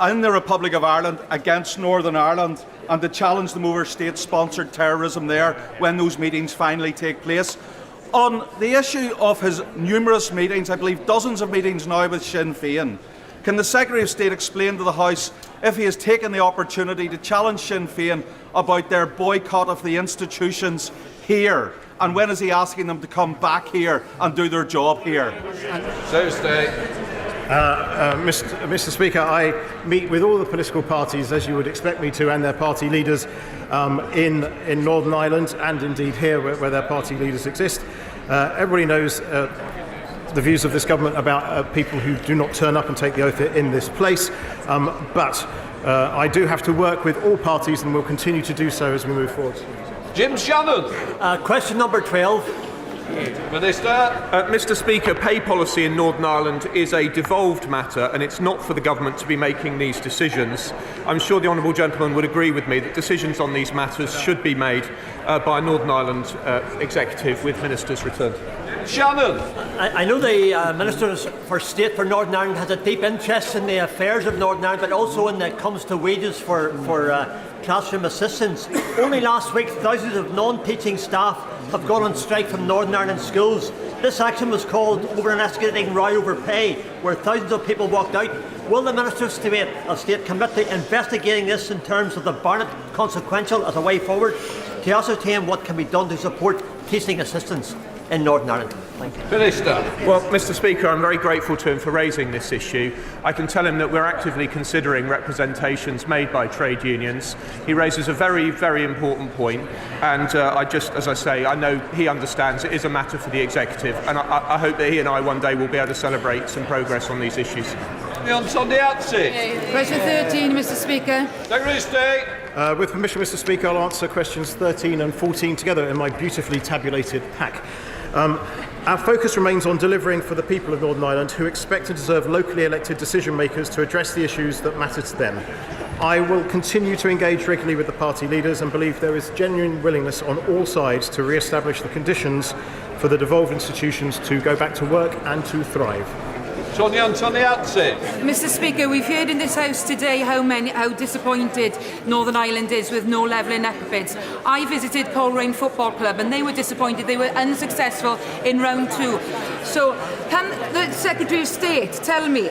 in the Republic of Ireland against Northern Ireland and to challenge them over state-sponsored terrorism there when those meetings finally take place. On the issue of his numerous meetings, I believe dozens of meetings now with Sinn Féin, can the Secretary of State explain to the House if he has taken the opportunity to challenge Sinn Féin about their boycott of the institutions here? And when is he asking them to come back here and do their job here? Mr. Speaker, I meet with all the political parties, as you would expect me to, and their party leaders in Northern Ireland and indeed here where their party leaders exist. Everybody knows the views of this government about people who do not turn up and take the oath in this place, but I do have to work with all parties and will continue to do so as we move forward. Jim Shannon. Question number 12. Minister. Mr. Speaker, pay policy in Northern Ireland is a devolved matter and it's not for the government to be making these decisions. I'm sure the honourable gentleman would agree with me that decisions on these matters should be made by a Northern Ireland executive with ministers returned. Shannon. I know the Minister for State for Northern Ireland has a deep interest in the affairs of Northern Ireland, but also when it comes to wages for classroom assistants. Only last week, thousands of non-teaching staff have gone on strike from Northern Ireland schools. This action was called over an escalating row over pay, where thousands of people walked out. Will the Minister of State commit to investigating this in terms of the Barnett consequential as a way forward to ascertain what can be done to support teaching assistants in Northern Ireland? Thank you. Minister. Well, Mr. Speaker, I'm very grateful to him for raising this issue. I can tell him that we're actively considering representations made by trade unions. He raises a very, very important point, and as I say, I know he understands it is a matter for the executive, and I hope that he and I one day will be able to celebrate some progress on these issues. On the outset. Question 13, Mr. Speaker. Secretary of State. With permission, Mr. Speaker, I'll answer questions 13 and 14 together in my beautifully tabulated pack. Our focus remains on delivering for the people of Northern Ireland who expect and deserve locally elected decision makers to address the issues that matter to them. I will continue to engage regularly with the party leaders and believe there is genuine willingness on all sides to re-establish the conditions for the devolved institutions to go back to work and to thrive. Mr. Speaker, we've heard in this House today how disappointed Northern Ireland is with no levelling up bids. I visited Coleraine Football Club and they were disappointed. They were unsuccessful in round 2. So can the Secretary of State tell me,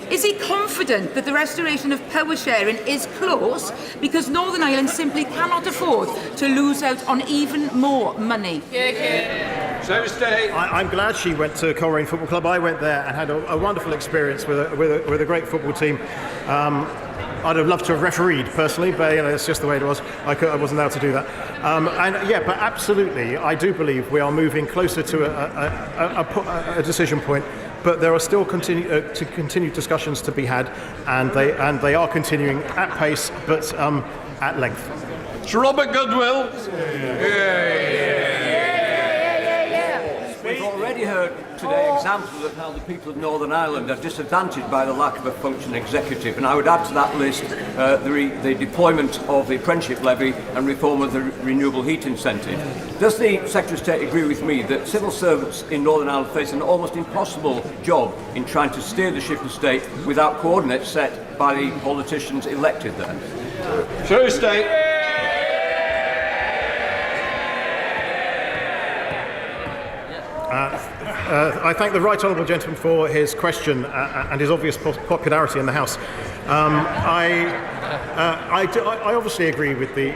is he confident that the restoration of power sharing is close because Northern Ireland simply cannot afford to lose out on even more money? I'm glad she went to Coleraine Football Club. I went there and had a wonderful experience with a great football team. I'd have loved to have refereed personally, but it's just the way it was. I wasn't able to do that. But absolutely, I do believe we are moving closer to a decision point. But there are still continued discussions to be had, and they are continuing at pace, but at length. Sir Robert Goodwill. We've already heard today examples of how the people of Northern Ireland are disadvantaged by the lack of a functioning executive, and I would add to that list the deployment of the Apprenticeship levy and reform of the renewable heat incentive. Does the Secretary of State agree with me that civil servants in Northern Ireland face an almost impossible job in trying to steer the ship of state without coordinates set by the politicians elected there? Secretary of State. I thank the right honourable gentleman for his question and his obvious popularity in the House. I obviously agree with the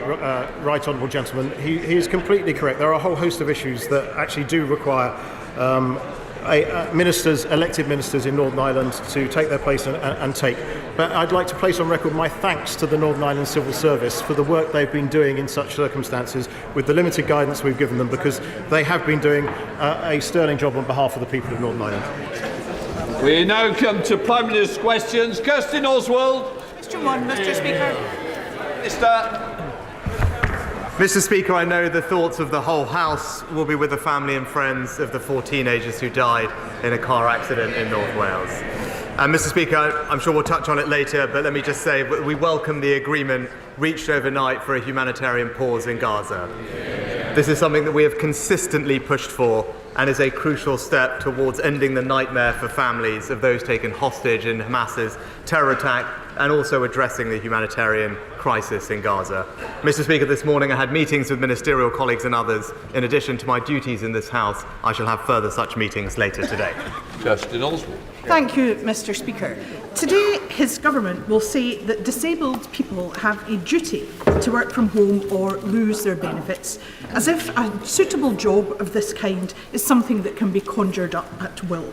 right honourable gentleman. He is completely correct. There are a whole host of issues that actually do require elected ministers in Northern Ireland to take their place and take. But I'd like to place on record my thanks to the Northern Ireland Civil Service for the work they've been doing in such circumstances with the limited guidance we've given them, because they have been doing a sterling job on behalf of the people of Northern Ireland. We now come to Prime Minister's questions. Kirsten Oswald. Question 1, Mr. Speaker. Mr. Speaker, I know the thoughts of the whole House will be with the family and friends of the 4 teenagers who died in a car accident in North Wales. Mr. Speaker, I'm sure we'll touch on it later, but let me just say we welcome the agreement reached overnight for a humanitarian pause in Gaza. This is something that we have consistently pushed for and is a crucial step towards ending the nightmare for families of those taken hostage in Hamas's terror attack and also addressing the humanitarian crisis in Gaza. Mr. Speaker, this morning I had meetings with ministerial colleagues and others. In addition to my duties in this House, I shall have further such meetings later today. Justin Oswald. Thank you, Mr. Speaker. Today, his government will say that disabled people have a duty to work from home or lose their benefits, as if a suitable job of this kind is something that can be conjured up at will.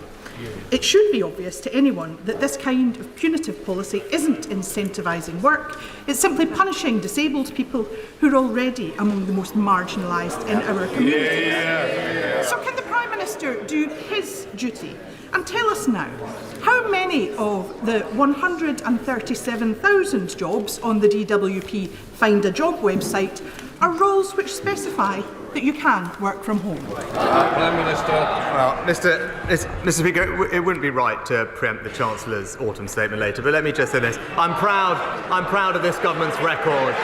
It should be obvious to anyone that this kind of punitive policy isn't incentivising work, it's simply punishing disabled people who are already among the most marginalised in our community. So can the Prime Minister do his duty and tell us now how many of the 137,000 jobs on the DWP Find a Job website are roles which specify that you can work from home? Prime Minister. Well, Mr. Speaker, it wouldn't be right to preempt the Chancellor's autumn statement later, but let me just say this. I'm proud of this government's record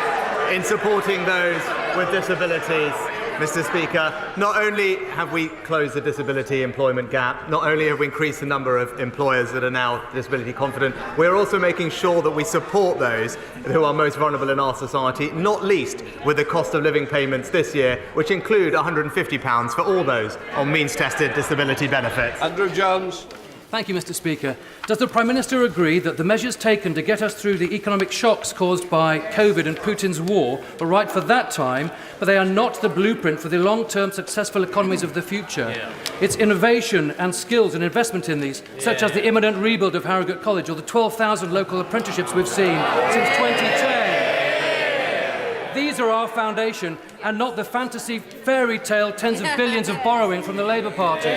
in supporting those with disabilities. Mr. Speaker, not only have we closed the disability employment gap, not only have we increased the number of employers that are now disability confident, we're also making sure that we support those who are most vulnerable in our society, not least with the cost of living payments this year, which include £150 for all those on means-tested disability benefits. Andrew Jones. Thank you, Mr. Speaker. Does the Prime Minister agree that the measures taken to get us through the economic shocks caused by COVID and Putin's war were right for that time, but they are not the blueprint for the long-term successful economies of the future? It's innovation and skills and investment in these, such as the imminent rebuild of Harrogate College or the 12,000 local apprenticeships we've seen since 2010. These are our foundation, and not the fantasy fairy tale tens of billions of borrowing from the Labour Party.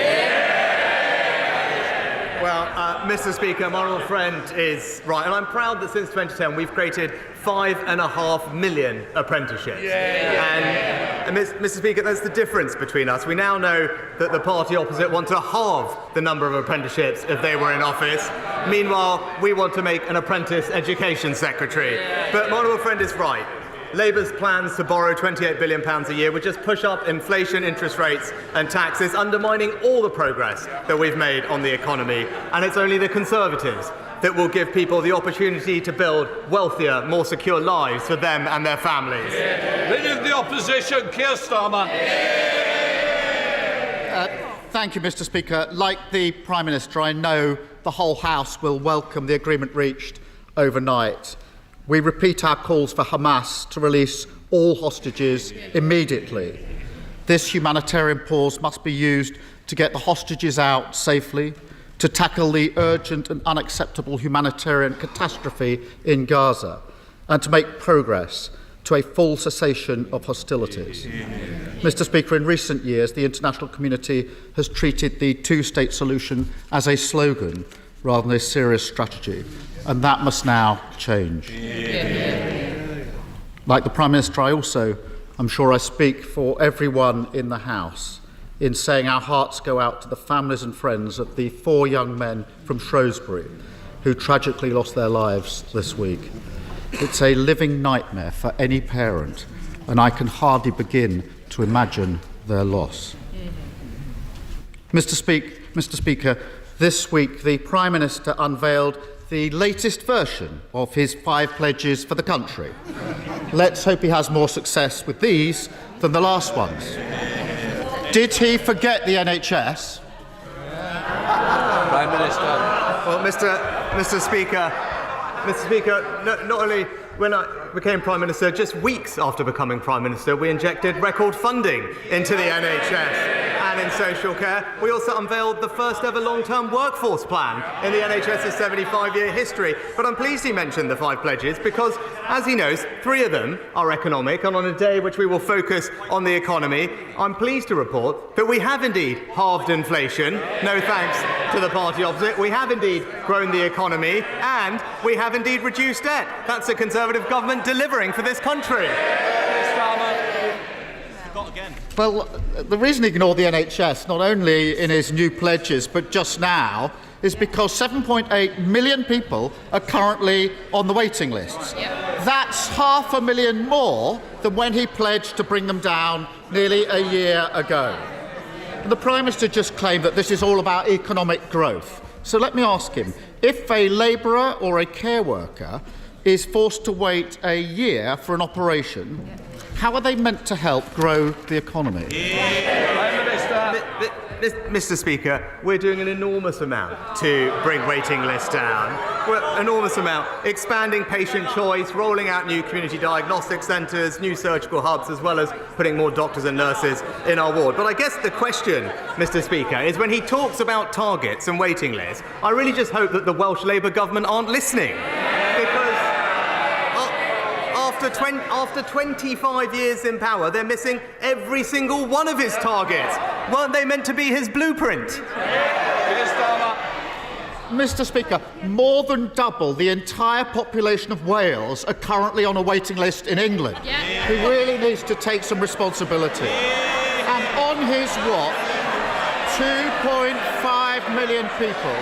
Well, Mr. Speaker, my honourable friend is right, and I'm proud that since 2010 we've created 5.5 million apprenticeships. And Mr. Speaker, that's the difference between us. We now know that the party opposite want to halve the number of apprenticeships if they were in office. Meanwhile, we want to make an apprentice education secretary. But my honourable friend is right. Labour's plans to borrow £28 billion a year would just push up inflation, interest rates and taxes, undermining all the progress that we've made on the economy. And it's only the Conservatives that will give people the opportunity to build wealthier, more secure lives for them and their families. Leader of the Opposition, Keir Starmer. Thank you, Mr. Speaker. Like the Prime Minister, I know the whole House will welcome the agreement reached overnight. We repeat our calls for Hamas to release all hostages immediately. This humanitarian pause must be used to get the hostages out safely, to tackle the urgent and unacceptable humanitarian catastrophe in Gaza, and to make progress to a full cessation of hostilities. Mr. Speaker, in recent years, the international community has treated the two-state solution as a slogan rather than a serious strategy. And that must now change. Like the Prime Minister, I'm sure I speak for everyone in the House in saying our hearts go out to the families and friends of the 4 young men from Shrewsbury who tragically lost their lives this week. It's a living nightmare for any parent, and I can hardly begin to imagine their loss. Mr. Speaker, this week the Prime Minister unveiled the latest version of his 5 pledges for the country. Let's hope he has more success with these than the last ones. Did he forget the NHS? Prime Minister. Well, Mr. Speaker, not only when I became Prime Minister, just weeks after becoming Prime Minister, we injected record funding into the NHS and in social care. We also unveiled the first ever long-term workforce plan in the NHS's 75-year history. But I'm pleased he mentioned the 5 pledges because, as he knows, 3 of them are economic, and on a day which we will focus on the economy, I'm pleased to report that we have indeed halved inflation, no thanks to the party opposite. We have indeed grown the economy, and we have indeed reduced debt. That's a Conservative government delivering for this country. Well, the reason he ignored the NHS, not only in his new pledges, but just now, is because 7.8 million people are currently on the waiting lists. That's 500,000 more than when he pledged to bring them down nearly a year ago. And the Prime Minister just claimed that this is all about economic growth. So let me ask him, if a labourer or a care worker is forced to wait a year for an operation, how are they meant to help grow the economy? Mr. Speaker, we're doing an enormous amount to bring waiting lists down. Enormous amount. Expanding patient choice, rolling out new community diagnostic centres, new surgical hubs, as well as putting more doctors and nurses in our ward. But I guess the question, Mr. Speaker, is when he talks about targets and waiting lists, I really just hope that the Welsh Labour government aren't listening. Because after 25 years in power, they're missing every single one of his targets. Weren't they meant to be his blueprint? Mr. Speaker, more than double the entire population of Wales are currently on a waiting list in England. He really needs to take some responsibility. And on his watch, 2.5 million people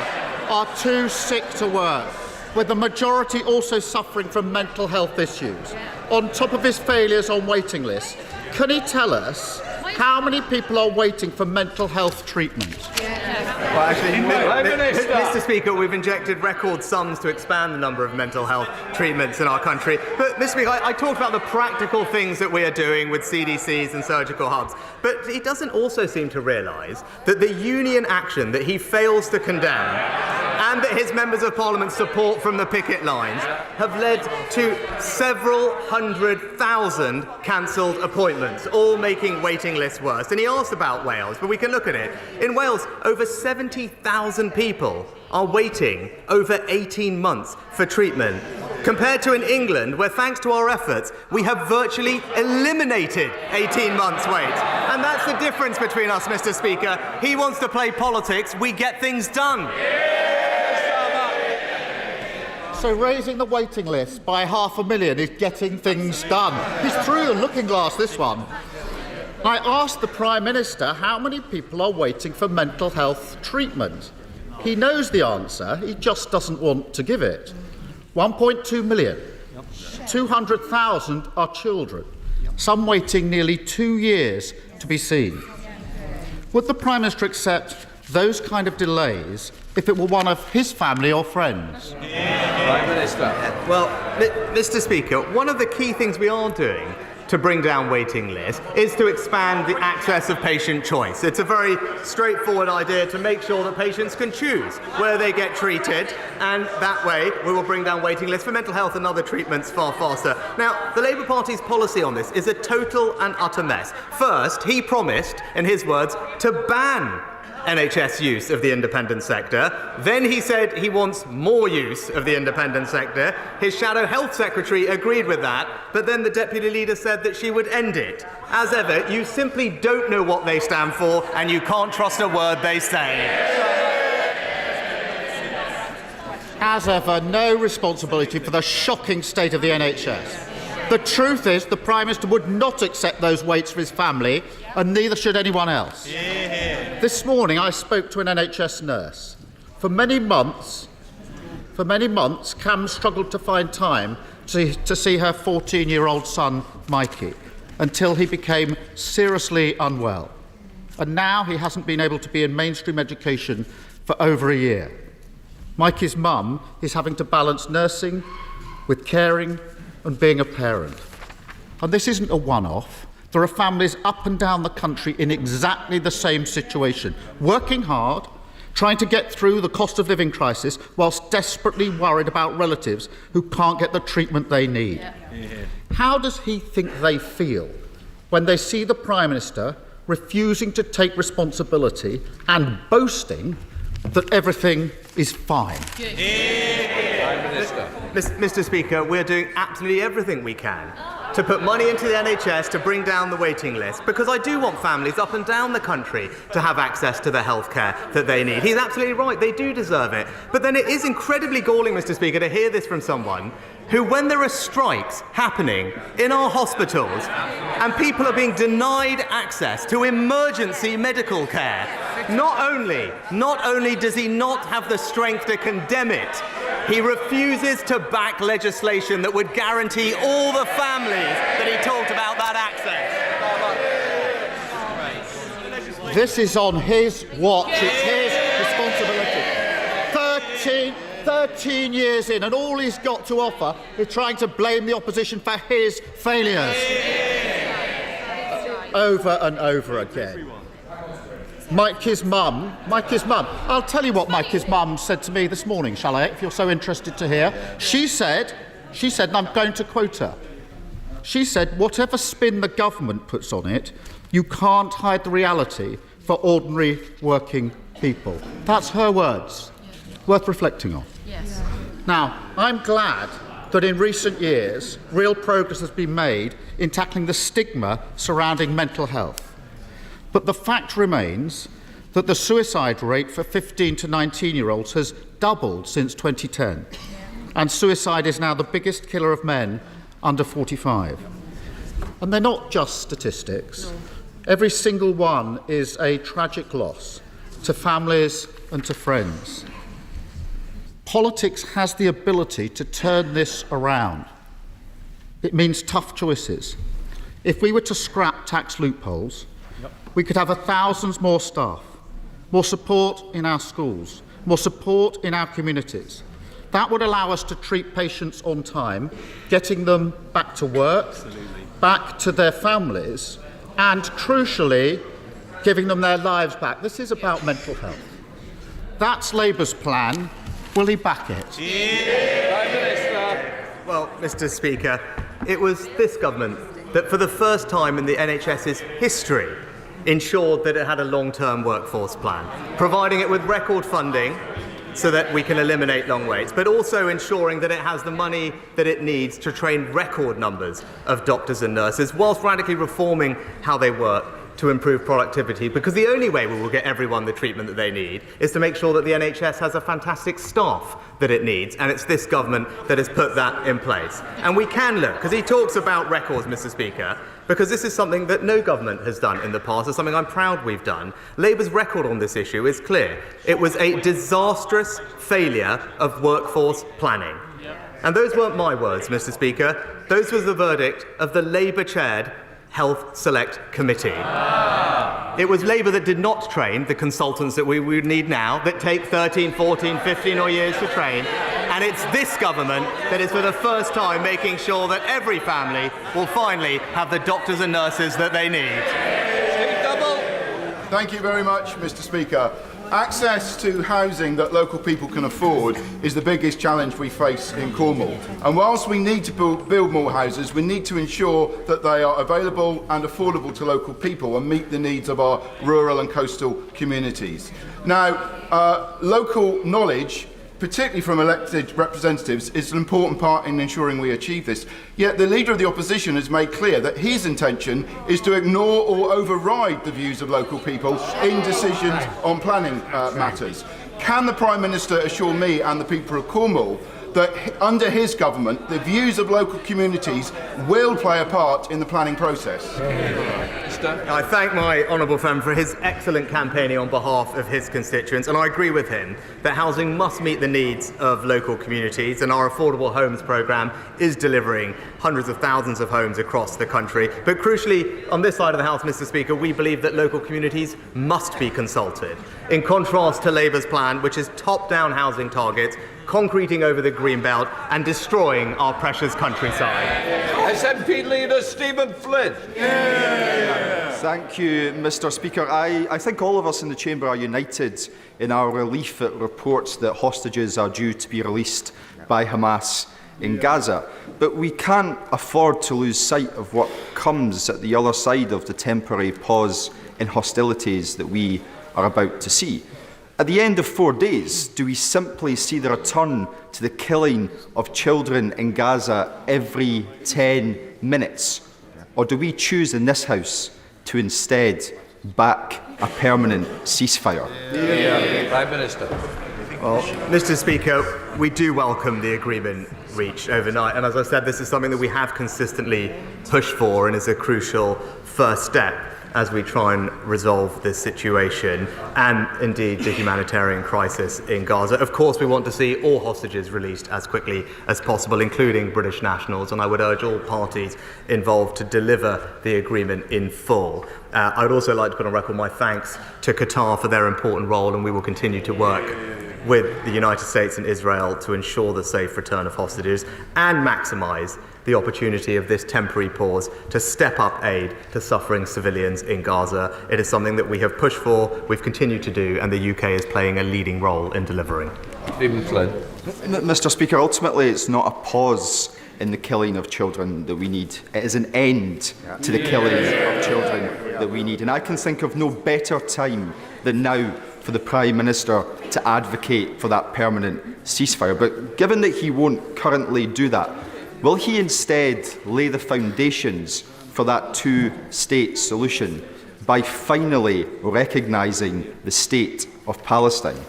are too sick to work, with the majority also suffering from mental health issues. On top of his failures on waiting lists, can he tell us how many people are waiting for mental health treatment? Well, actually, Mr. Speaker, we've injected record sums to expand the number of mental health treatments in our country. But, Mr. Speaker, I talked about the practical things that we are doing with CDCs and surgical hubs. But he doesn't also seem to realise that the union action that he fails to condemn and that his members of parliament support from the picket lines have led to several 100,000 cancelled appointments, all making waiting lists worse. And he asked about Wales, but we can look at it. In Wales, over 70,000 people are waiting over 18 months for treatment, compared to in England, where thanks to our efforts, we have virtually eliminated 18 months wait. And that's the difference between us, Mr. Speaker. He wants to play politics, we get things done. So raising the waiting list by 500,000 is getting things done. He's through the looking glass, this one. I asked the Prime Minister how many people are waiting for mental health treatment. He knows the answer, he just doesn't want to give it. 1.2 million. 200,000 are children, some waiting nearly 2 years to be seen. Would the Prime Minister accept those kind of delays if it were one of his family or friends? Prime Minister. Well, Mr. Speaker, one of the key things we are doing to bring down waiting lists is to expand the access of patient choice. It's a very straightforward idea to make sure that patients can choose where they get treated, and that way we will bring down waiting lists for mental health and other treatments far faster. Now, the Labour Party's policy on this is a total and utter mess. First, he promised, in his words, to ban NHS use of the independent sector. Then he said he wants more use of the independent sector. His shadow health secretary agreed with that, but then the deputy leader said that she would end it. As ever, you simply don't know what they stand for, and you can't trust a word they say. As ever, no responsibility for the shocking state of the NHS. The truth is, the Prime Minister would not accept those waits for his family, and neither should anyone else. This morning, I spoke to an NHS nurse. For many months, Cam struggled to find time to see her 14-year-old son, Mikey, until he became seriously unwell. And now he hasn't been able to be in mainstream education for over a year. Mikey's mum is having to balance nursing with caring and being a parent. And this isn't a one-off. There are families up and down the country in exactly the same situation, working hard, trying to get through the cost of living crisis whilst desperately worried about relatives who can't get the treatment they need. How does he think they feel when they see the Prime Minister refusing to take responsibility and boasting that everything is fine? Mr. Speaker, we're doing absolutely everything we can to put money into the NHS to bring down the waiting list, because I do want families up and down the country to have access to the healthcare that they need. He's absolutely right, they do deserve it. But then it is incredibly galling, Mr. Speaker, to hear this from someone who, when there are strikes happening in our hospitals and people are being denied access to emergency medical care, not only does he not have the strength to condemn it, he refuses to back legislation that would guarantee all the families that he talked about that access. This is on his watch. It's his responsibility. 13 years in, and all he's got to offer is trying to blame the opposition for his failures. Over and over again. Mike's mum, I'll tell you what Mike's mum said to me this morning, shall I, if you're so interested to hear. She said, and I'm going to quote her, she said, whatever spin the government puts on it, you can't hide the reality for ordinary working people. That's her words. Worth reflecting on. Yes. Now, I'm glad that in recent years, real progress has been made in tackling the stigma surrounding mental health. But the fact remains that the suicide rate for 15 to 19-year-olds has doubled since 2010. And suicide is now the biggest killer of men under 45. And they're not just statistics. No. Every single one is a tragic loss to families and to friends. Politics has the ability to turn this around. It means tough choices. If we were to scrap tax loopholes, we could have thousands more staff, more support in our schools, more support in our communities. That would allow us to treat patients on time, getting them back to work, back to their families, and crucially, giving them their lives back. This is about mental health. That's Labour's plan. Will he back it? Prime Minister. Well, Mr. Speaker, it was this government that for the first time in the NHS's history ensured that it had a long-term workforce plan, providing it with record funding so that we can eliminate long waits, but also ensuring that it has the money that it needs to train record numbers of doctors and nurses, whilst radically reforming how they work to improve productivity, because the only way we will get everyone the treatment that they need is to make sure that the NHS has a fantastic staff that it needs, and it's this government that has put that in place. And we can look, because he talks about records, Mr. Speaker, because this is something that no government has done in the past. It's something I'm proud we've done. Labour's record on this issue is clear. It was a disastrous failure of workforce planning. And those weren't my words, Mr. Speaker. Those was the verdict of the Labour-chaired Health Select Committee. It was Labour that did not train the consultants that we would need now, that take 13, 14, 15 or years to train. And it's this government that is for the first time making sure that every family will finally have the doctors and nurses that they need. Thank you very much, Mr. Speaker. Access to housing that local people can afford is the biggest challenge we face in Cornwall. And whilst we need to build more houses, we need to ensure that they are available and affordable to local people and meet the needs of our rural and coastal communities. Now, local knowledge, particularly from elected representatives, is an important part in ensuring we achieve this. Yet the Leader of the Opposition has made clear that his intention is to ignore or override the views of local people in decisions on planning matters. Can the Prime Minister assure me and the people of Cornwall that under his government, the views of local communities will play a part in the planning process? I thank my honourable friend for his excellent campaigning on behalf of his constituents, and I agree with him that housing must meet the needs of local communities, and our affordable homes programme is delivering hundreds of thousands of homes across the country. But crucially, on this side of the House, Mr. Speaker, we believe that local communities must be consulted, in contrast to Labour's plan, which is top-down housing targets, concreting over the Greenbelt and destroying our precious countryside. SNP Leader Stephen Flynn. Thank you, Mr. Speaker. I think all of us in the Chamber are united in our relief at reports that hostages are due to be released by Hamas in Gaza. But we can't afford to lose sight of what comes at the other side of the temporary pause in hostilities that we are about to see. At the end of 4 days, do we simply see the return to the killing of children in Gaza every 10 minutes? Or do we choose in this House to instead back a permanent ceasefire? Prime Minister. Well, Mr. Speaker, we do welcome the agreement reached overnight, and as I said, this is something that we have consistently pushed for and is a crucial first step as we try and resolve this situation and indeed the humanitarian crisis in Gaza. Of course, we want to see all hostages released as quickly as possible, including British nationals, and I would urge all parties involved to deliver the agreement in full. I would also like to put on record my thanks to Qatar for their important role, and we will continue to work with the United States and Israel to ensure the safe return of hostages and maximise the opportunity of this temporary pause to step up aid to suffering civilians in Gaza. It is something that we have pushed for, we've continued to do, and the UK is playing a leading role in delivering. Stephen Flynn. Mr. Speaker, ultimately it's not a pause in the killing of children that we need. It is an end to the killing of children that we need. And I can think of no better time than now for the Prime Minister to advocate for that permanent ceasefire. But given that he won't currently do that, will he instead lay the foundations for that two-state solution by finally recognising the state of Palestine?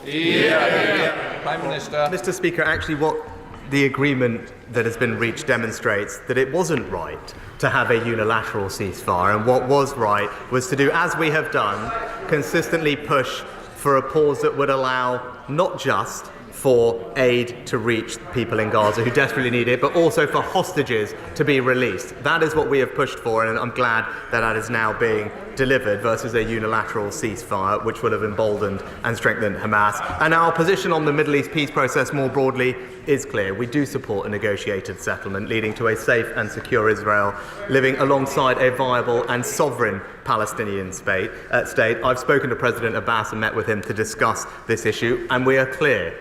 Prime Minister. Mr. Speaker, actually what the agreement that has been reached demonstrates that it wasn't right to have a unilateral ceasefire, and what was right was to do, as we have done, consistently push for a pause that would allow not just for aid to reach people in Gaza who desperately need it, but also for hostages to be released. That is what we have pushed for, and I'm glad that that is now being delivered versus a unilateral ceasefire, which would have emboldened and strengthened Hamas. And our position on the Middle East peace process more broadly is clear. We do support a negotiated settlement leading to a safe and secure Israel living alongside a viable and sovereign Palestinian state. I've spoken to President Abbas and met with him to discuss this issue, and we are clear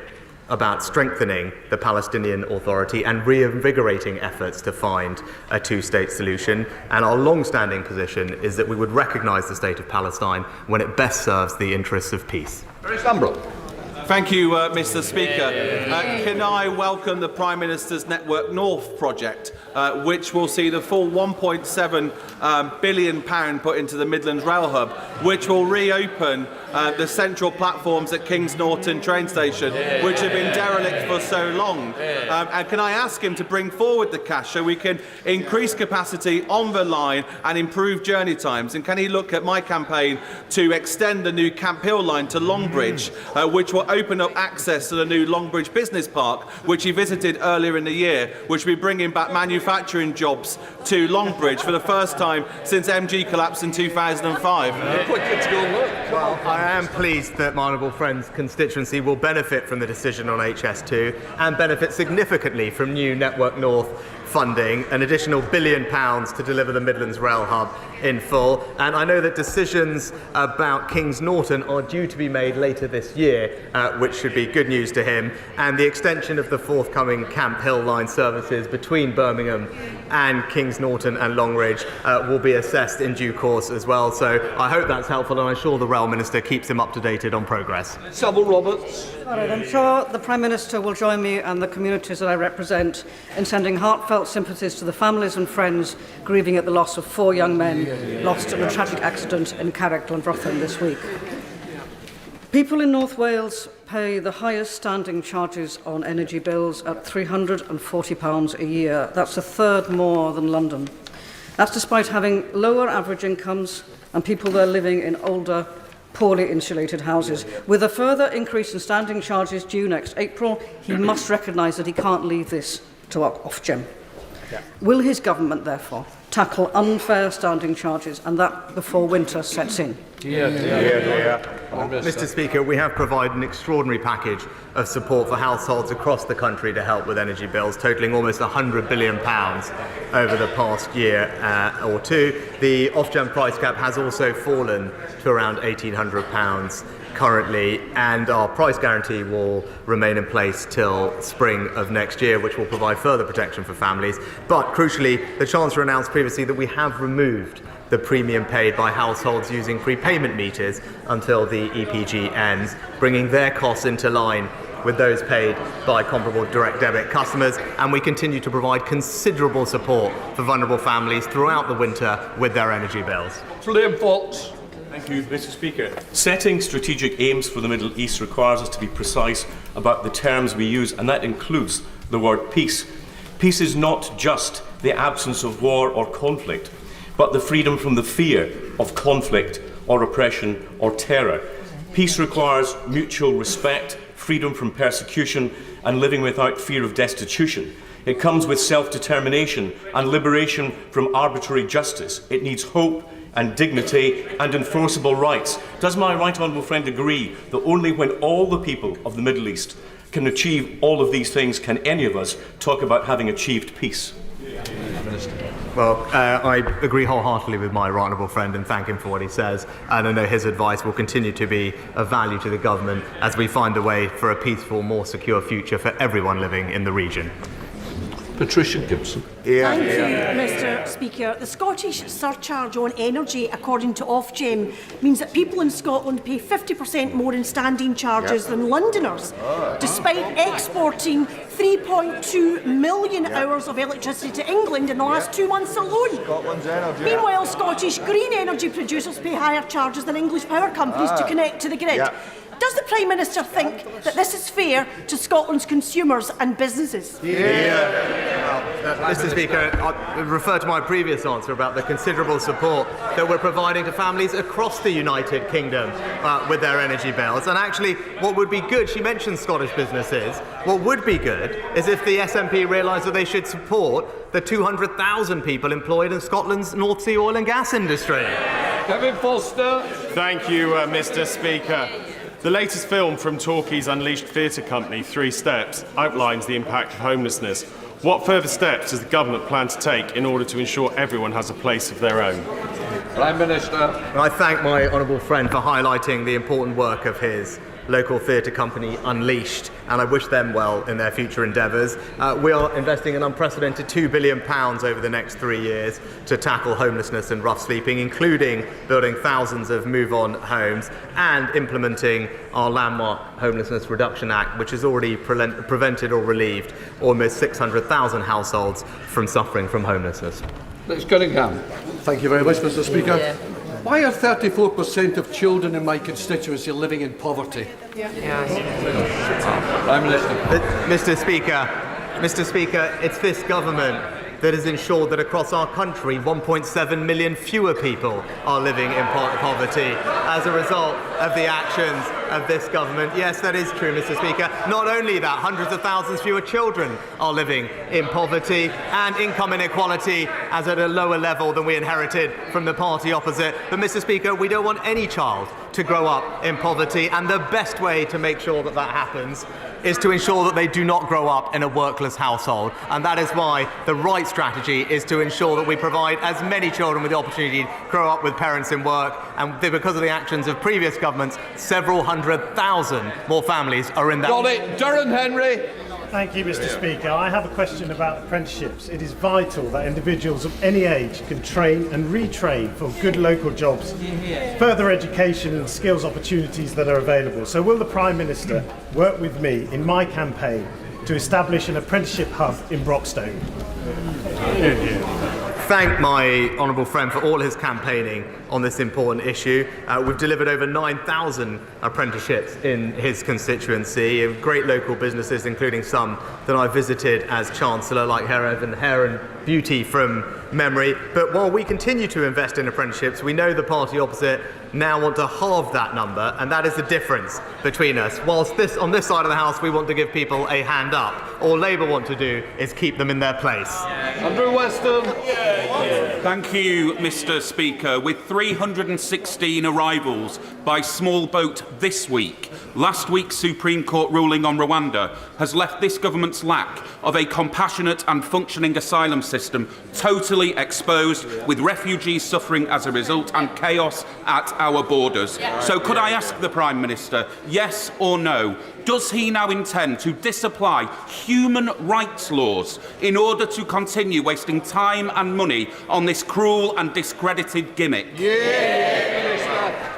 about strengthening the Palestinian Authority and reinvigorating efforts to find a two-state solution. And our long-standing position is that we would recognise the state of Palestine when it best serves the interests of peace. Thank you, Mr. Speaker. Can I welcome the Prime Minister's Network North project, which will see the full £1.7 billion put into the Midlands Rail Hub, which will reopen the central platforms at Kings Norton train station, which have been derelict for so long. And can I ask him to bring forward the cash so we can increase capacity on the line and improve journey times? And can he look at my campaign to extend the new Camp Hill line to Longbridge, which will open up access to the new Longbridge Business Park, which he visited earlier in the year, which will be bringing back manufacturing jobs to Longbridge for the first time since MG collapsed in 2005. Well, I am pleased that my honourable friend's constituency will benefit from the decision on HS2 and benefit significantly from new Network North funding, an additional £1 billion to deliver the Midlands Rail Hub in full. And I know that decisions about Kings Norton are due to be made later this year, which should be good news to him. And the extension of the forthcoming Camp Hill line services between Birmingham and Kings Norton and Longridge will be assessed in due course as well. So I hope that's helpful, and I'm sure the Rail Minister keeps him up to date on progress. Sybil Roberts. All right, I'm sure the Prime Minister will join me and the communities that I represent in sending heartfelt sympathies to the families and friends grieving at the loss of 4 young men lost in a tragic accident in Carrickglanrothen this week. People in North Wales pay the highest standing charges on energy bills at £340 a year. That's a third more than London. That's despite having lower average incomes and people there living in older, poorly insulated houses. With a further increase in standing charges due next April, he must recognise that he can't leave this to Ofgem. Will his government, therefore, tackle unfair standing charges, and that before winter sets in? Mr. Speaker, we have provided an extraordinary package of support for households across the country to help with energy bills, totalling almost £100 billion over the past year or two. The Ofgem price cap has also fallen to around £1,800 currently, and our price guarantee will remain in place till spring of next year, which will provide further protection for families. But crucially, the Chancellor announced previously that we have removed the premium paid by households using prepayment meters until the EPG ends, bringing their costs into line with those paid by comparable direct debit customers, and we continue to provide considerable support for vulnerable families throughout the winter with their energy bills. Liam Fox. Thank you, Mr. Speaker. Setting strategic aims for the Middle East requires us to be precise about the terms we use, and that includes the word peace. Peace is not just the absence of war or conflict, but the freedom from the fear of conflict or oppression or terror. Peace requires mutual respect, freedom from persecution, and living without fear of destitution. It comes with self-determination and liberation from arbitrary justice. It needs hope, and dignity and enforceable rights. Does my right honourable friend agree that only when all the people of the Middle East can achieve all of these things can any of us talk about having achieved peace? Well, I agree wholeheartedly with my right honourable friend and thank him for what he says. And I know his advice will continue to be of value to the government as we find a way for a peaceful, more secure future for everyone living in the region. Patricia Gibson. Thank you, Mr. Speaker. The Scottish surcharge on energy, according to Ofgem, means that people in Scotland pay 50% more in standing charges than Londoners, despite exporting 3.2 million hours of electricity to England in the last 2 months alone. Meanwhile, Scottish green energy producers pay higher charges than English power companies to connect to the grid. Does the Prime Minister think that this is fair to Scotland's consumers and businesses? Mr. Speaker, I refer to my previous answer about the considerable support that we're providing to families across the United Kingdom with their energy bills. And actually, what would be good, she mentioned Scottish businesses, what would be good is if the SNP realised that they should support the 200,000 people employed in Scotland's North Sea oil and gas industry. Kevin Foster. Thank you, Mr. Speaker. The latest film from Torquay's Unleashed Theatre Company, 3 Steps, outlines the impact of homelessness. What further steps does the government plan to take in order to ensure everyone has a place of their own? Prime Minister. I thank my honourable friend for highlighting the important work of his local theatre company, Unleashed, and I wish them well in their future endeavours. We are investing an unprecedented £2 billion over the next 3 years to tackle homelessness and rough sleeping, including building thousands of move-on homes and implementing our landmark Homelessness Reduction Act, which has already prevented or relieved almost 600,000 households from suffering from homelessness. Let's Cunningham. Thank you very much, Mr. Speaker. Why are 34% of children in my constituency living in poverty? Prime Minister. Mr. Speaker, it's this government that has ensured that across our country 1.7 million fewer people are living in poverty as a result of the actions of this government. Yes, that is true, Mr. Speaker. Not only that, hundreds of thousands fewer children are living in poverty, and income inequality is at a lower level than we inherited from the party opposite. But, Mr. Speaker, we don't want any child to grow up in poverty, and the best way to make sure that that happens is to ensure that they do not grow up in a workless household. And that is why the right strategy is to ensure that we provide as many children with the opportunity to grow up with parents in work. And because of the actions of previous governments, several 100,000 more families are in that. Got it. Durham Henry. Thank you, Mr. Speaker. I have a question about apprenticeships. It is vital that individuals of any age can train and retrain for good local jobs, further education and skills opportunities that are available. So will the Prime Minister work with me in my campaign to establish an apprenticeship hub in Broxton? Thank my honourable friend for all his campaigning on this important issue. We've delivered over 9,000 apprenticeships in his constituency, of great local businesses, including some that I visited as Chancellor, like Hair and Beauty from memory. But while we continue to invest in apprenticeships, we know the party opposite now want to halve that number, and that is the difference between us. Whilst on this side of the House we want to give people a hand up, all Labour want to do is keep them in their place. Andrew Weston. Thank you, Mr. Speaker. With 316 arrivals by small boat this week, last week's Supreme Court ruling on Rwanda has left this government's lack of a compassionate and functioning asylum system totally exposed, with refugees suffering as a result and chaos at our borders. So could I ask the Prime Minister, yes or no, does he now intend to disapply human rights laws in order to continue wasting time and money on this cruel and discredited gimmick?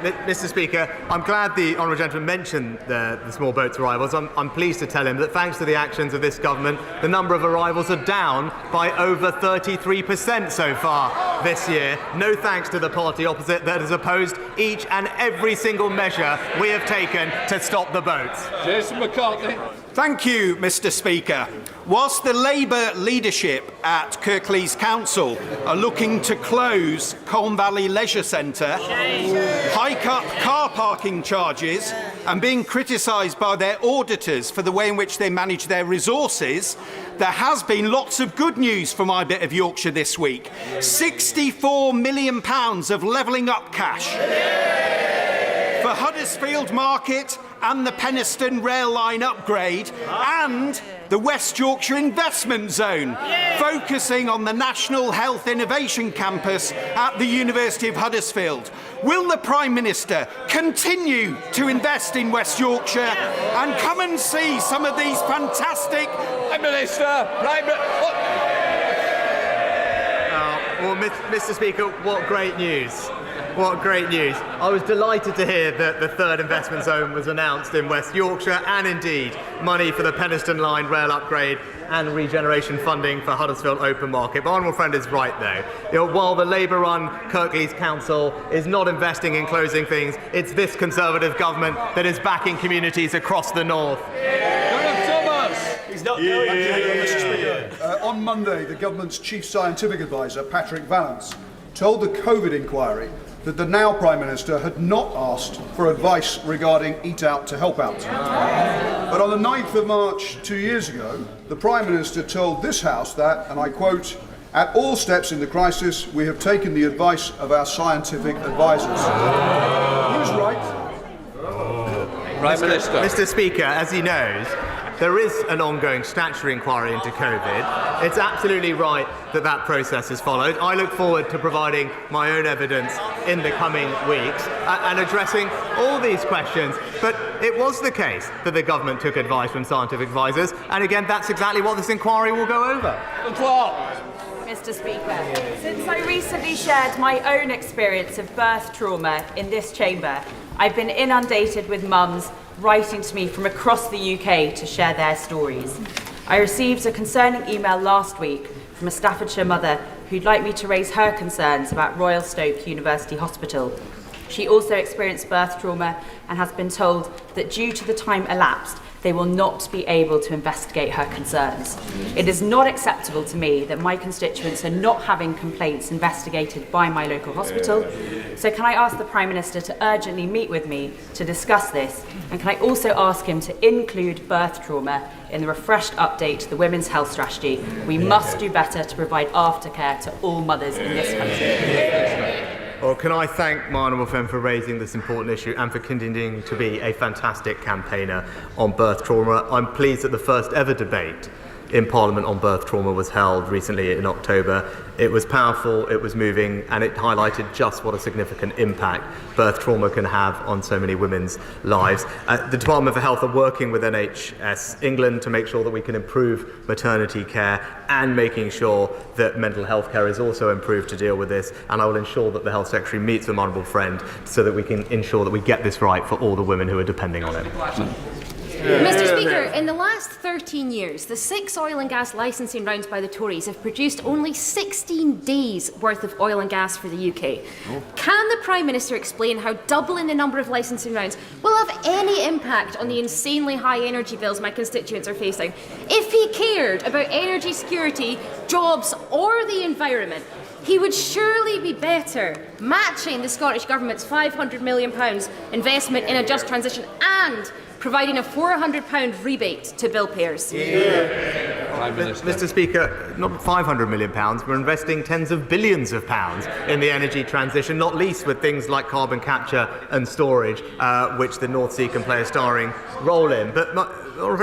Mr. Speaker, I'm glad the honourable gentleman mentioned the small boats arrivals. I'm pleased to tell him that thanks to the actions of this government, the number of arrivals are down by over 33% so far this year. No thanks to the party opposite that has opposed each and every single measure we have taken to stop the boats. Jason McCartney. Thank you, Mr. Speaker. Whilst the Labour leadership at Kirklees Council are looking to close Colne Valley Leisure Centre, hike up car parking charges and being criticised by their auditors for the way in which they manage their resources, there has been lots of good news for my bit of Yorkshire this week. £64 million of levelling up cash for Huddersfield Market and the Penistone rail line upgrade and the West Yorkshire Investment Zone, focusing on the National Health Innovation Campus at the University of Huddersfield. Will the Prime Minister continue to invest in West Yorkshire and come and see some of these fantastic... Prime Minister! Well, Mr. Speaker, what great news. What great news. I was delighted to hear that the third investment zone was announced in West Yorkshire and indeed money for the Penistone Line rail upgrade and regeneration funding for Huddersfield Open Market. My honourable friend is right though. While the Labour-run Kirklees Council is not investing in closing things, it's this Conservative government that is backing communities across the north. He's not going to. On Monday, the government's chief scientific advisor, Patrick Vallance, told the COVID inquiry that the now Prime Minister had not asked for advice regarding Eat Out to Help Out. But on the 9th of March 2 years ago, the Prime Minister told this House that, and I quote, "At all steps in the crisis, we have taken the advice of our scientific advisors." Who's right? Prime Minister. Mr. Speaker, as he knows, there is an ongoing statutory inquiry into COVID. It's absolutely right that that process is followed. I look forward to providing my own evidence in the coming weeks and addressing all these questions. But it was the case that the government took advice from scientific advisors, and again, that's exactly what this inquiry will go over. Mr. Speaker, since I recently shared my own experience of birth trauma in this chamber, I've been inundated with mums writing to me from across the UK to share their stories. I received a concerning email last week from a Staffordshire mother who'd like me to raise her concerns about Royal Stoke University Hospital. She also experienced birth trauma and has been told that due to the time elapsed, they will not be able to investigate her concerns. It is not acceptable to me that my constituents are not having complaints investigated by my local hospital. So can I ask the Prime Minister to urgently meet with me to discuss this? And can I also ask him to include birth trauma in the refreshed update to the Women's Health Strategy? We must do better to provide aftercare to all mothers in this country. Well, can I thank my honourable friend for raising this important issue and for continuing to be a fantastic campaigner on birth trauma. I'm pleased that the first ever debate in Parliament on birth trauma was held recently in October. It was powerful, it was moving, and it highlighted just what a significant impact birth trauma can have on so many women's lives. The Department for Health are working with NHS England to make sure that we can improve maternity care and making sure that mental health care is also improved to deal with this, and I will ensure that the Health Secretary meets with my honourable friend so that we can ensure that we get this right for all the women who are depending on it. Mr. Speaker, in the last 13 years, the 6 oil and gas licensing rounds by the Tories have produced only 16 days' worth of oil and gas for the UK. Can the Prime Minister explain how doubling the number of licensing rounds will have any impact on the insanely high energy bills my constituents are facing? If he cared about energy security, jobs or the environment, he would surely be better matching the Scottish Government's £500 million investment in a just transition and providing a £400 rebate to bill payers. Mr. Speaker, not £500 million, we're investing tens of billions of pounds in the energy transition, not least with things like carbon capture and storage, which the North Sea can play a starring role in. But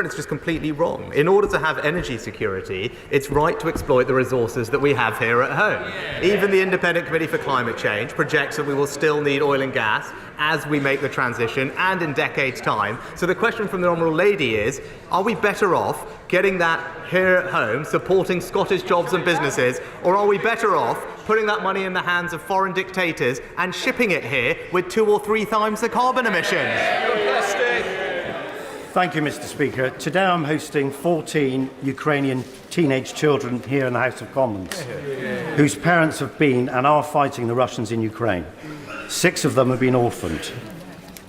it's just completely wrong. In order to have energy security, it's right to exploit the resources that we have here at home. Even the Independent Committee for Climate Change projects that we will still need oil and gas as we make the transition and in decades' time. So the question from the Honourable Lady is, are we better off getting that here at home, supporting Scottish jobs and businesses, or are we better off putting that money in the hands of foreign dictators and shipping it here with 2 or 3 times the carbon emissions? Thank you, Mr. Speaker. Today I'm hosting 14 Ukrainian teenage children here in the House of Commons, whose parents have been and are fighting the Russians in Ukraine. 6 of them have been orphaned.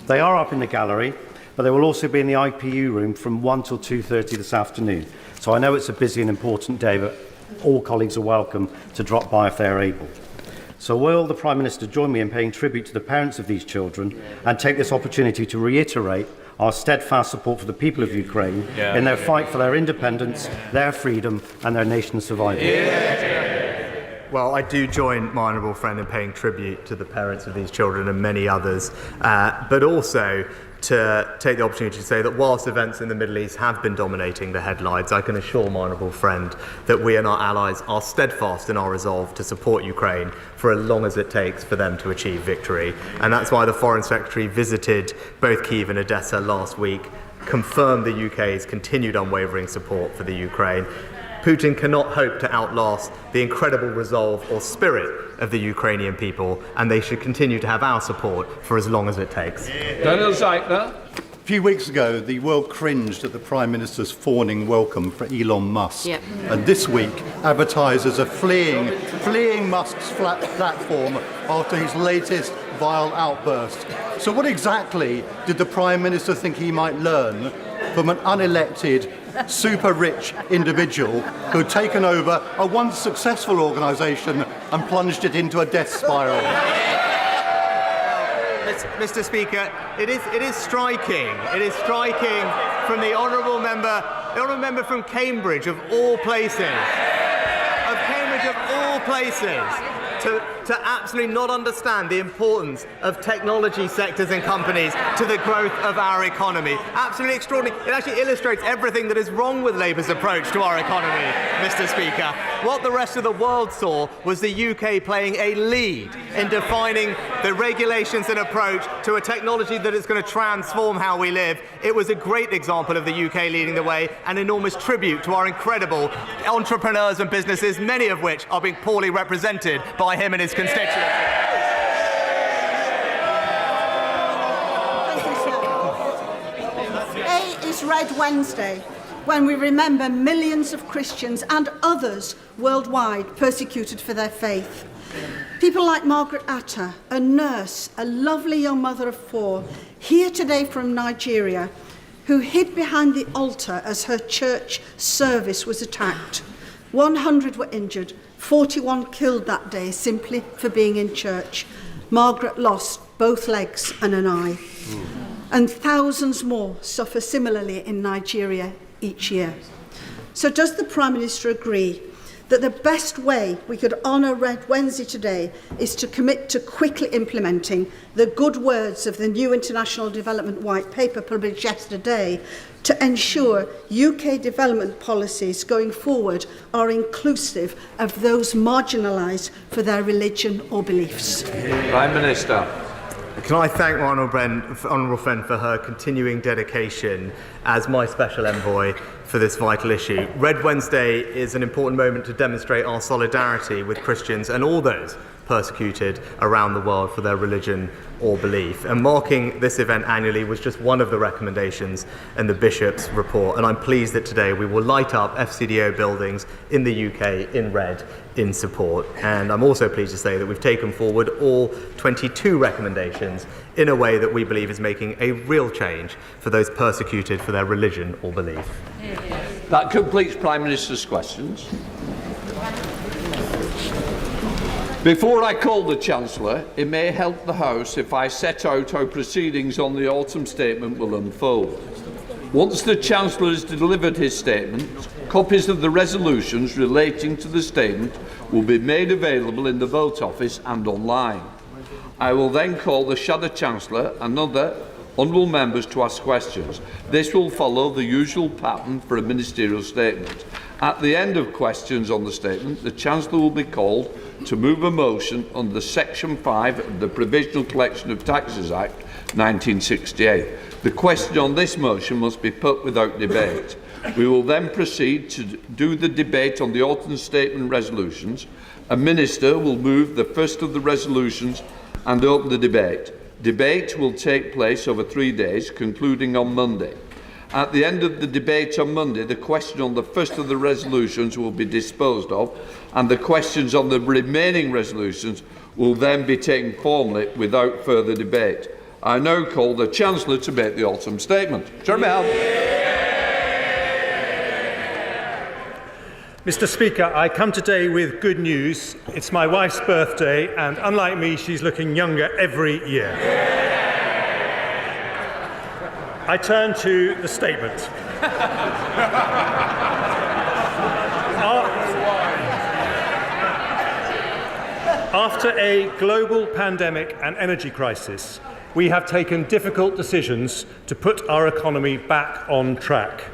They are up in the gallery, but they will also be in the IPU room from 1 till 2:30 this afternoon. So I know it's a busy and important day, but all colleagues are welcome to drop by if they're able. So will the Prime Minister join me in paying tribute to the parents of these children and take this opportunity to reiterate our steadfast support for the people of Ukraine in their fight for their independence, their freedom and their nation's survival? Well, I do join my honourable friend in paying tribute to the parents of these children and many others, but also to take the opportunity to say that whilst events in the Middle East have been dominating the headlines, I can assure my honourable friend that we and our allies are steadfast in our resolve to support Ukraine for as long as it takes for them to achieve victory. And that's why the Foreign Secretary visited both Kyiv and Odessa last week, confirmed the UK's continued unwavering support for the Ukraine. Putin cannot hope to outlast the incredible resolve or spirit of the Ukrainian people, and they should continue to have our support for as long as it takes. A few weeks ago, the world cringed at the Prime Minister's fawning welcome for Elon Musk. Yep. And this week, advertisers are fleeing Musk's platform after his latest vile outburst. So what exactly did the Prime Minister think he might learn from an unelected, super-rich individual who'd taken over a once successful organisation and plunged it into a death spiral? Mr. Speaker, it is striking. It is striking from the honourable member from Cambridge, of all places, to absolutely not understand the importance of technology sectors and companies to the growth of our economy. Absolutely extraordinary. It actually illustrates everything that is wrong with Labour's approach to our economy, Mr. Speaker. What the rest of the world saw was the UK playing a lead in defining the regulations and approach to a technology that is going to transform how we live. It was a great example of the UK leading the way, an enormous tribute to our incredible entrepreneurs and businesses, many of which are being poorly represented by him and his constituents. Today is Red Wednesday, when we remember millions of Christians and others worldwide persecuted for their faith. People like Margaret Atta, a nurse, a lovely young mother of 4, here today from Nigeria, who hid behind the altar as her church service was attacked. 100 were injured, 41 killed that day simply for being in church. Margaret lost both legs and an eye. And thousands more suffer similarly in Nigeria each year. So does the Prime Minister agree that the best way we could honour Red Wednesday today is to commit to quickly implementing the good words of the new International Development White Paper published yesterday to ensure UK development policies going forward are inclusive of those marginalised for their religion or beliefs? Prime Minister. Can I thank my honourable friend for her continuing dedication as my special envoy for this vital issue. Red Wednesday is an important moment to demonstrate our solidarity with Christians and all those persecuted around the world for their religion or belief. And marking this event annually was just one of the recommendations in the Bishop's report. And I'm pleased that today we will light up FCDO buildings in the UK in red in support. And I'm also pleased to say that we've taken forward all 22 recommendations in a way that we believe is making a real change for those persecuted for their religion or belief. That completes Prime Minister's questions. Before I call the Chancellor, it may help the House if I set out how proceedings on the autumn statement will unfold. Once the Chancellor has delivered his statement, copies of the resolutions relating to the statement will be made available in the Vote Office and online. I will then call the Shadow Chancellor and other honourable members to ask questions. This will follow the usual pattern for a ministerial statement. At the end of questions on the statement, the Chancellor will be called to move a motion under Section 5 of the Provisional Collection of Taxes Act 1968. The question on this motion must be put without debate. We will then proceed to do the debate on the autumn statement resolutions. A minister will move the first of the resolutions and open the debate. Debate will take place over 3 days, concluding on Monday. At the end of the debate on Monday, the question on the first of the resolutions will be disposed of, and the questions on the remaining resolutions will then be taken formally without further debate. I now call the Chancellor to make the autumn statement. Chairman. Mr. Speaker, I come today with good news. It's my wife's birthday, and unlike me, she's looking younger every year. I turn to the statement. After a global pandemic and energy crisis, we have taken difficult decisions to put our economy back on track.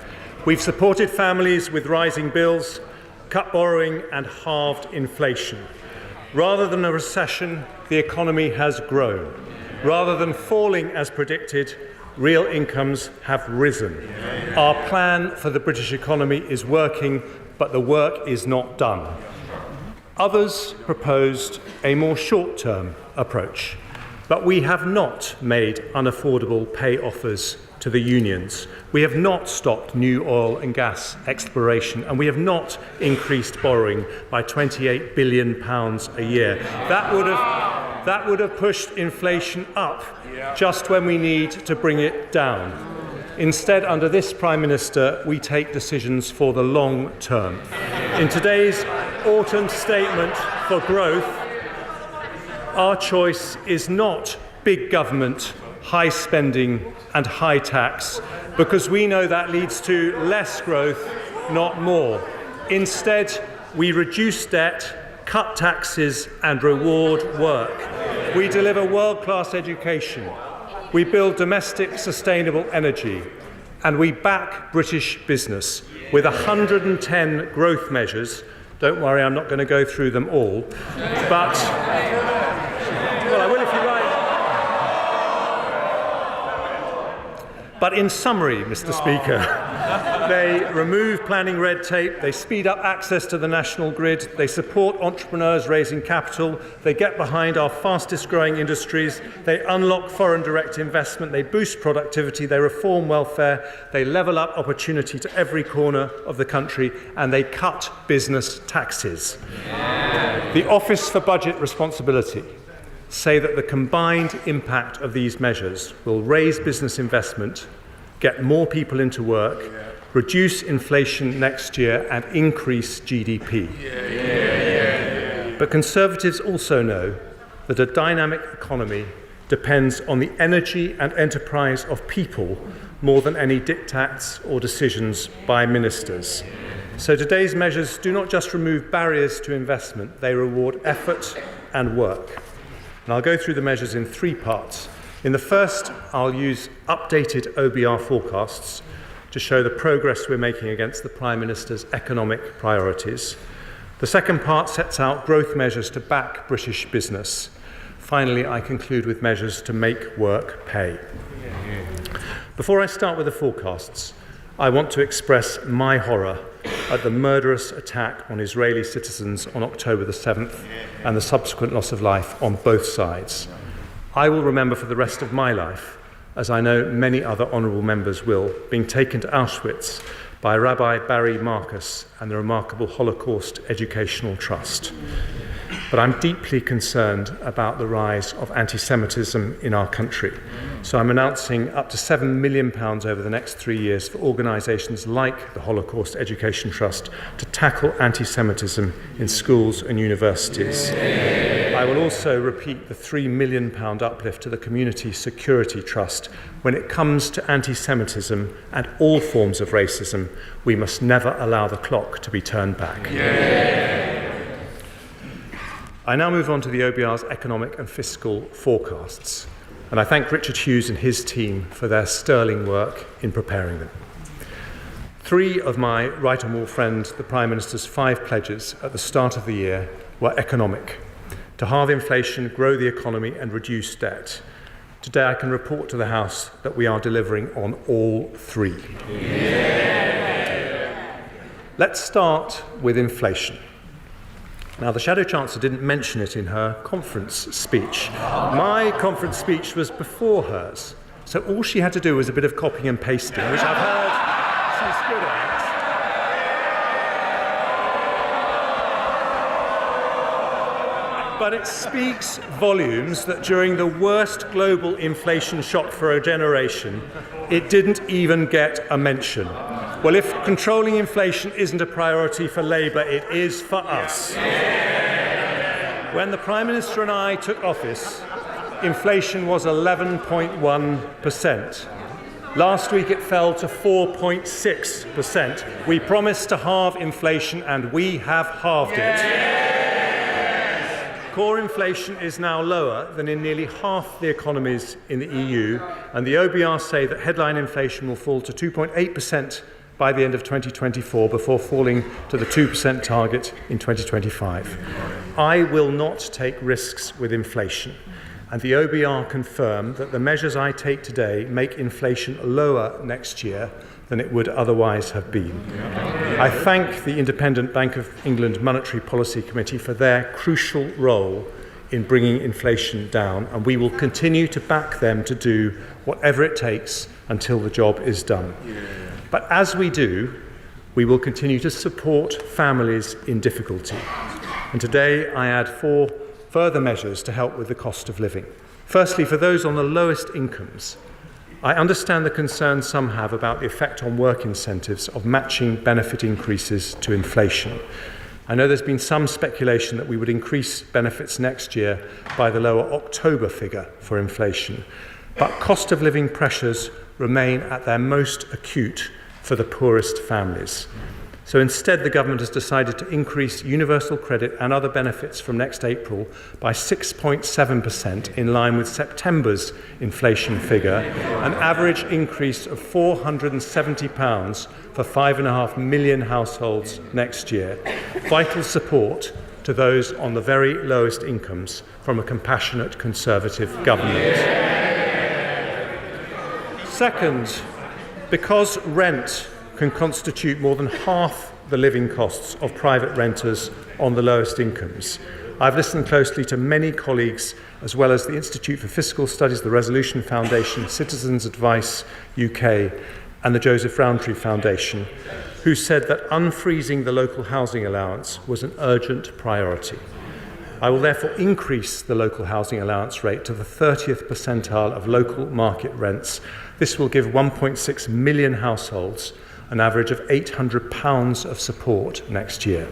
We've supported families with rising bills, cut borrowing and halved inflation. Rather than a recession, the economy has grown. Rather than falling as predicted, real incomes have risen. Our plan for the British economy is working, but the work is not done. Others proposed a more short-term approach, but we have not made unaffordable pay offers to the unions. We have not stopped new oil and gas exploration, and we have not increased borrowing by £28 billion a year. That would have pushed inflation up just when we need to bring it down. Instead, under this Prime Minister, we take decisions for the long term. In today's autumn statement for growth, our choice is not big government, high spending and high tax, because we know that leads to less growth, not more. Instead, we reduce debt, cut taxes and reward work. We deliver world-class education. We build domestic sustainable energy, and we back British business with 110 growth measures. Don't worry, I'm not going to go through them all, but well, I will if you like. But in summary, Mr. Speaker, they remove planning red tape, they speed up access to the national grid, they support entrepreneurs raising capital, they get behind our fastest growing industries, they unlock foreign direct investment, they boost productivity, they reform welfare, they level up opportunity to every corner of the country, and they cut business taxes. The Office for Budget Responsibility say that the combined impact of these measures will raise business investment, get more people into work, reduce inflation next year and increase GDP. But Conservatives also know that a dynamic economy depends on the energy and enterprise of people more than any diktats or decisions by ministers. So today's measures do not just remove barriers to investment, they reward effort and work. And I'll go through the measures in three parts. In the first, I'll use updated OBR forecasts to show the progress we're making against the Prime Minister's economic priorities. The second part sets out growth measures to back British business. Finally, I conclude with measures to make work pay. Before I start with the forecasts, I want to express my horror at the murderous attack on Israeli citizens on October the 7th and the subsequent loss of life on both sides. I will remember for the rest of my life, as I know many other honourable members will, being taken to Auschwitz by Rabbi Barry Marcus and the remarkable Holocaust Educational Trust. But I'm deeply concerned about the rise of anti-Semitism in our country. So I'm announcing up to £7 million over the next 3 years for organisations like the Holocaust Education Trust to tackle anti-Semitism in schools and universities. I will also repeat the £3 million uplift to the Community Security Trust. When it comes to anti-Semitism and all forms of racism, we must never allow the clock to be turned back. I now move on to the OBR's economic and fiscal forecasts, and I thank Richard Hughes and his team for their sterling work in preparing them. Three of my right honourable friend, the Prime Minister's 5 pledges at the start of the year were economic: to halve inflation, grow the economy and reduce debt. Today I can report to the House that we are delivering on all 3. Let's start with inflation. Now, the Shadow Chancellor didn't mention it in her conference speech. My conference speech was before hers, so all she had to do was a bit of copying and pasting, which I've heard she's good at. But it speaks volumes that during the worst global inflation shock for a generation, it didn't even get a mention. Well, if controlling inflation isn't a priority for Labour, it is for us. When the Prime Minister and I took office, inflation was 11.1%. Last week it fell to 4.6%. We promised to halve inflation and we have halved it. Core inflation is now lower than in nearly half the economies in the EU, and the OBR say that headline inflation will fall to 2.8% by the end of 2024 before falling to the 2% target in 2025. I will not take risks with inflation, and the OBR confirm that the measures I take today make inflation lower next year than it would otherwise have been. I thank the Independent Bank of England Monetary Policy Committee for their crucial role in bringing inflation down, and we will continue to back them to do whatever it takes until the job is done. But as we do, we will continue to support families in difficulty. And today I add 4 further measures to help with the cost of living. Firstly, for those on the lowest incomes, I understand the concerns some have about the effect on work incentives of matching benefit increases to inflation. I know there's been some speculation that we would increase benefits next year by the lower October figure for inflation. But cost of living pressures remain at their most acute for the poorest families. So instead, the government has decided to increase universal credit and other benefits from next April by 6.7% in line with September's inflation figure, an average increase of £470 for 5.5 million households next year. Vital support to those on the very lowest incomes from a compassionate Conservative government. Second, because rent can constitute more than half the living costs of private renters on the lowest incomes, I've listened closely to many colleagues, as well as the Institute for Fiscal Studies, the Resolution Foundation, Citizens Advice UK, and the Joseph Rowntree Foundation, who said that unfreezing the local housing allowance was an urgent priority. I will therefore increase the local housing allowance rate to the 30th percentile of local market rents. This will give 1.6 million households an average of £800 of support next year.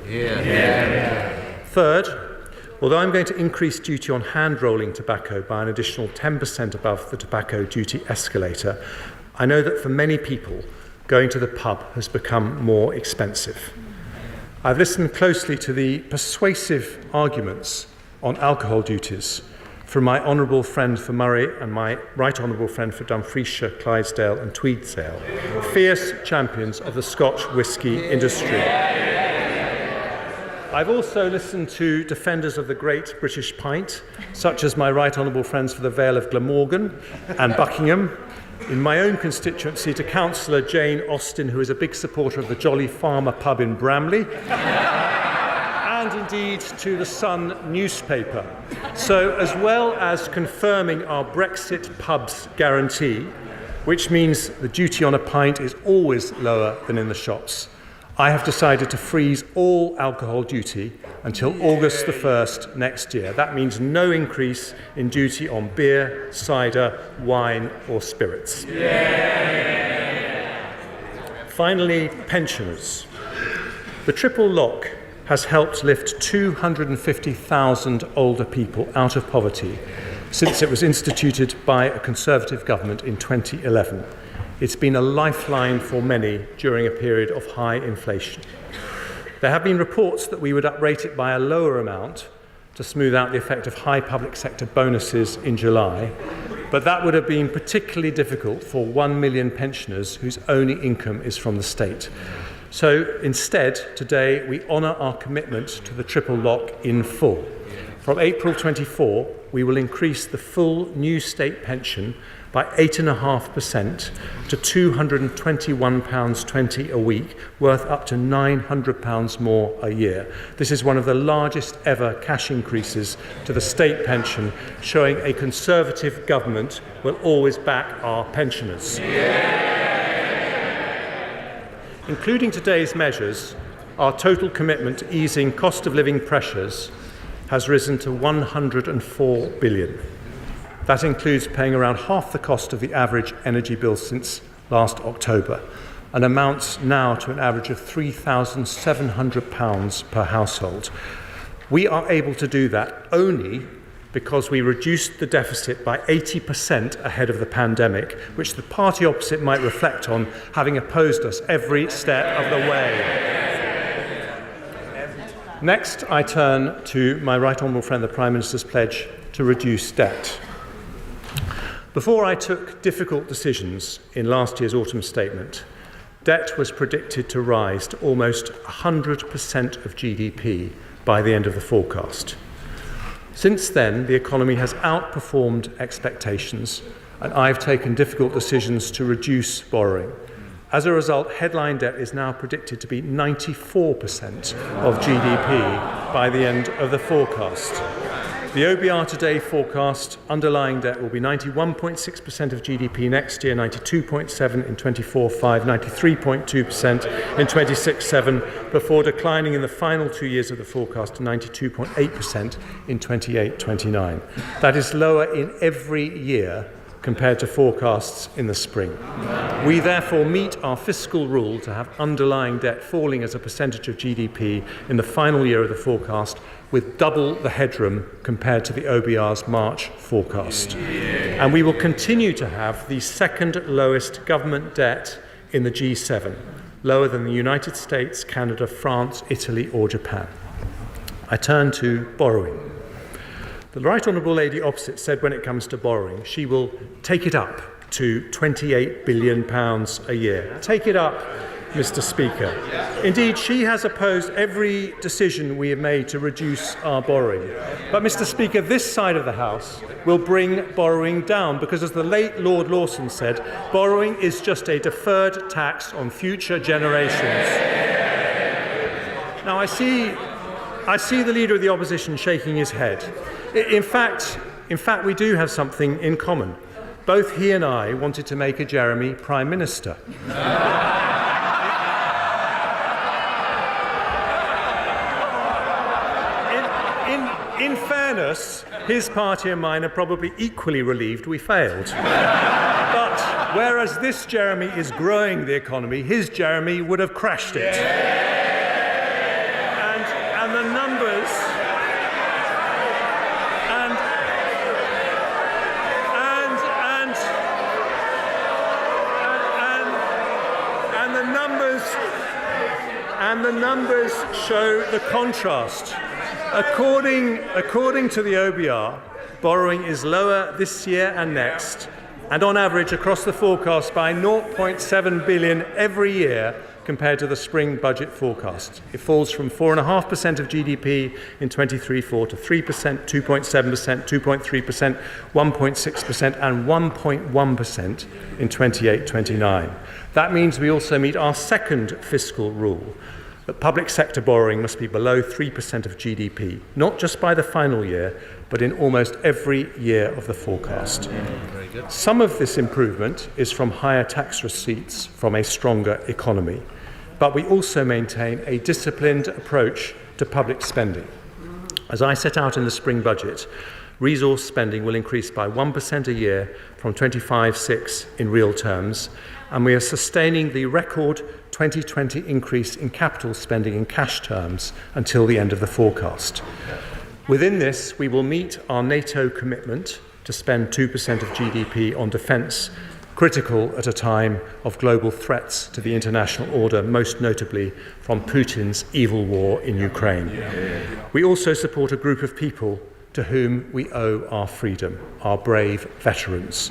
Third, although I'm going to increase duty on hand-rolling tobacco by an additional 10% above the tobacco duty escalator, I know that for many people, going to the pub has become more expensive. I've listened closely to the persuasive arguments on alcohol duties from my honourable friend for Murray and my right honourable friend for Dumfriesshire, Clydesdale and Tweedsdale, fierce champions of the Scotch whisky industry. I've also listened to defenders of the great British pint, such as my right honourable friends for the Vale of Glamorgan and Buckingham, in my own constituency to Councillor Jane Austen, who is a big supporter of the Jolly Farmer pub in Bramley, and indeed to the Sun newspaper. So, as well as confirming our Brexit pubs guarantee, which means the duty on a pint is always lower than in the shops, I have decided to freeze all alcohol duty until August the 1st next year. That means no increase in duty on beer, cider, wine or spirits. Finally, pensioners. The triple lock has helped lift 250,000 older people out of poverty since it was instituted by a Conservative government in 2011. It's been a lifeline for many during a period of high inflation. There have been reports that we would uprate it by a lower amount to smooth out the effect of high public sector bonuses in July, but that would have been particularly difficult for 1 million pensioners whose only income is from the state. So instead, today we honour our commitment to the triple lock in full. From April 24, we will increase the full new state pension by 8.5% to £221.20 a week, worth up to £900 more a year. This is one of the largest ever cash increases to the state pension, showing a Conservative government will always back our pensioners. Including today's measures, our total commitment to easing cost of living pressures has risen to 104 billion. That includes paying around half the cost of the average energy bill since last October, and amounts now to an average of £3,700 per household. We are able to do that only because we reduced the deficit by 80% ahead of the pandemic, which the party opposite might reflect on, having opposed us every step of the way. Next, I turn to my Right Honourable friend, the Prime Minister's pledge to reduce debt. Before I took difficult decisions in last year's autumn statement, debt was predicted to rise to almost 100% of GDP by the end of the forecast. Since then, the economy has outperformed expectations, and I've taken difficult decisions to reduce borrowing. As a result, headline debt is now predicted to be 94% of GDP by the end of the forecast. The OBR today forecast underlying debt will be 91.6% of GDP next year, 92.7% in 24-5, 93.2% in 26-7, before declining in the final 2 years of the forecast to 92.8% in 28-29. That is lower in every year compared to forecasts in the spring. We therefore meet our fiscal rule to have underlying debt falling as a percentage of GDP in the final year of the forecast, with double the headroom compared to the OBR's March forecast. And we will continue to have the second lowest government debt in the G7, lower than the United States, Canada, France, Italy or Japan. I turn to borrowing. The Right Honourable lady opposite said when it comes to borrowing, she will take it up to £28 billion a year. Take it up, Mr. Speaker. Indeed, she has opposed every decision we have made to reduce our borrowing. But, Mr. Speaker, this side of the House will bring borrowing down because, as the late Lord Lawson said, borrowing is just a deferred tax on future generations. Now, I see the Leader of the Opposition shaking his head. In fact, we do have something in common. Both he and I wanted to make a Jeremy Prime Minister. In fairness, his party and mine are probably equally relieved we failed. But whereas this Jeremy is growing the economy, his Jeremy would have crashed it. And the numbers... And the numbers show the contrast. According to the OBR, borrowing is lower this year and next, and on average across the forecast by 0.7 billion every year compared to the spring budget forecast. It falls from 4.5% of GDP in 23-4 to 3%, 2.7%, 2.3%, 1.6% and 1.1% in 28-29. That means we also meet our second fiscal rule, that public sector borrowing must be below 3% of GDP, not just by the final year, but in almost every year of the forecast. Some of this improvement is from higher tax receipts from a stronger economy, but we also maintain a disciplined approach to public spending. As I set out in the spring budget, resource spending will increase by 1% a year from 25.6 in real terms, and we are sustaining the record 2020 increase in capital spending in cash terms until the end of the forecast. Within this, we will meet our NATO commitment to spend 2% of GDP on defence, critical at a time of global threats to the international order, most notably from Putin's evil war in Ukraine. We also support a group of people to whom we owe our freedom, our brave veterans.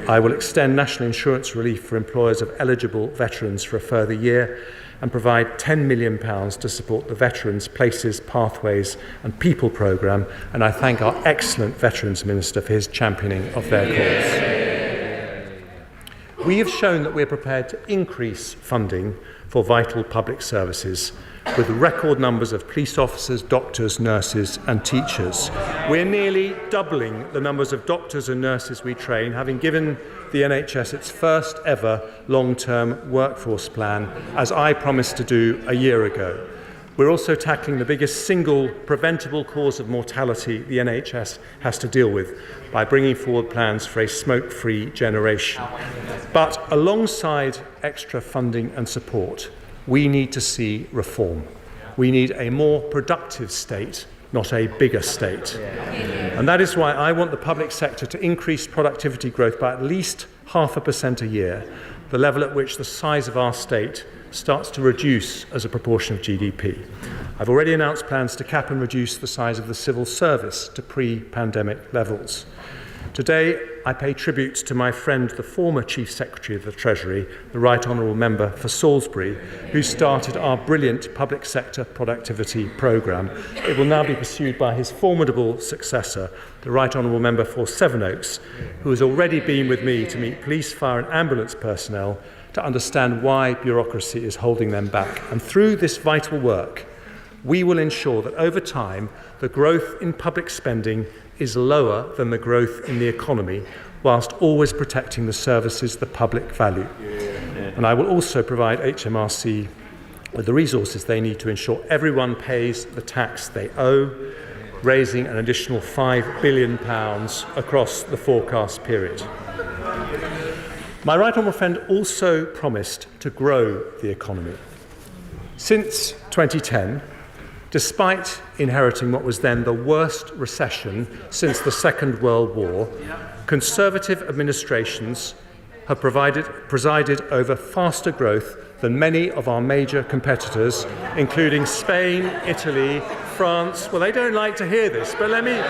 I will extend national insurance relief for employers of eligible veterans for a further year and provide £10 million to support the Veterans, Places, Pathways and People programme, and I thank our excellent Veterans Minister for his championing of their cause. We have shown that we are prepared to increase funding for vital public services, with record numbers of police officers, doctors, nurses and teachers. We're nearly doubling the numbers of doctors and nurses we train, having given the NHS its first ever long-term workforce plan, as I promised to do a year ago. We're also tackling the biggest single preventable cause of mortality the NHS has to deal with by bringing forward plans for a smoke-free generation. But alongside extra funding and support, we need to see reform. We need a more productive state, not a bigger state. And that is why I want the public sector to increase productivity growth by at least 0.5% a year, the level at which the size of our state starts to reduce as a proportion of GDP. I've already announced plans to cap and reduce the size of the civil service to pre-pandemic levels. Today, I pay tribute to my friend, the former Chief Secretary of the Treasury, the Right Honourable Member for Salisbury, who started our brilliant public sector productivity programme. It will now be pursued by his formidable successor, the Right Honourable Member for Sevenoaks, who has already been with me to meet police, fire and ambulance personnel to understand why bureaucracy is holding them back. And through this vital work, we will ensure that over time, the growth in public spending is lower than the growth in the economy, whilst always protecting the services the public value. And I will also provide HMRC with the resources they need to ensure everyone pays the tax they owe, raising an additional £5 billion across the forecast period. My right honourable friend also promised to grow the economy. Since 2010, despite inheriting what was then the worst recession since the Second World War, Conservative administrations have presided over faster growth than many of our major competitors, including Spain, Italy, France. Well, they don't like to hear this, but let me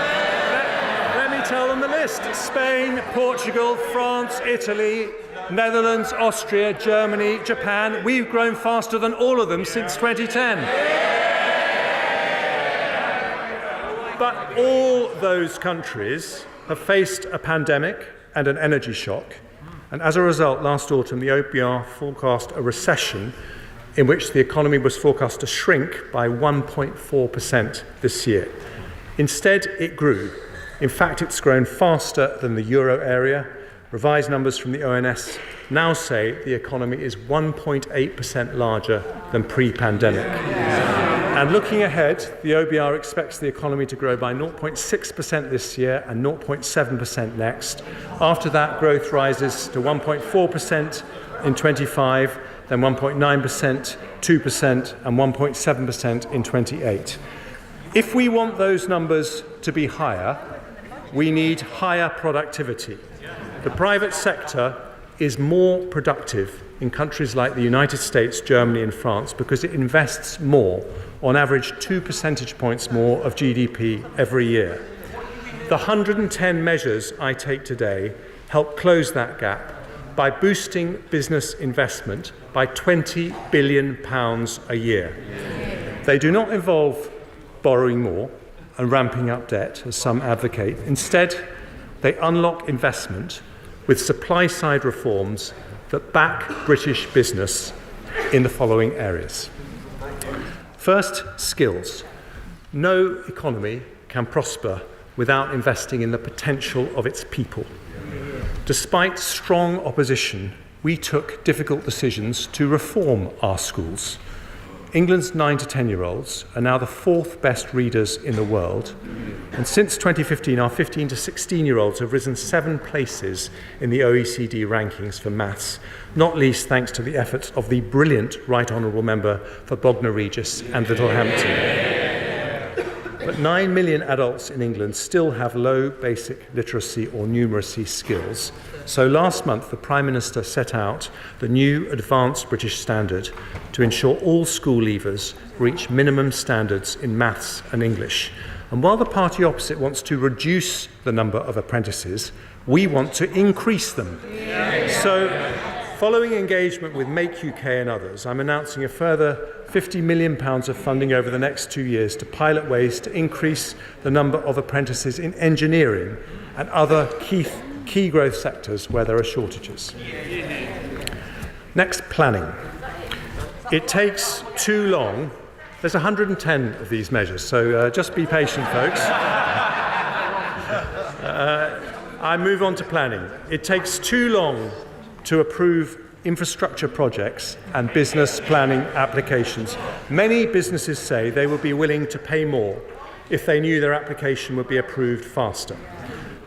tell them the list. Spain, Portugal, France, Italy, Netherlands, Austria, Germany, Japan. We've grown faster than all of them since 2010. But all those countries have faced a pandemic and an energy shock, and as a result, last autumn, the OBR forecast a recession in which the economy was forecast to shrink by 1.4% this year. Instead, it grew. In fact, it's grown faster than the euro area. Revised numbers from the ONS now say the economy is 1.8% larger than pre-pandemic. And looking ahead, the OBR expects the economy to grow by 0.6% this year and 0.7% next. After that, growth rises to 1.4% in 25, then 1.9%, 2% and 1.7% in 28. If we want those numbers to be higher, we need higher productivity. The private sector is more productive in countries like the United States, Germany and France because it invests more, on average 2 percentage points more of GDP every year. The 110 measures I take today help close that gap by boosting business investment by £20 billion a year. They do not involve borrowing more and ramping up debt, as some advocate. Instead, they unlock investment with supply-side reforms that back British business in the following areas. First, skills. No economy can prosper without investing in the potential of its people. Despite strong opposition, we took difficult decisions to reform our schools. England's 9 to 10-year-olds are now the 4th best readers in the world. And since 2015, our 15 to 16-year-olds have risen 7 places in the OECD rankings for maths, not least thanks to the efforts of the brilliant Right Honourable Member for Bognor Regis and Littlehampton. But 9 million adults in England still have low basic literacy or numeracy skills. So last month, the Prime Minister set out the new Advanced British Standard to ensure all school leavers reach minimum standards in maths and English. And while the party opposite wants to reduce the number of apprentices, we want to increase them. So, following engagement with Make UK and others, I'm announcing a further £50 million of funding over the next 2 years to pilot ways to increase the number of apprentices in engineering and other key growth sectors where there are shortages. Next, planning. It takes too long. There's 110 of these measures, so just be patient, folks. I move on to planning. It takes too long to approve infrastructure projects and business planning applications. Many businesses say they would be willing to pay more if they knew their application would be approved faster.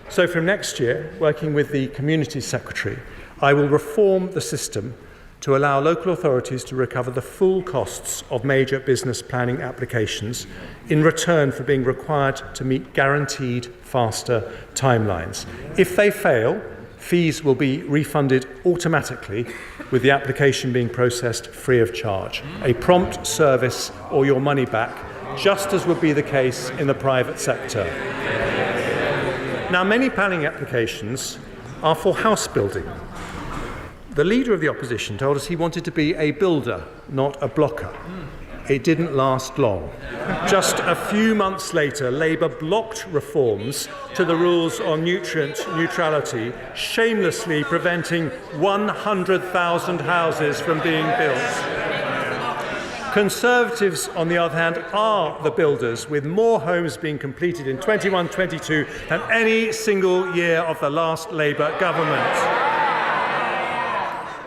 So from next year, working with the Community Secretary, I will reform the system to allow local authorities to recover the full costs of major business planning applications in return for being required to meet guaranteed faster timelines. If they fail, fees will be refunded automatically, with the application being processed free of charge. A prompt service or your money back, just as would be the case in the private sector. Now, many planning applications are for house building. The leader of the opposition told us he wanted to be a builder, not a blocker. It didn't last long. Just a few months later, Labour blocked reforms to the rules on nutrient neutrality, shamelessly preventing 100,000 houses from being built. Conservatives, on the other hand, are the builders, with more homes being completed in 21-22 than any single year of the last Labour government.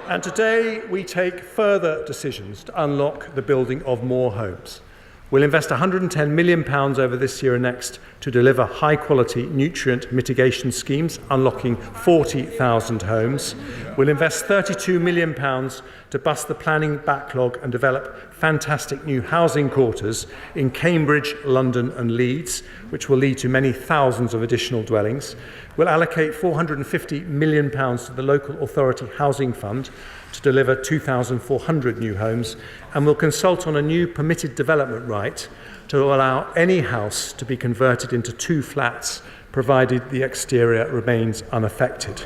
And today we take further decisions to unlock the building of more homes. We'll invest £110 million over this year and next to deliver high-quality nutrient mitigation schemes, unlocking 40,000 homes. We'll invest £32 million to bust the planning backlog and develop fantastic new housing quarters in Cambridge, London and Leeds, which will lead to many thousands of additional dwellings. We'll allocate £450 million to the Local Authority Housing Fund to deliver 2,400 new homes, and we'll consult on a new permitted development right to allow any house to be converted into 2 flats, provided the exterior remains unaffected.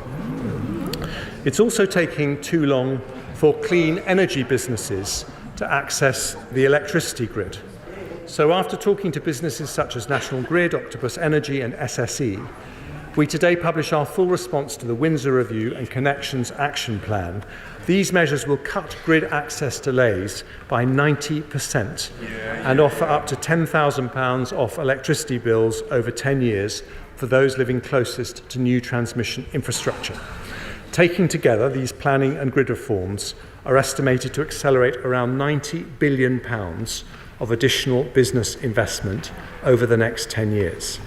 It's also taking too long for clean energy businesses to access the electricity grid. So after talking to businesses such as National Grid, Octopus Energy and SSE, we today publish our full response to the Windsor Review and Connections Action Plan. These measures will cut grid access delays by 90% and offer up to £10,000 off electricity bills over 10 years for those living closest to new transmission infrastructure. Taken together, these planning and grid reforms are estimated to accelerate around £90 billion of additional business investment over the next 10 years.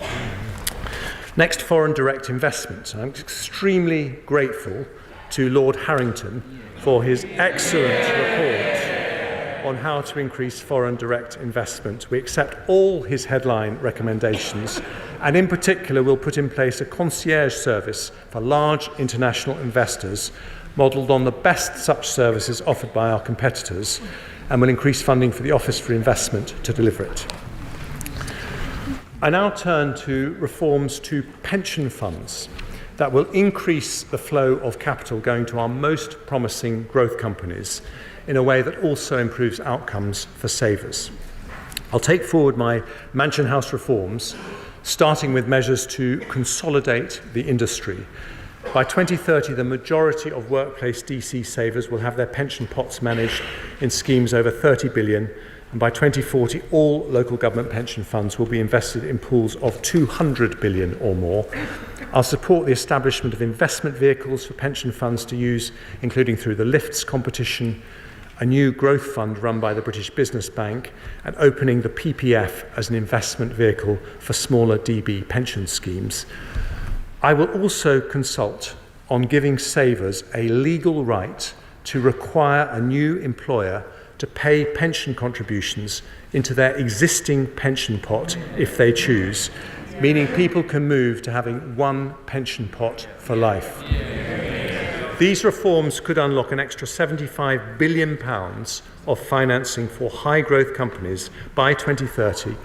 Next, foreign direct investment. I'm extremely grateful to Lord Harrington for his excellent report on how to increase foreign direct investment. We accept all his headline recommendations, and in particular will put in place a concierge service for large international investors, modelled on the best such services offered by our competitors, and will increase funding for the Office for Investment to deliver it. I now turn to reforms to pension funds that will increase the flow of capital going to our most promising growth companies in a way that also improves outcomes for savers. I'll take forward my Mansion House reforms, starting with measures to consolidate the industry. By 2030, the majority of workplace DC savers will have their pension pots managed in schemes over 30 billion, and by 2040, all local government pension funds will be invested in pools of 200 billion or more. I'll support the establishment of investment vehicles for pension funds to use, including through the LIFTS competition, a new growth fund run by the British Business Bank, and opening the PPF as an investment vehicle for smaller DB pension schemes. I will also consult on giving savers a legal right to require a new employer to pay pension contributions into their existing pension pot if they choose, meaning people can move to having one pension pot for life. These reforms could unlock an extra £75 billion of financing for high-growth companies by 2030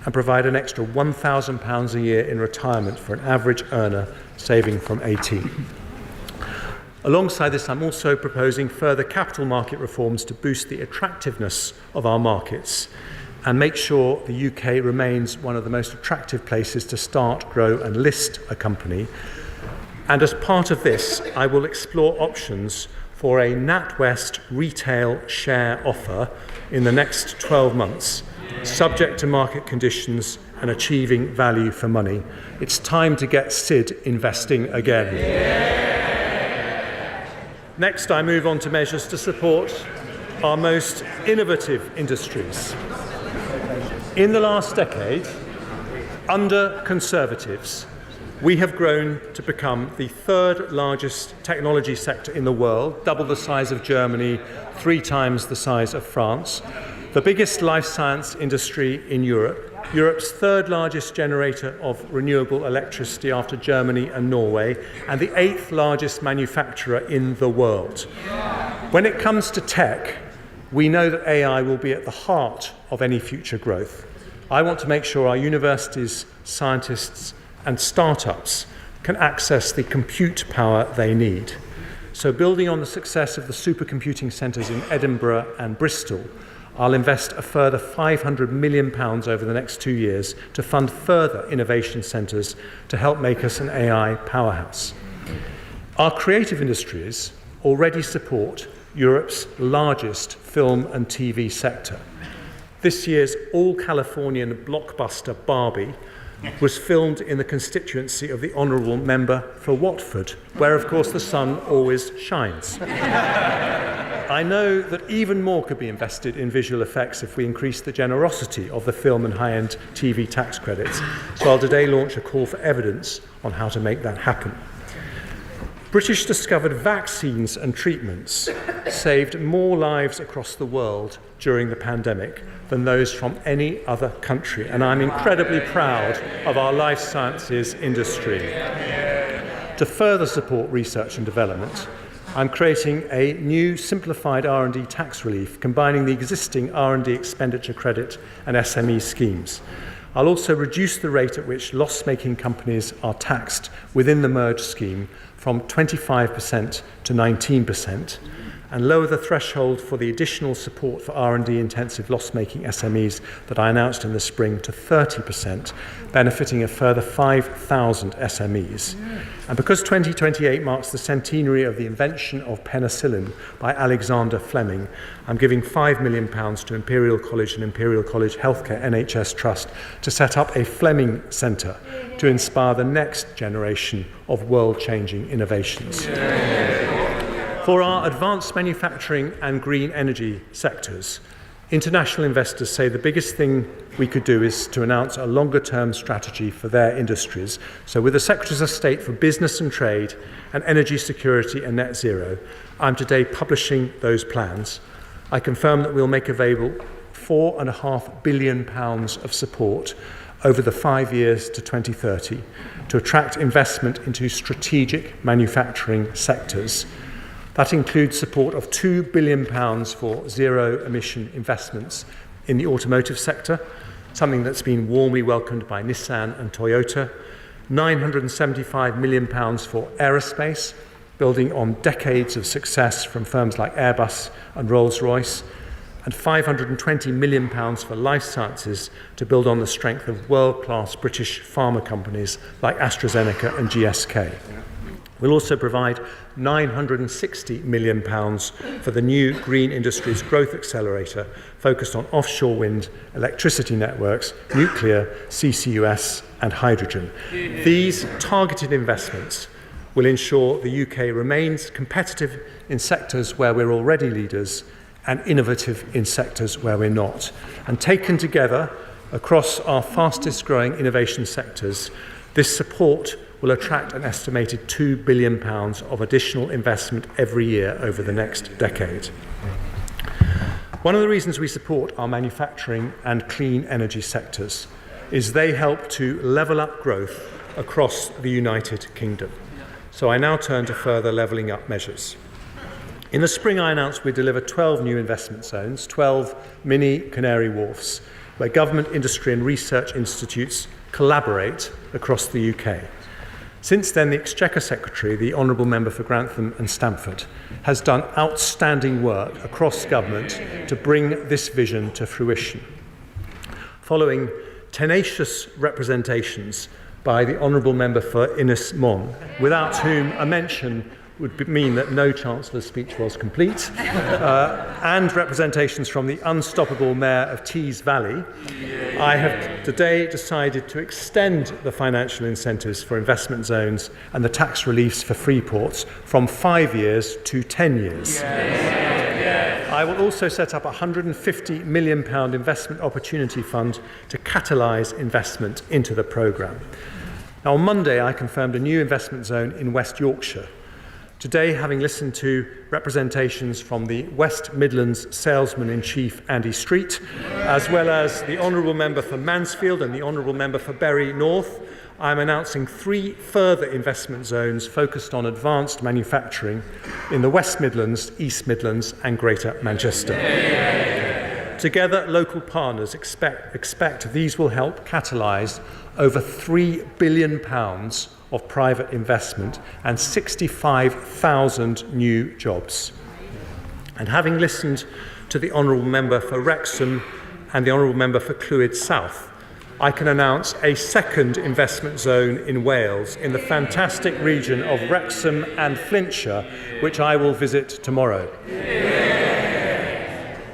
and provide an extra £1,000 a year in retirement for an average earner saving from 18. Alongside this, I'm also proposing further capital market reforms to boost the attractiveness of our markets and make sure the UK remains one of the most attractive places to start, grow and list a company. And as part of this, I will explore options for a NatWest retail share offer in the next 12 months, subject to market conditions and achieving value for money. It's time to get SID investing again. Next, I move on to measures to support our most innovative industries. In the last decade, under Conservatives, we have grown to become the third largest technology sector in the world, double the size of Germany, 3 times the size of France, the biggest life science industry in Europe, Europe's third largest generator of renewable electricity after Germany and Norway, and the 8th largest manufacturer in the world. When it comes to tech, we know that AI will be at the heart of any future growth. I want to make sure our universities, scientists, and startups can access the compute power they need. So, building on the success of the supercomputing centres in Edinburgh and Bristol, I'll invest a further £500 million over the next 2 years to fund further innovation centres to help make us an AI powerhouse. Our creative industries already support Europe's largest film and TV sector. This year's all-Californian blockbuster Barbie was filmed in the constituency of the Honourable Member for Watford, where, of course, the sun always shines. I know that even more could be invested in visual effects if we increase the generosity of the film and high-end TV tax credits, so I'll today launch a call for evidence on how to make that happen. British-discovered vaccines and treatments saved more lives across the world during the pandemic than those from any other country, and I'm incredibly proud of our life sciences industry. To further support research and development, I'm creating a new simplified R&D tax relief, combining the existing R&D expenditure credit and SME schemes. I'll also reduce the rate at which loss-making companies are taxed within the merged scheme from 25% to 19%, and lower the threshold for the additional support for R&D intensive loss-making SMEs that I announced in the spring to 30%, benefiting a further 5,000 SMEs. And because 2028 marks the centenary of the invention of penicillin by Alexander Fleming, I'm giving £5 million to Imperial College and Imperial College Healthcare NHS Trust to set up a Fleming Centre to inspire the next generation of world-changing innovations. For our advanced manufacturing and green energy sectors, international investors say the biggest thing we could do is to announce a longer-term strategy for their industries. So with the Secretaries of State for Business and Trade and Energy Security and Net Zero, I'm today publishing those plans. I confirm that we'll make available £4.5 billion of support over the 5 years to 2030 to attract investment into strategic manufacturing sectors. That includes support of £2 billion for zero-emission investments in the automotive sector, something that's been warmly welcomed by Nissan and Toyota, £975 million for aerospace, building on decades of success from firms like Airbus and Rolls-Royce, and £520 million for life sciences to build on the strength of world-class British pharma companies like AstraZeneca and GSK. We'll also provide £960 million for the new Green Industries Growth Accelerator focused on offshore wind, electricity networks, nuclear, CCUS and hydrogen. These targeted investments will ensure the UK remains competitive in sectors where we're already leaders and innovative in sectors where we're not. And taken together across our fastest growing innovation sectors, this support will attract an estimated £2 billion of additional investment every year over the next decade. One of the reasons we support our manufacturing and clean energy sectors is they help to level up growth across the United Kingdom. So I now turn to further levelling up measures. In the spring, I announced we'd deliver 12 new investment zones, 12 mini Canary Wharfs, where government, industry and research institutes collaborate across the UK. Since then, the Exchequer Secretary, the Honourable Member for Grantham and Stamford, has done outstanding work across government to bring this vision to fruition. Following tenacious representations by the Honourable Member for Innis Mon, without whom a mention would mean that no Chancellor's speech was complete, and representations from the unstoppable Mayor of Tees Valley, I have today decided to extend the financial incentives for investment zones and the tax reliefs for free ports from 5 years to 10 years. I will also set up a £150 million investment opportunity fund to catalyse investment into the programme. Now, on Monday, I confirmed a new investment zone in West Yorkshire. Today, having listened to representations from the West Midlands Salesman-in-Chief Andy Street, as well as the Honourable Member for Mansfield and the Honourable Member for Bury North, I am announcing 3 further investment zones focused on advanced manufacturing in the West Midlands, East Midlands and Greater Manchester. Together, local partners expect these will help catalyse over £3 billion of private investment and 65,000 new jobs. And having listened to the Honourable Member for Wrexham and the Honourable Member for Clwyd South, I can announce a second investment zone in Wales in the fantastic region of Wrexham and Flintshire, which I will visit tomorrow.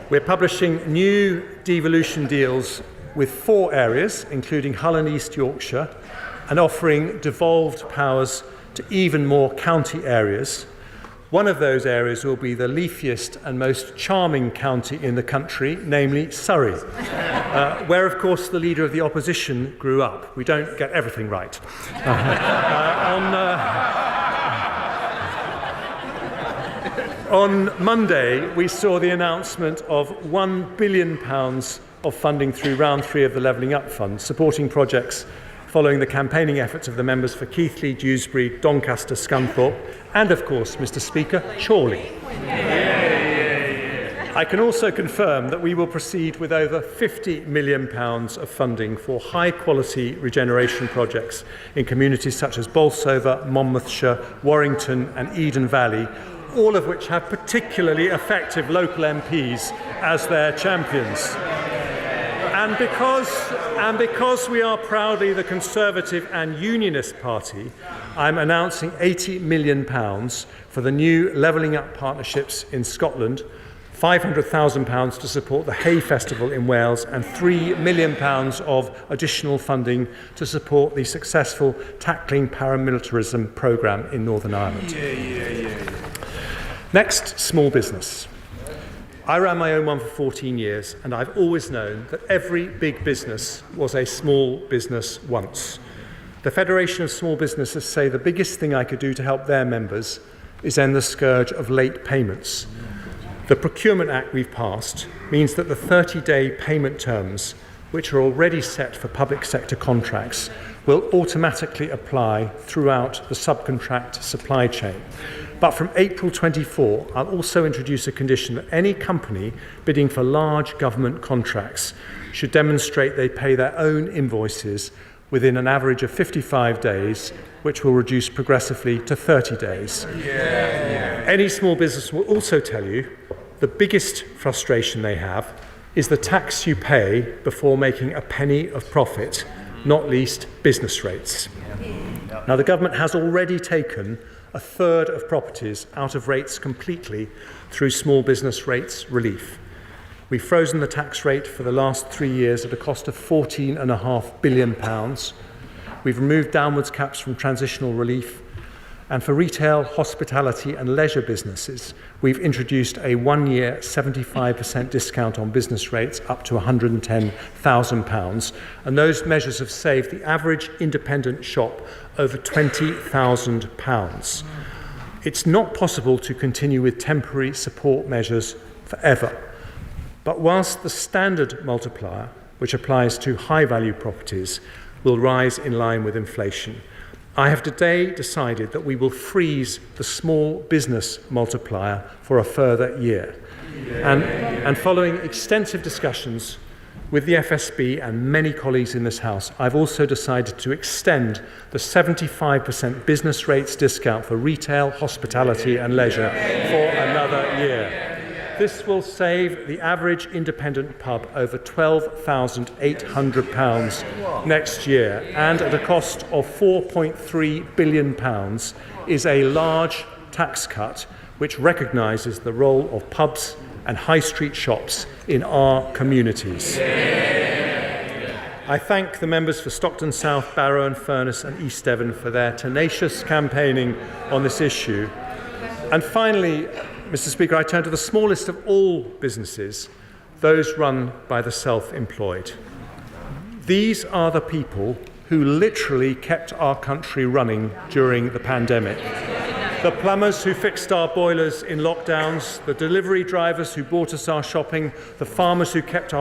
We're publishing new devolution deals with 4 areas, including Hull and East Yorkshire, and offering devolved powers to even more county areas. One of those areas will be the leafiest and most charming county in the country, namely Surrey, where, of course, the Leader of the Opposition grew up. We don't get everything right. On Monday, we saw the announcement of £1 billion of funding through round 3 of the Levelling Up Fund, supporting projects following the campaigning efforts of the members for Keighley, Dewsbury, Doncaster, Scunthorpe, and, of course, Mr. Speaker, Chorley. I can also confirm that we will proceed with over £50 million of funding for high-quality regeneration projects in communities such as Bolsover, Monmouthshire, Warrington and Eden Valley, all of which have particularly effective local MPs as their champions. And because we are proudly the Conservative and Unionist Party, I'm announcing £80 million for the new Levelling Up partnerships in Scotland, £500,000 to support the Hay Festival in Wales, and £3 million of additional funding to support the successful Tackling Paramilitarism programme in Northern Ireland. Next, small business. I ran my own one for 14 years, and I've always known that every big business was a small business once. The Federation of Small Businesses say the biggest thing I could do to help their members is end the scourge of late payments. The Procurement Act we've passed means that the 30-day payment terms, which are already set for public sector contracts, will automatically apply throughout the subcontract supply chain. But from April 24, I'll also introduce a condition that any company bidding for large government contracts should demonstrate they pay their own invoices within an average of 55 days, which will reduce progressively to 30 days. Any small business will also tell you the biggest frustration they have is the tax you pay before making a penny of profit, not least business rates. Now, the government has already taken a third of properties out of rates completely through small business rates relief. We've frozen the tax rate for the last 3 years at a cost of £14.5 billion. We've removed downwards caps from transitional relief. And for retail, hospitality and leisure businesses, we've introduced a 1-year 75% discount on business rates up to £110,000. And those measures have saved the average independent shop over £20,000. It's not possible to continue with temporary support measures forever. But whilst the standard multiplier, which applies to high-value properties, will rise in line with inflation, I have today decided that we will freeze the small business multiplier for a further year. And following extensive discussions with the FSB and many colleagues in this House, I've also decided to extend the 75% business rates discount for retail, hospitality and leisure for another year. This will save the average independent pub over £12,800 next year, and at a cost of £4.3 billion is a large tax cut which recognises the role of pubs and high street shops in our communities. I thank the members for Stockton South, Barrow and Furness and East Devon for their tenacious campaigning on this issue. And finally, Mr. Speaker, I turn to the smallest of all businesses, those run by the self-employed. These are the people who literally kept our country running during the pandemic. The plumbers who fixed our boilers in lockdowns, the delivery drivers who bought us our shopping, the farmers who kept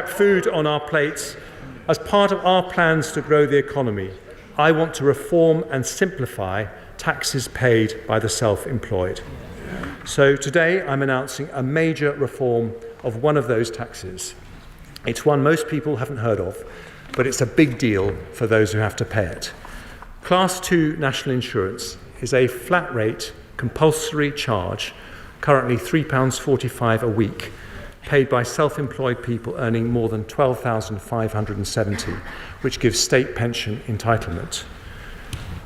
food on our plates. As part of our plans to grow the economy, I want to reform and simplify taxes paid by the self-employed. So today I'm announcing a major reform of one of those taxes. It's one most people haven't heard of, but it's a big deal for those who have to pay it. Class 2 national insurance is a flat rate compulsory charge, currently £3.45 a week, paid by self-employed people earning more than $12,570, which gives state pension entitlement.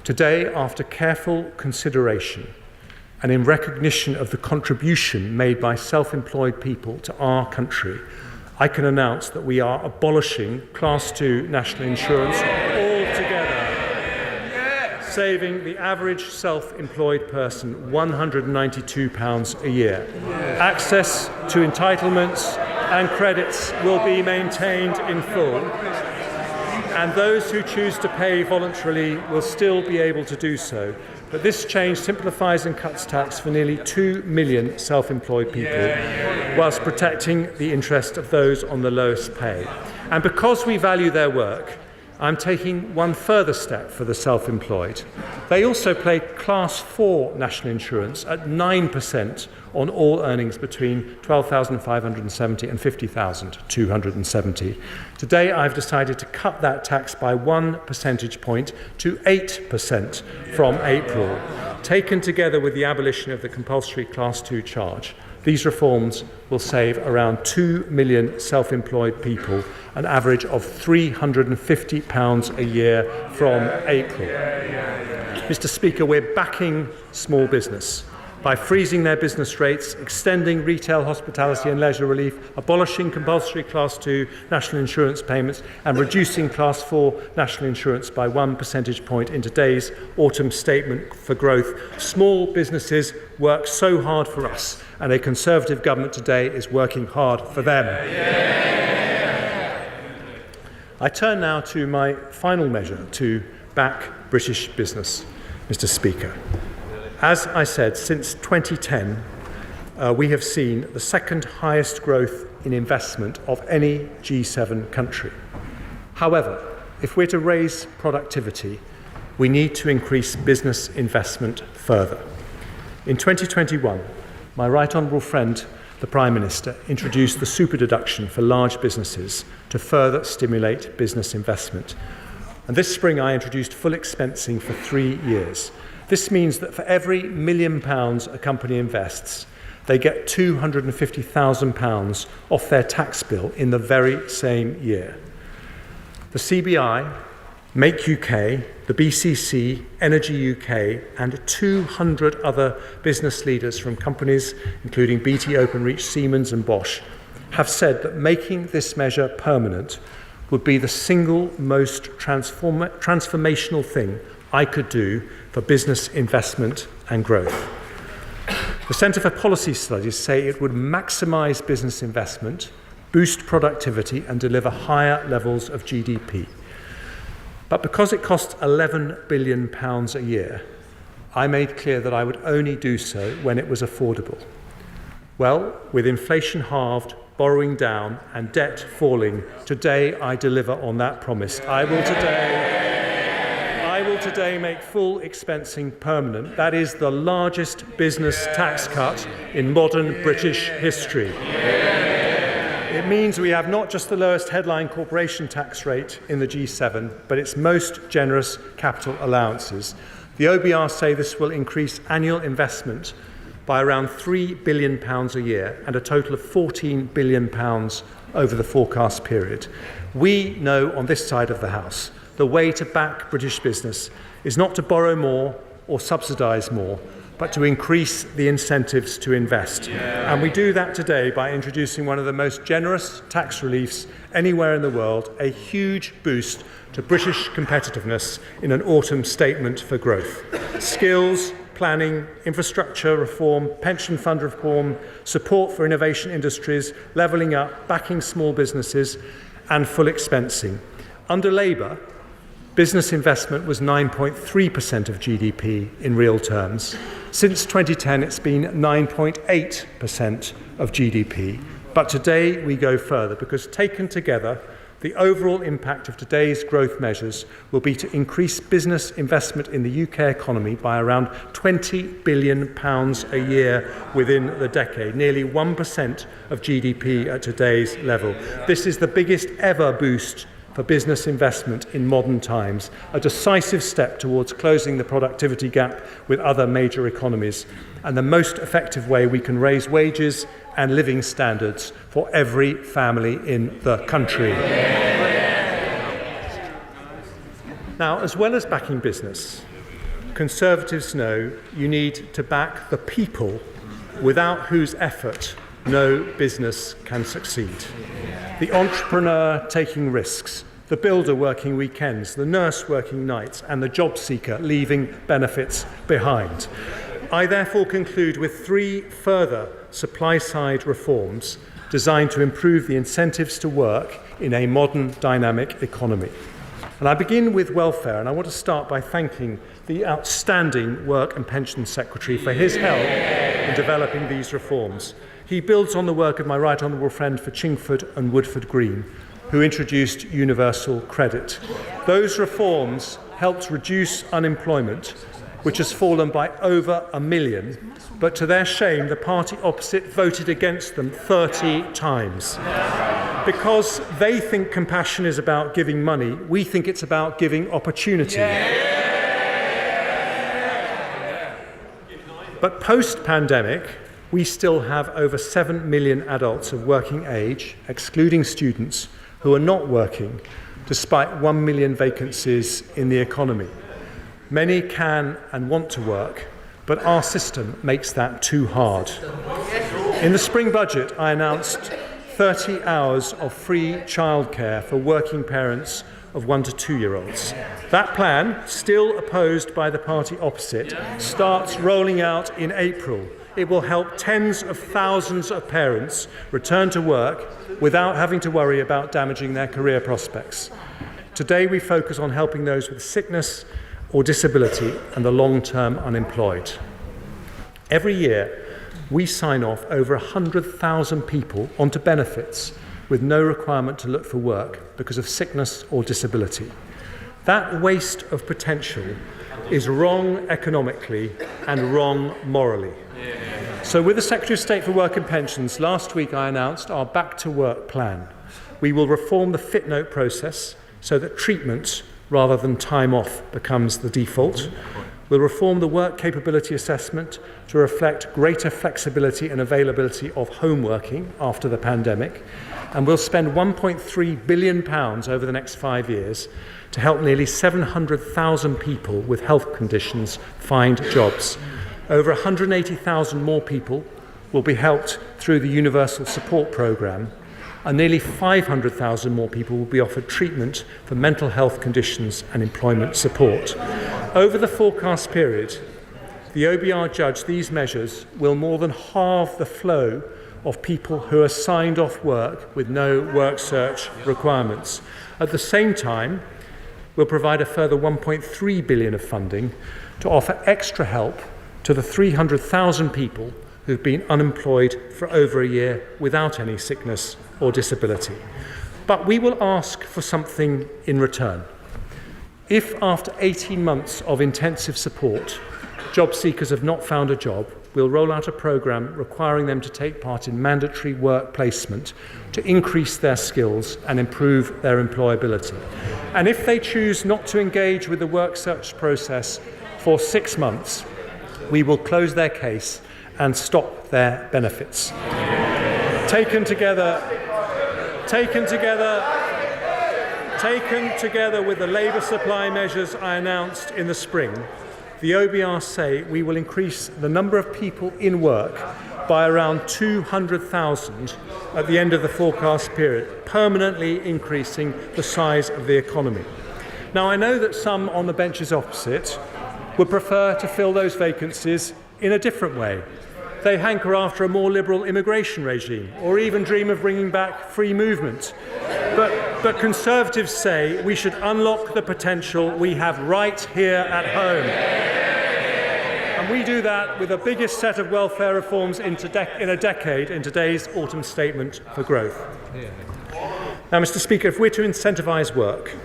Today, after careful consideration and in recognition of the contribution made by self-employed people to our country, I can announce that we are abolishing Class 2 national insurance altogether, saving the average self-employed person £192 a year. Access to entitlements and credits will be maintained in full, and those who choose to pay voluntarily will still be able to do so. But this change simplifies and cuts tax for nearly 2 million self-employed people, whilst protecting the interest of those on the lowest pay. And because we value their work, I'm taking one further step for the self-employed. They also pay Class 4 national insurance at 9% on all earnings between $12,570 and $50,270. Today, I've decided to cut that tax by 1 percentage point to 8% from April. Taken together with the abolition of the compulsory Class 2 charge, these reforms will save around 2 million self-employed people an average of £350 a year from April. Mr. Speaker, we're backing small business by freezing their business rates, extending retail, hospitality and leisure relief, abolishing compulsory Class 2 national insurance payments and reducing Class 4 national insurance by 1 percentage point in today's autumn statement for growth. Small businesses work so hard for us, and a Conservative government today is working hard for them. I turn now to my final measure to back British business, Mr. Speaker. As I said, since 2010, we have seen the second highest growth in investment of any G7 country. However, if we're to raise productivity, we need to increase business investment further. In 2021, my right honourable friend, the Prime Minister, introduced the super deduction for large businesses to further stimulate business investment. And this spring I introduced full expensing for 3 years. This means that for every £1 million a company invests, they get £250,000 off their tax bill in the very same year. The CBI, Make UK, the BCC, Energy UK and 200 other business leaders from companies including BT Openreach, Siemens and Bosch have said that making this measure permanent would be the single most transformational thing I could do for business investment and growth. The Centre for Policy Studies say it would maximise business investment, boost productivity and deliver higher levels of GDP. But because it costs £11 billion a year, I made clear that I would only do so when it was affordable. Well, with inflation halved, borrowing down and debt falling, today I deliver on that promise. I will today make full expensing permanent. That is the largest business tax cut in modern British history. It means we have not just the lowest headline corporation tax rate in the G7, but its most generous capital allowances. The OBR say this will increase annual investment by around £3 billion a year and a total of £14 billion over the forecast period. We know on this side of the House the way to back British business is not to borrow more or subsidise more, but to increase the incentives to invest. And we do that today by introducing one of the most generous tax reliefs anywhere in the world, a huge boost to British competitiveness in an autumn statement for growth. Skills, planning, infrastructure reform, pension fund reform, support for innovation industries, levelling up, backing small businesses, and full expensing. Under Labour, business investment was 9.3% of GDP in real terms. Since 2010, it's been 9.8% of GDP. But today we go further because taken together, the overall impact of today's growth measures will be to increase business investment in the UK economy by around £20 billion a year within the decade, nearly 1% of GDP at today's level. This is the biggest ever boost for business investment in modern times, a decisive step towards closing the productivity gap with other major economies, and the most effective way we can raise wages and living standards for every family in the country. Now, as well as backing business, Conservatives know you need to back the people without whose effort no business can succeed. The entrepreneur taking risks, the builder working weekends, the nurse working nights, and the job seeker leaving benefits behind. I therefore conclude with 3 further supply-side reforms designed to improve the incentives to work in a modern, dynamic economy. And I begin with welfare, and I want to start by thanking the outstanding Work and Pensions Secretary for his help in developing these reforms. He builds on the work of my right honourable friend for Chingford and Woodford Green, who introduced universal credit. Those reforms helped reduce unemployment, which has fallen by over 1 million, but to their shame, the party opposite voted against them 30 times. Because they think compassion is about giving money, we think it's about giving opportunity. But post-pandemic, we still have over 7 million adults of working age, excluding students, who are not working, despite 1 million vacancies in the economy. Many can and want to work, but our system makes that too hard. In the spring budget, I announced 30 hours of free childcare for working parents of 1 to 2-year-olds. That plan, still opposed by the party opposite, starts rolling out in April. It will help tens of thousands of parents return to work without having to worry about damaging their career prospects. Today we focus on helping those with sickness or disability and the long-term unemployed. Every year, we sign off over 100,000 people onto benefits with no requirement to look for work because of sickness or disability. That waste of potential is wrong economically and wrong morally. So with the Secretary of State for Work and Pensions, last week I announced our Back to Work plan. We will reform the fit note process so that treatment rather than time off becomes the default. We'll reform the work capability assessment to reflect greater flexibility and availability of home working after the pandemic. And we'll spend £1.3 billion over the next 5 years to help nearly 700,000 people with health conditions find jobs. Over 180,000 more people will be helped through the Universal Support Programme, and nearly 500,000 more people will be offered treatment for mental health conditions and employment support. Over the forecast period, the OBR judged these measures will more than halve the flow of people who are signed off work with no work search requirements. At the same time, we'll provide a further £1.3 billion of funding to offer extra help to the 300,000 people who've been unemployed for over a year without any sickness or disability. But we will ask for something in return. If after 18 months of intensive support, job seekers have not found a job, we'll roll out a programme requiring them to take part in mandatory work placement to increase their skills and improve their employability. And if they choose not to engage with the work search process for 6 months, we will close their case and stop their benefits. Taken together with the labour supply measures I announced in the spring, the OBR say we will increase the number of people in work by around 200,000 at the end of the forecast period, permanently increasing the size of the economy. Now, I know that some on the benches opposite would prefer to fill those vacancies in a different way. They hanker after a more liberal immigration regime, or even dream of bringing back free movement. But Conservatives say we should unlock the potential we have right here at home. And we do that with the biggest set of welfare reforms in a decade in today's autumn statement for growth. Now, Mr. Speaker, if we're to incentivise work,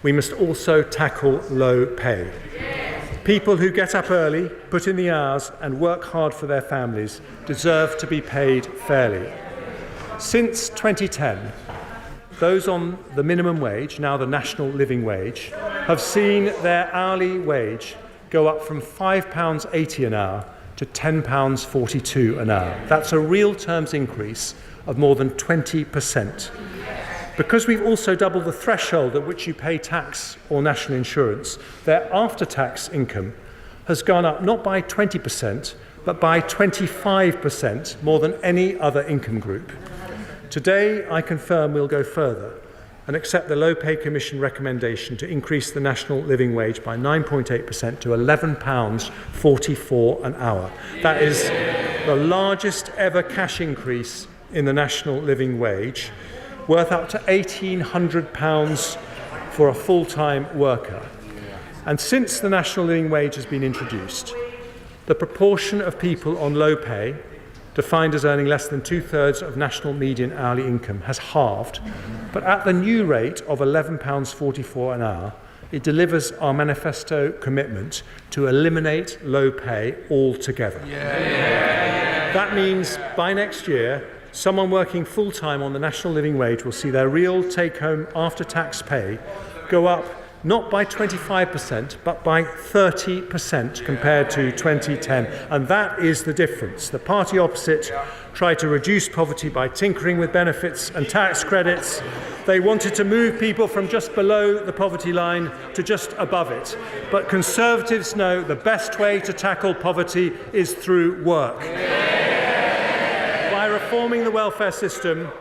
we must also tackle low pay. People who get up early, put in the hours and work hard for their families deserve to be paid fairly. Since 2010, those on the minimum wage, now the national living wage, have seen their hourly wage go up from £5.80 an hour to £10.42 an hour. That's a real terms increase of more than 20%. Because we've also doubled the threshold at which you pay tax or national insurance, their after-tax income has gone up not by 20%, but by 25%, more than any other income group. Today, I confirm we'll go further and accept the Low Pay Commission recommendation to increase the national living wage by 9.8% to £11.44 an hour. That is the largest ever cash increase in the national living wage, worth up to £1,800 for a full-time worker. And since the national living wage has been introduced, the proportion of people on low pay, defined as earning less than 2/3 of national median hourly income, has halved. But at the new rate of £11.44 an hour, it delivers our manifesto commitment to eliminate low pay altogether. That means by next year, someone working full-time on the national living wage will see their real take-home after-tax pay go up not by 25%, but by 30% compared to 2010. And that is the difference. The party opposite tried to reduce poverty by tinkering with benefits and tax credits. They wanted to move people from just below the poverty line to just above it. But Conservatives know the best way to tackle poverty is through work. By reforming the welfare system,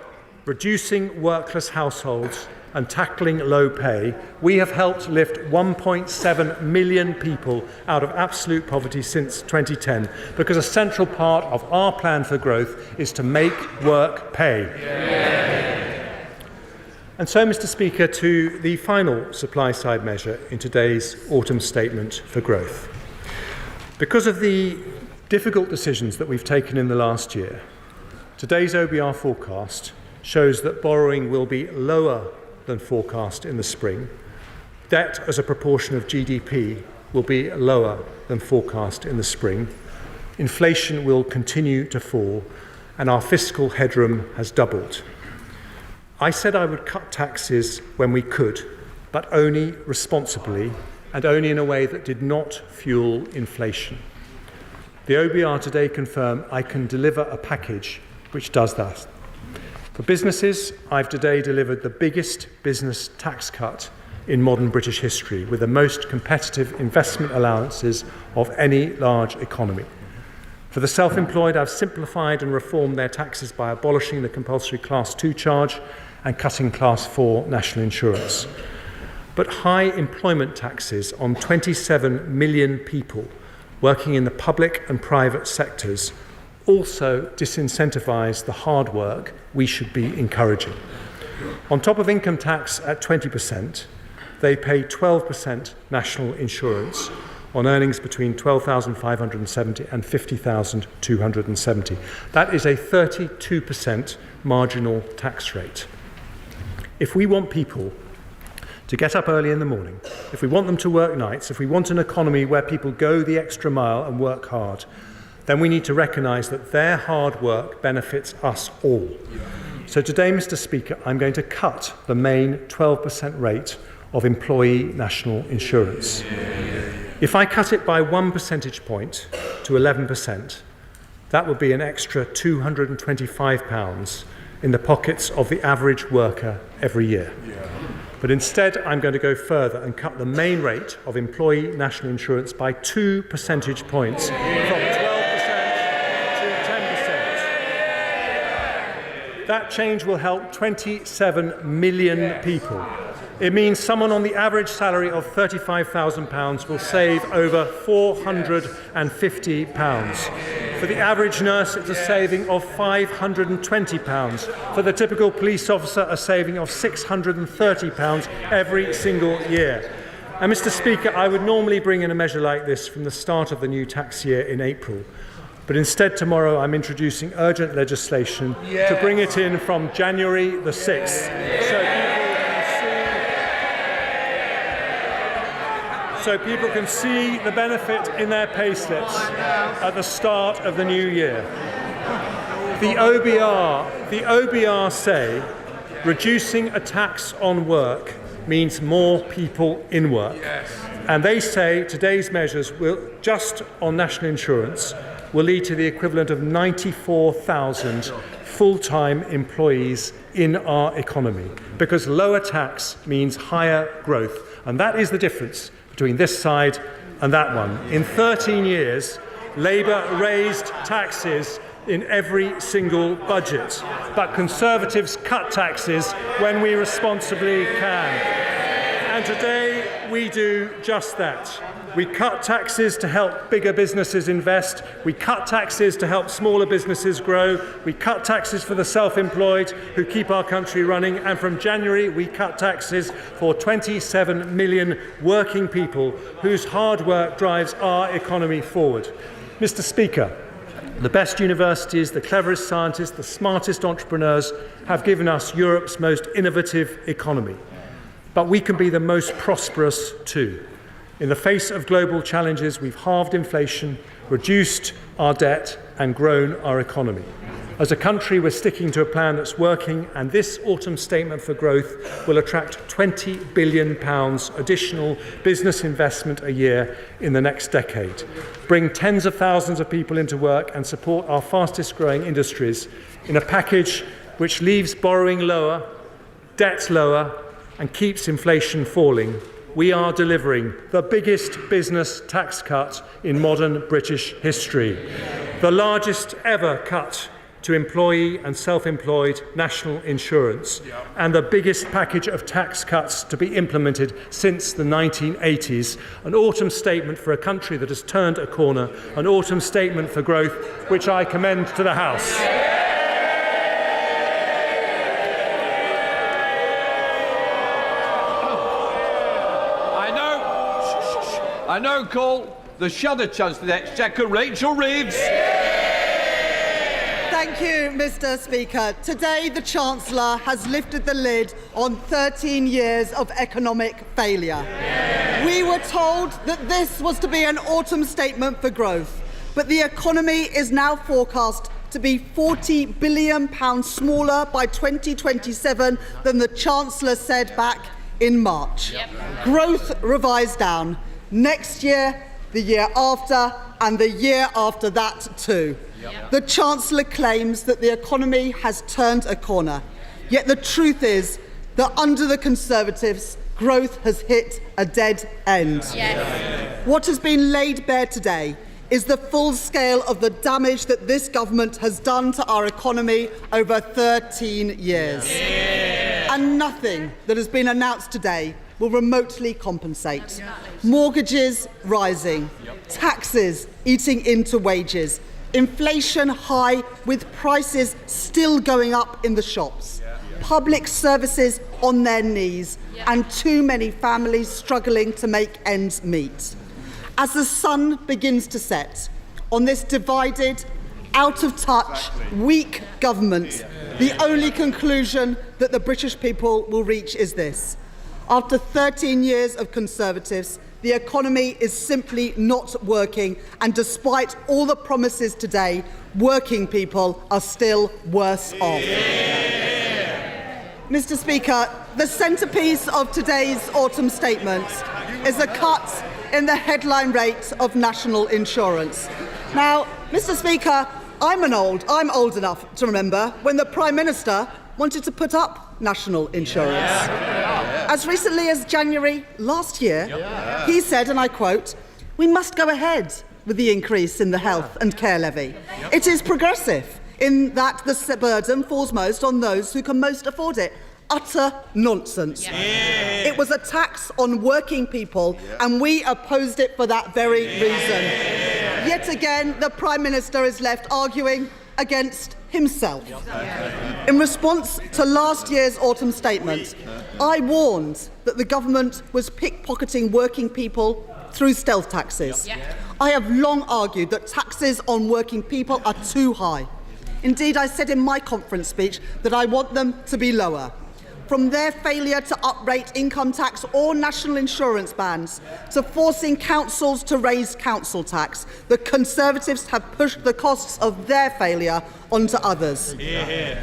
reducing workless households and tackling low pay, we have helped lift 1.7 million people out of absolute poverty since 2010, because a central part of our plan for growth is to make work pay. And so, Mr. Speaker, to the final supply-side measure in today's autumn statement for growth. Because of the difficult decisions that we've taken in the last year, today's OBR forecast shows that borrowing will be lower than forecast in the spring. Debt as a proportion of GDP will be lower than forecast in the spring. Inflation will continue to fall, and our fiscal headroom has doubled. I said I would cut taxes when we could, but only responsibly and only in a way that did not fuel inflation. The OBR today confirm I can deliver a package which does that. For businesses, I've today delivered the biggest business tax cut in modern British history, with the most competitive investment allowances of any large economy. For the self-employed, I've simplified and reformed their taxes by abolishing the compulsory Class 2 charge and cutting Class 4 national insurance. But high employment taxes on 27 million people working in the public and private sectors also disincentivise the hard work we should be encouraging. On top of income tax at 20%, they pay 12% national insurance on earnings between £12,570 and £50,270. That is a 32% marginal tax rate. If we want people to get up early in the morning, if we want them to work nights, if we want an economy where people go the extra mile and work hard, then we need to recognise that their hard work benefits us all. So today, Mr. Speaker, I'm going to cut the main 12% rate of employee national insurance. If I cut it by 1 percentage point to 11%, that would be an extra £225 in the pockets of the average worker every year. But instead, I'm going to go further and cut the main rate of employee national insurance by 2 percentage points from 12% to 10%. That change will help 27 million people. It means someone on the average salary of £35,000 will save over £450. For the average nurse, it's a saving of £520. For the typical police officer, a saving of £630 every single year. And Mr. Speaker, I would normally bring in a measure like this from the start of the new tax year in April. But instead, tomorrow I'm introducing urgent legislation to bring it in from January the 6th. So people can see the benefit in their payslips at the start of the new year. The OBR say reducing a tax on work means more people in work. And they say today's measures will, just on national insurance, will lead to the equivalent of 94,000 full-time employees in our economy, because lower tax means higher growth. And that is the difference between this side and that one. In 13 years, Labour raised taxes in every single budget, but Conservatives cut taxes when we responsibly can. And today we do just that. We cut taxes to help bigger businesses invest. We cut taxes to help smaller businesses grow. We cut taxes for the self-employed who keep our country running. And from January, we cut taxes for 27 million working people whose hard work drives our economy forward. Mr. Speaker, the best universities, the cleverest scientists, the smartest entrepreneurs have given us Europe's most innovative economy. But we can be the most prosperous too. In the face of global challenges, we've halved inflation, reduced our debt and grown our economy. As a country, we're sticking to a plan that's working, and this autumn statement for growth will attract £20 billion additional business investment a year in the next decade, bring tens of thousands of people into work and support our fastest growing industries in a package which leaves borrowing lower, debt lower and keeps inflation falling. We are delivering the biggest business tax cut in modern British history, the largest ever cut to employee and self-employed national insurance, and the biggest package of tax cuts to be implemented since the 1980s, an autumn statement for a country that has turned a corner, an autumn statement for growth, which I commend to the House. I now call the Shadow Chancellor of the Exchequer, Rachel Reeves. Thank you, Mr. Speaker. Today, the Chancellor has lifted the lid on 13 years of economic failure. We were told that this was to be an autumn statement for growth, but the economy is now forecast to be £40 billion smaller by 2027 than the Chancellor said back in March. Growth revised down. Next year, the year after, and the year after that too. The Chancellor claims that the economy has turned a corner. Yet the truth is that under the Conservatives, growth has hit a dead end. What has been laid bare today is the full scale of the damage that this government has done to our economy over 13 years. And nothing that has been announced today will remotely compensate. Mortgages rising, taxes eating into wages, inflation high with prices still going up in the shops, public services on their knees, and too many families struggling to make ends meet. As the sun begins to set on this divided, out of touch, weak government, the only conclusion that the British people will reach is this: after 13 years of Conservatives, the economy is simply not working, and despite all the promises today, working people are still worse off. Mr. Speaker, the centrepiece of today's autumn statement is a cut in the headline rate of national insurance. Now, Mr. Speaker, I'm old enough to remember when the Prime Minister wanted to put up national insurance. As recently as January last year, he said, and I quote, "We must go ahead with the increase in the health and care levy. It is progressive in that the burden falls most on those who can most afford it." Utter nonsense. It was a tax on working people, and we opposed it for that very reason. Yet again, the Prime Minister is left arguing against himself. In response to last year's autumn statement, I warned that the government was pickpocketing working people through stealth taxes. I have long argued that taxes on working people are too high. Indeed, I said in my conference speech that I want them to be lower. From their failure to uprate income tax or national insurance bans, to forcing councils to raise council tax, the Conservatives have pushed the costs of their failure onto others.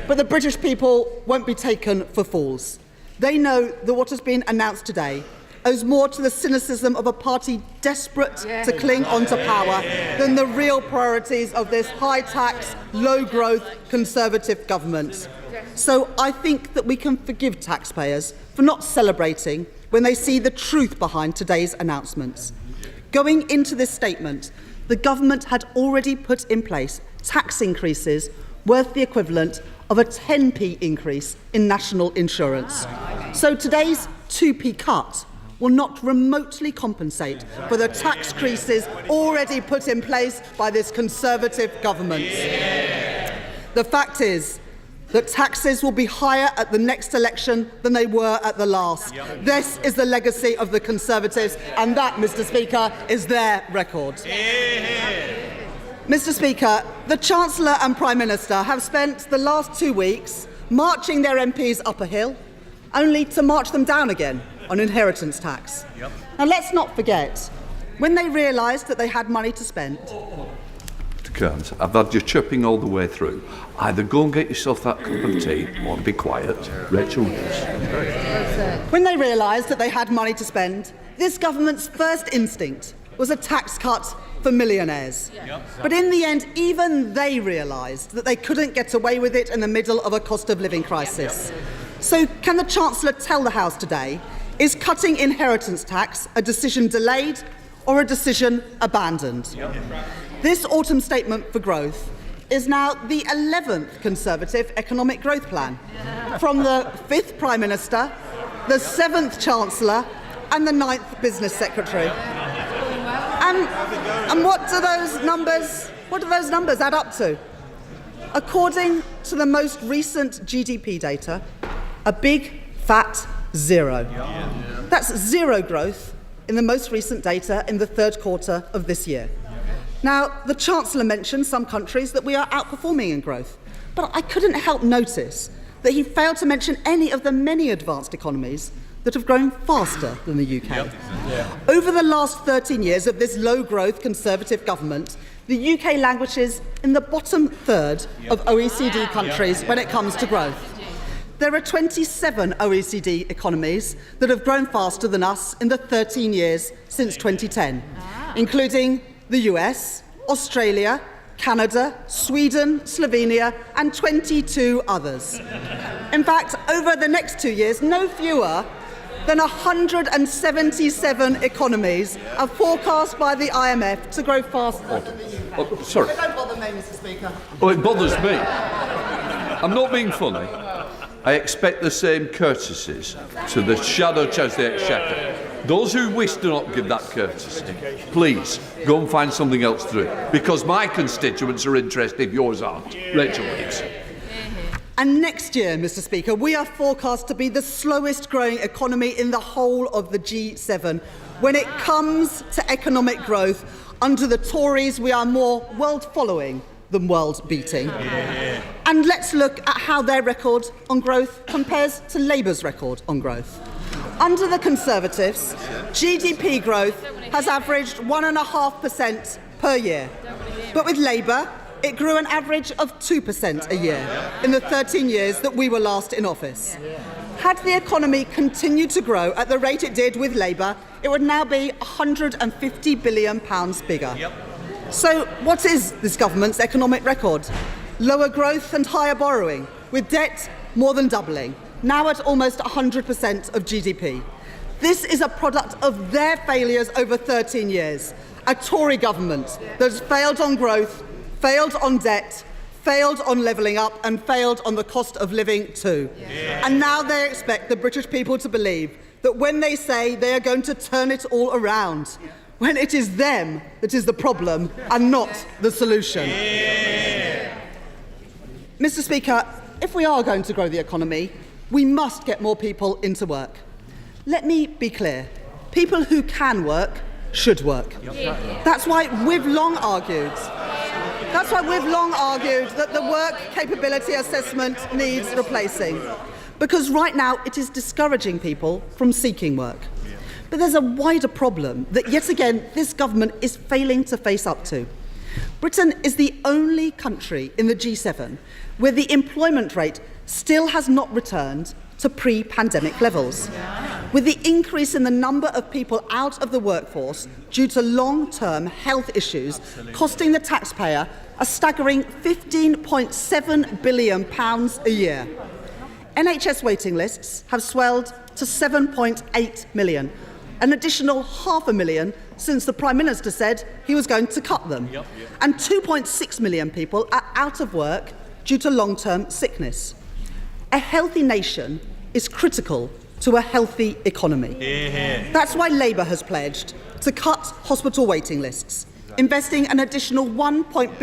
But the British people won't be taken for fools. They know that what has been announced today owes more to the cynicism of a party desperate to cling onto power than the real priorities of this high-tax, low-growth Conservative government. So I think that we can forgive taxpayers for not celebrating when they see the truth behind today's announcements. Going into this statement, the government had already put in place tax increases worth the equivalent of a 10p increase in national insurance. So today's 2p cut will not remotely compensate for the tax increases already put in place by this Conservative government. The fact is that taxes will be higher at the next election than they were at the last. This is the legacy of the Conservatives, and that, Mr. Speaker, is their record. Mr. Speaker, the Chancellor and Prime Minister have spent the last 2 weeks marching their MPs up a hill, only to march them down again on inheritance tax. Now, let's not forget, when they realised that they had money to spend, Kearns, I've had you chirping all the way through. Either go and get yourself that cup of tea or be quiet. Rachel Willis. When they realised that they had money to spend, this government's first instinct was a tax cut for millionaires. But in the end, even they realised that they couldn't get away with it in the middle of a cost of living crisis. So can the Chancellor tell the House today, is cutting inheritance tax a decision delayed or a decision abandoned? This autumn statement for growth is now the 11th Conservative economic growth plan, from the 5th Prime Minister, the 7th Chancellor and the 9th Business Secretary. And what do those numbers add up to? According to the most recent GDP data, a big fat zero. That's zero growth in the most recent data in the third quarter of this year. Now, the Chancellor mentioned some countries that we are outperforming in growth, but I couldn't help notice that he failed to mention any of the many advanced economies that have grown faster than the UK. Over the last 13 years of this low-growth Conservative government, the UK languishes in the bottom third of OECD countries when it comes to growth. There are 27 OECD economies that have grown faster than us in the 13 years since 2010, including the US, Australia, Canada, Sweden, Slovenia, and 22 others. In fact, over the next 2 years, no fewer than 177 economies are forecast by the IMF to grow faster than the UK. Sorry. Don't bother me, Mr. Speaker. Oh, it bothers me. I'm not being funny. I expect the same courtesies to the Shadow Chancellor of the Exchequer. Those who wish to not give that courtesy, please go and find something else to do, because my constituents are interested, yours aren't. Rachel Willis. And next year, Mr. Speaker, we are forecast to be the slowest growing economy in the whole of the G7. When it comes to economic growth, under the Tories, we are more world-following than world-beating. And let's look at how their record on growth compares to Labour's record on growth. Under the Conservatives, GDP growth has averaged 1.5% per year. But with Labour, it grew an average of 2% a year in the 13 years that we were last in office. Had the economy continued to grow at the rate it did with Labour, it would now be £150 billion bigger. So what is this government's economic record? Lower growth and higher borrowing, with debt more than doubling, now at almost 100% of GDP. This is a product of their failures over 13 years. A Tory government that has failed on growth, failed on debt, failed on levelling up and failed on the cost of living too. And now they expect the British people to believe that when they say they are going to turn it all around, when it is them that is the problem and not the solution. Mr. Speaker, if we are going to grow the economy, we must get more people into work. Let me be clear. People who can work should work. That's why we've long argued that the work capability assessment needs replacing. Because right now it is discouraging people from seeking work. But there's a wider problem that yet again this government is failing to face up to. Britain is the only country in the G7 where the employment rate still has not returned to pre-pandemic levels, with the increase in the number of people out of the workforce due to long-term health issues costing the taxpayer a staggering £15.7 billion a year. NHS waiting lists have swelled to 7.8 million, an additional 500,000 since the Prime Minister said he was going to cut them. And 2.6 million people are out of work due to long-term sickness. A healthy nation is critical to a healthy economy. That's why Labour has pledged to cut hospital waiting lists, investing an additional £1.1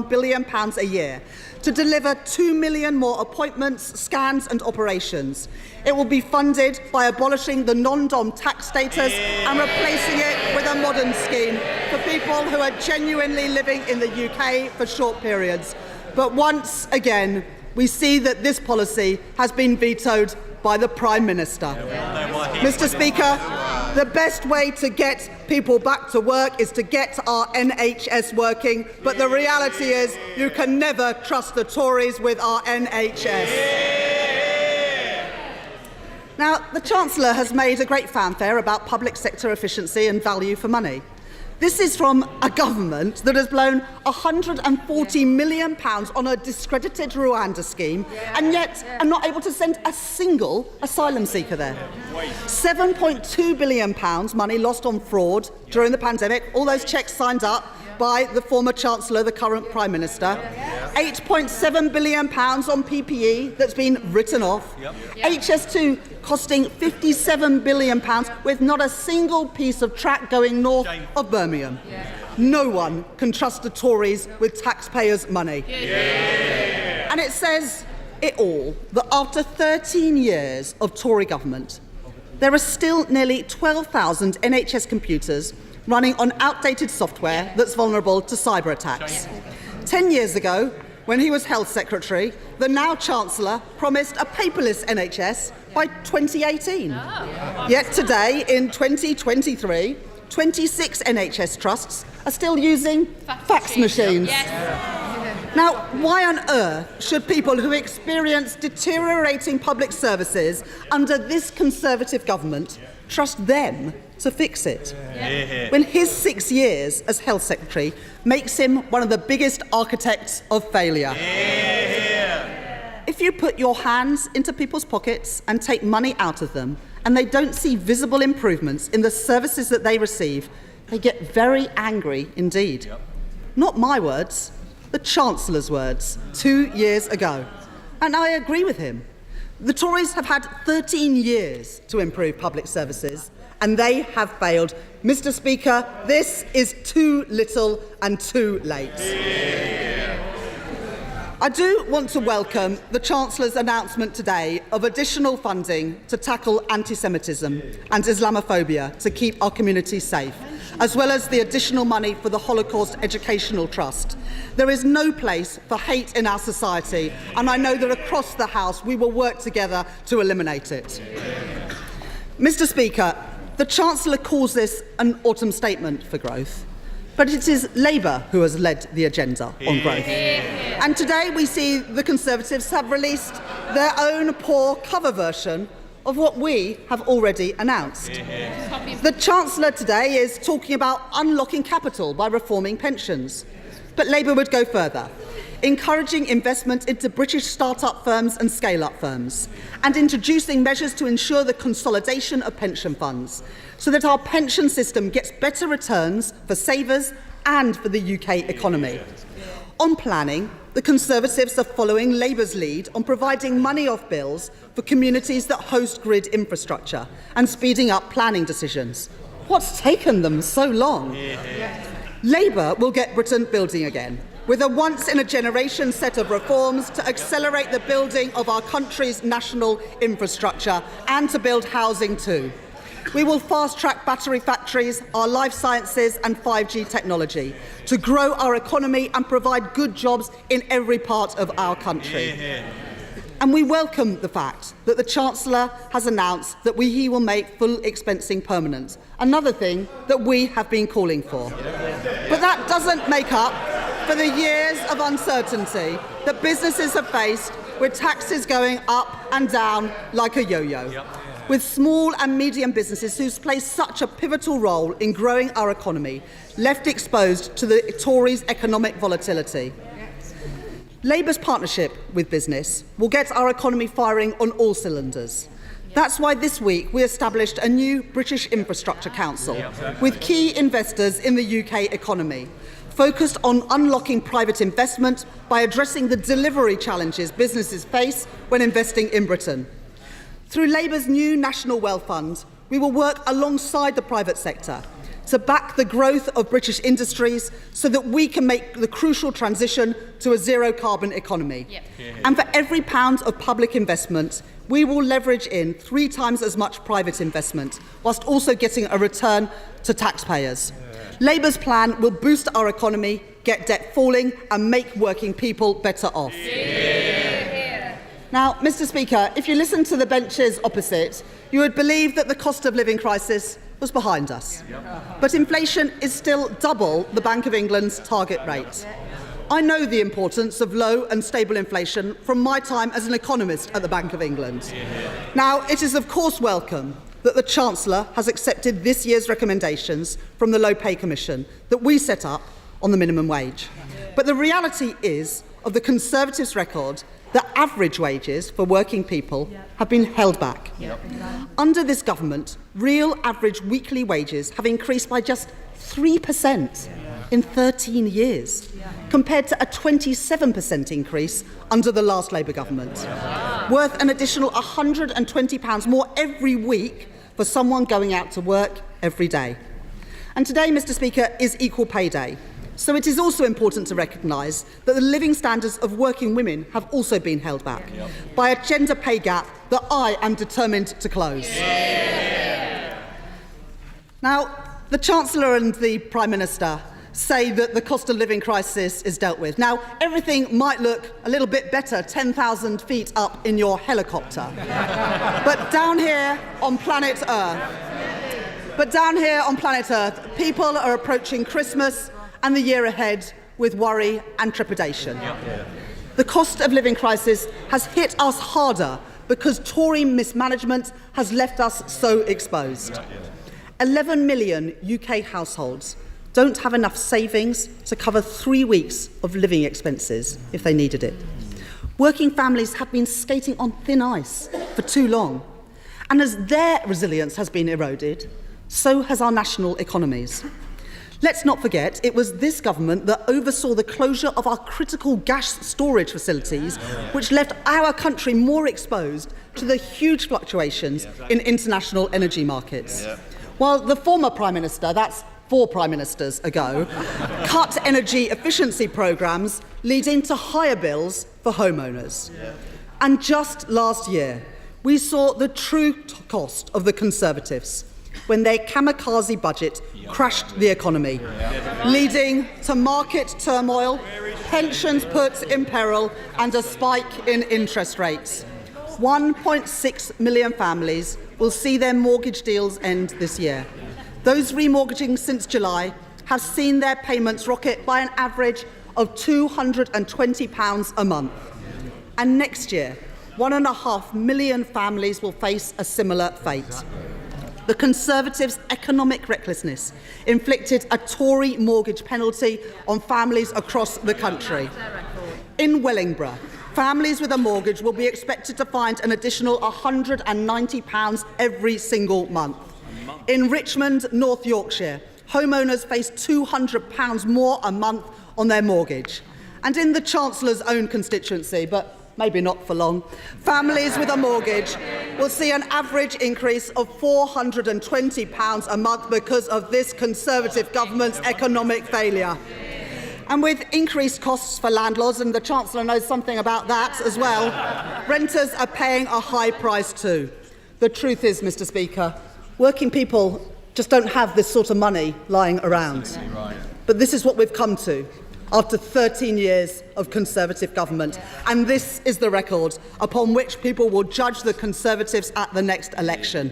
billion a year to deliver 2 million more appointments, scans and operations. It will be funded by abolishing the non-dom tax status and replacing it with a modern scheme for people who are genuinely living in the UK for short periods. But once again, we see that this policy has been vetoed by the Prime Minister. Mr. Speaker, the best way to get people back to work is to get our NHS working, but the reality is you can never trust the Tories with our NHS. Now, the Chancellor has made a great fanfare about public sector efficiency and value for money. This is from a government that has blown £140 million on a discredited Rwanda scheme and yet are not able to send a single asylum seeker there. £7.2 billion money lost on fraud during the pandemic, all those cheques signed up by the former Chancellor, the current Prime Minister. £8.7 billion on PPE that's been written off. HS2 costing £57 billion with not a single piece of track going north of Birmingham. No one can trust the Tories with taxpayers' money. And it says it all that after 13 years of Tory government, there are still nearly 12,000 NHS computers running on outdated software that's vulnerable to cyber attacks. 10 years ago, when he was Health Secretary, the now Chancellor promised a paperless NHS by 2018. Yet today, in 2023, 26 NHS trusts are still using fax machines. Now, why on earth should people who experience deteriorating public services under this Conservative government trust them to fix it, when his 6 years as Health Secretary makes him one of the biggest architects of failure? If you put your hands into people's pockets and take money out of them, and they don't see visible improvements in the services that they receive, they get very angry indeed. Not my words, the Chancellor's words 2 years ago. And I agree with him. The Tories have had 13 years to improve public services, and they have failed. Mr. Speaker, this is too little and too late. I do want to welcome the Chancellor's announcement today of additional funding to tackle anti-Semitism and Islamophobia to keep our communities safe, as well as the additional money for the Holocaust Educational Trust. There is no place for hate in our society, and I know that across the House we will work together to eliminate it. Mr. Speaker, the Chancellor calls this an autumn statement for growth, but it is Labour who has led the agenda on growth. And today we see the Conservatives have released their own poor cover version of what we have already announced. The Chancellor today is talking about unlocking capital by reforming pensions. But Labour would go further. encouraging investment into British start-up firms and scale-up firms, and introducing measures to ensure the consolidation of pension funds so that our pension system gets better returns for savers and for the UK economy. On planning, the Conservatives are following Labour's lead on providing money off bills for communities that host grid infrastructure and speeding up planning decisions. What's taken them so long? Labour will get Britain building again, with a once-in-a-generation set of reforms to accelerate the building of our country's national infrastructure and to build housing too. We will fast-track battery factories, our life sciences and 5G technology to grow our economy and provide good jobs in every part of our country. And we welcome the fact that the Chancellor has announced that he will make full expensing permanent, another thing that we have been calling for. But that doesn't make up for the years of uncertainty that businesses have faced, with taxes going up and down like a yo-yo. With small and medium businesses who play such a pivotal role in growing our economy, left exposed to the Tories' economic volatility. Labour's partnership with business will get our economy firing on all cylinders. That's why this week we established a new British Infrastructure Council with key investors in the UK economy, focused on unlocking private investment by addressing the delivery challenges businesses face when investing in Britain. Through Labour's new National Wealth Fund, we will work alongside the private sector to back the growth of British industries so that we can make the crucial transition to a zero-carbon economy. And for every pound of public investment, we will leverage in 3 times as much private investment, whilst also getting a return to taxpayers. Labour's plan will boost our economy, get debt falling, and make working people better off. Now, Mr. Speaker, if you listen to the benches opposite, you would believe that the cost of living crisis was behind us. But inflation is still double the Bank of England's target rate. I know the importance of low and stable inflation from my time as an economist at the Bank of England. Now, it is of course welcome that the Chancellor has accepted this year's recommendations from the Low Pay Commission that we set up on the minimum wage. But the reality is, of the Conservatives' record, that average wages for working people have been held back. Under this government, real average weekly wages have increased by just 3% in 13 years, compared to a 27% increase under the last Labour government, worth an additional £120 more every week for someone going out to work every day. And today, Mr. Speaker, is Equal Pay Day. So it is also important to recognise that the living standards of working women have also been held back by a gender pay gap that I am determined to close. Now, the Chancellor and the Prime Minister say that the cost of living crisis is dealt with. Now, everything might look a little bit better 10,000 feet up in your helicopter. But down here on planet Earth, people are approaching Christmas and the year ahead with worry and trepidation. The cost of living crisis has hit us harder because Tory mismanagement has left us so exposed. 11 million UK households don't have enough savings to cover 3 weeks of living expenses if they needed it. Working families have been skating on thin ice for too long. And as their resilience has been eroded, so has our national economies. Let's not forget, it was this government that oversaw the closure of our critical gas storage facilities, which left our country more exposed to the huge fluctuations in international energy markets. While the former Prime Minister, that's 4 Prime Ministers ago, cut energy efficiency programmes leading to higher bills for homeowners. And just last year, we saw the true cost of the Conservatives when their kamikaze budget crashed the economy, leading to market turmoil, pensions put in peril, and a spike in interest rates. 1.6 million families will see their mortgage deals end this year. Those remortgaging since July have seen their payments rocket by an average of £220 a month. And next year, 1.5 million families will face a similar fate. The Conservatives' economic recklessness inflicted a Tory mortgage penalty on families across the country. in Wellingborough, families with a mortgage will be expected to find an additional £190 every single month. In Richmond, North Yorkshire, homeowners face £200 more a month on their mortgage. And in the Chancellor's own constituency, but maybe not for long, families with a mortgage will see an average increase of £420 a month because of this Conservative government's economic failure. And with increased costs for landlords, and the Chancellor knows something about that as well, renters are paying a high price too. The truth is, Mr. Speaker, working people just don't have this sort of money lying around. But this is what we've come to after 13 years of Conservative government. And this is the record upon which people will judge the Conservatives at the next election.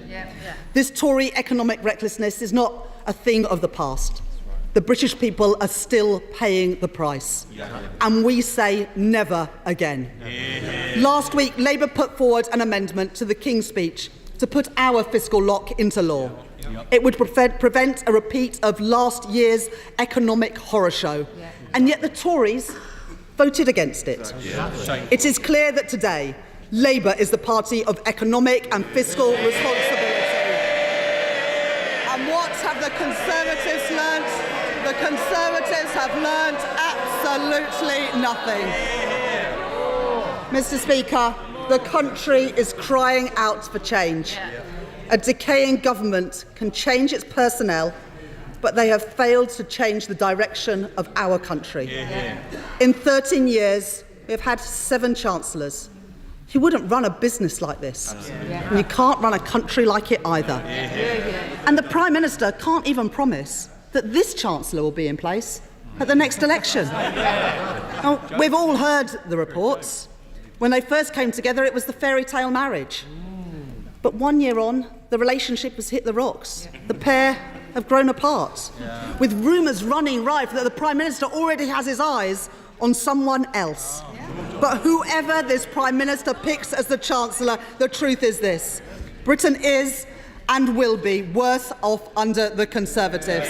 This Tory economic recklessness is not a thing of the past. The British people are still paying the price. And we say never again. Last week, Labour put forward an amendment to the King's Speech to put our fiscal lock into law. It would prevent a repeat of last year's economic horror show. And yet the Tories voted against it. It is clear that today, Labour is the party of economic and fiscal responsibility. And what have the Conservatives learnt? The Conservatives have learnt absolutely nothing. Mr. Speaker, the country is crying out for change. A decaying government can change its personnel, but they have failed to change the direction of our country. In 13 years, we've had 7 chancellors. You wouldn't run a business like this. And you can't run a country like it either. And the Prime Minister can't even promise that this Chancellor will be in place at the next election. Now, we've all heard the reports. When they first came together, it was the fairy tale marriage. But 1 year on, the relationship has hit the rocks. The pair have grown apart, with rumours running rife that the Prime Minister already has his eyes on someone else. But whoever this Prime Minister picks as the Chancellor, the truth is this: Britain is and will be worse off under the Conservatives.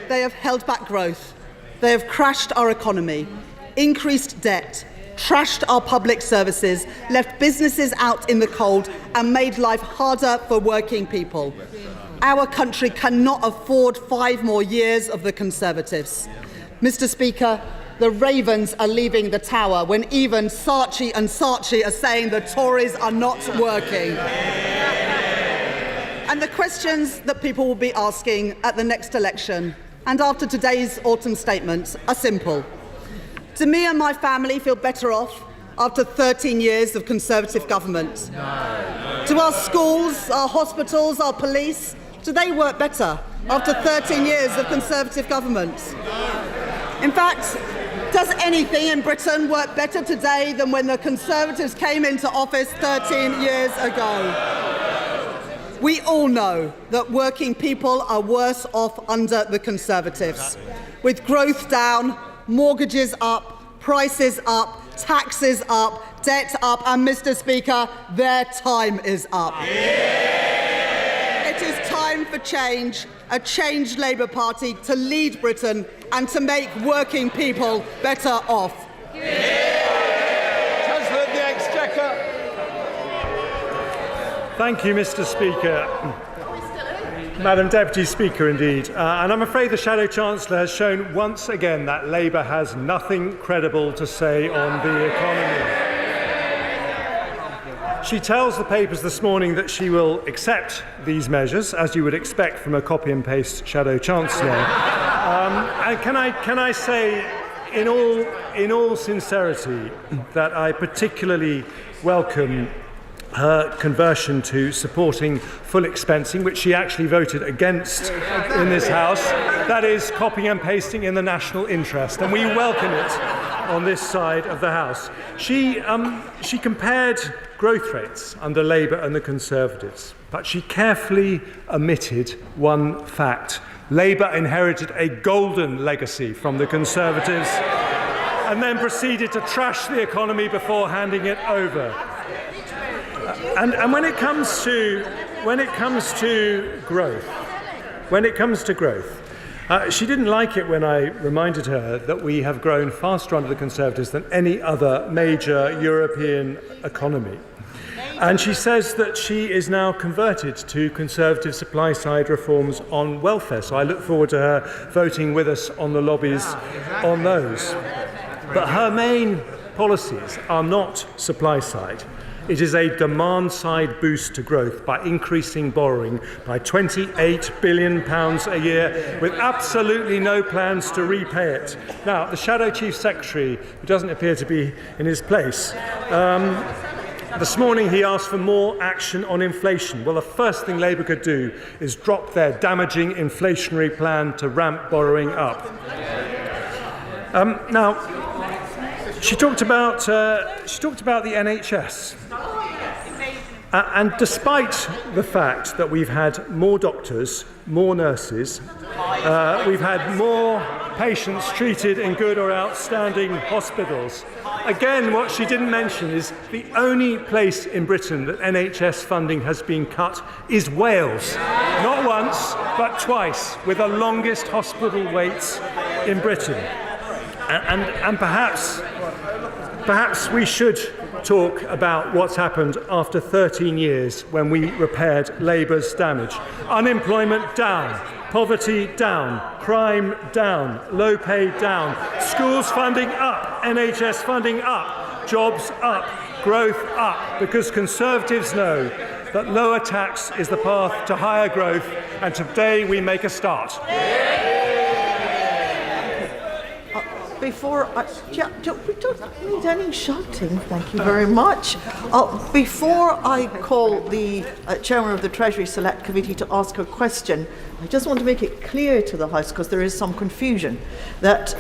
They have held back growth. They have crashed our economy, increased debt, trashed our public services, left businesses out in the cold, and made life harder for working people. Our country cannot afford 5 more years of the Conservatives. Mr. Speaker, the Ravens are leaving the tower when even Saatchi and Saatchi are saying the Tories are not working. And the questions that people will be asking at the next election and after today's autumn statements are simple. Do me and my family feel better off after 13 years of Conservative government? No. Do our schools, our hospitals, our police, do they work better after 13 years of Conservative government? In fact, does anything in Britain work better today than when the Conservatives came into office 13 years ago? We all know that working people are worse off under the Conservatives, with growth down, mortgages up, prices up, taxes up, debt up, and Mr. Speaker, their time is up. It is time for change, a changed Labour Party to lead Britain and to make working people better off. Chancellor of the Exchequer. Thank you, Mr. Speaker. Madam Deputy Speaker, indeed. And I'm afraid the Shadow Chancellor has shown once again that Labour has nothing credible to say on the economy. She tells the papers this morning that she will accept these measures, as you would expect from a copy and paste Shadow Chancellor. And can I say, in all sincerity, that I particularly welcome her conversion to supporting full expensing, which she actually voted against in this House. That is copying and pasting in the national interest, and we welcome it on this side of the House. She compared growth rates under Labour and the Conservatives, but she carefully omitted one fact. Labour inherited a golden legacy from the Conservatives and then proceeded to trash the economy before handing it over. And when it comes to growth, She didn't like it when I reminded her that we have grown faster under the Conservatives than any other major European economy. And she says that she is now converted to Conservative supply-side reforms on welfare. So I look forward to her voting with us on the lobbies on those. But her main policies are not supply-side. It is a demand-side boost to growth by increasing borrowing by £28 billion a year with absolutely no plans to repay it. Now, the Shadow Chief Secretary, who doesn't appear to be in his place, this morning he asked for more action on inflation. Well, the first thing Labour could do is drop their damaging inflationary plan to ramp borrowing up. Now, she talked about the NHS. And despite the fact that we've had more doctors, more nurses, we've had more patients treated in good or outstanding hospitals, again, what she didn't mention is the only place in Britain that NHS funding has been cut is Wales. Not once, but twice, with the longest hospital waits in Britain. And perhaps we should talk about what's happened after 13 years when we repaired Labour's damage. Unemployment down, poverty down, crime down, low pay down, schools funding up, NHS funding up, jobs up, growth up, because Conservatives know that lower tax is the path to higher growth, and today we make a start. Before we don't need any shouting, thank you very much. Before I call the Chairman of the Treasury Select Committee to ask her question, I just want to make it clear to the House, because there is some confusion, that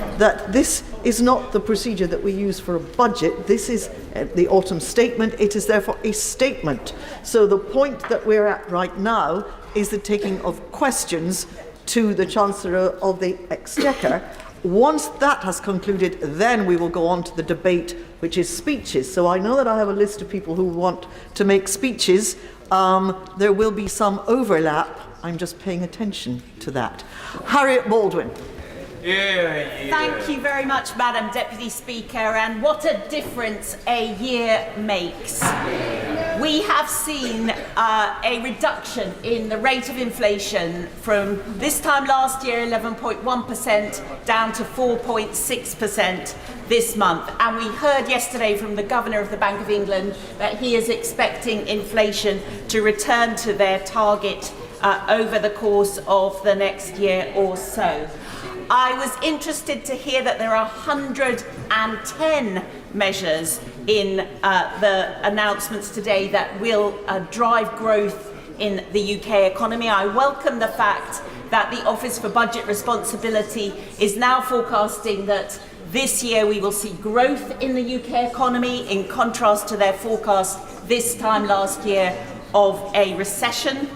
this is not the procedure that we use for a budget. This is the autumn statement. It is therefore a statement. So the point that we're at right now is the taking of questions to the Chancellor of the Exchequer. Once that has concluded, then we will go on to the debate, which is speeches. So I know that I have a list of people who want to make speeches. There will be some overlap. I'm just paying attention to that. Harriet Baldwin. Thank you very much, Madam Deputy Speaker, and what a difference a year makes. We have seen a reduction in the rate of inflation from this time last year, 11.1%, down to 4.6% this month. And we heard yesterday from the Governor of the Bank of England that he is expecting inflation to return to their target over the course of the next year or so. I was interested to hear that there are 110 measures in the announcements today that will drive growth in the UK economy. I welcome the fact that the Office for Budget Responsibility is now forecasting that this year we will see growth in the UK economy, in contrast to their forecast this time last year of a recession.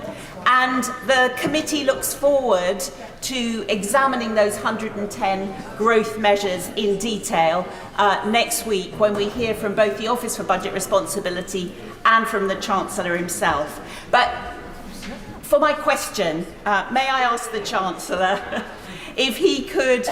And the committee looks forward to examining those 110 growth measures in detail next week when we hear from both the Office for Budget Responsibility and from the Chancellor himself. But for my question, may I ask the Chancellor if he could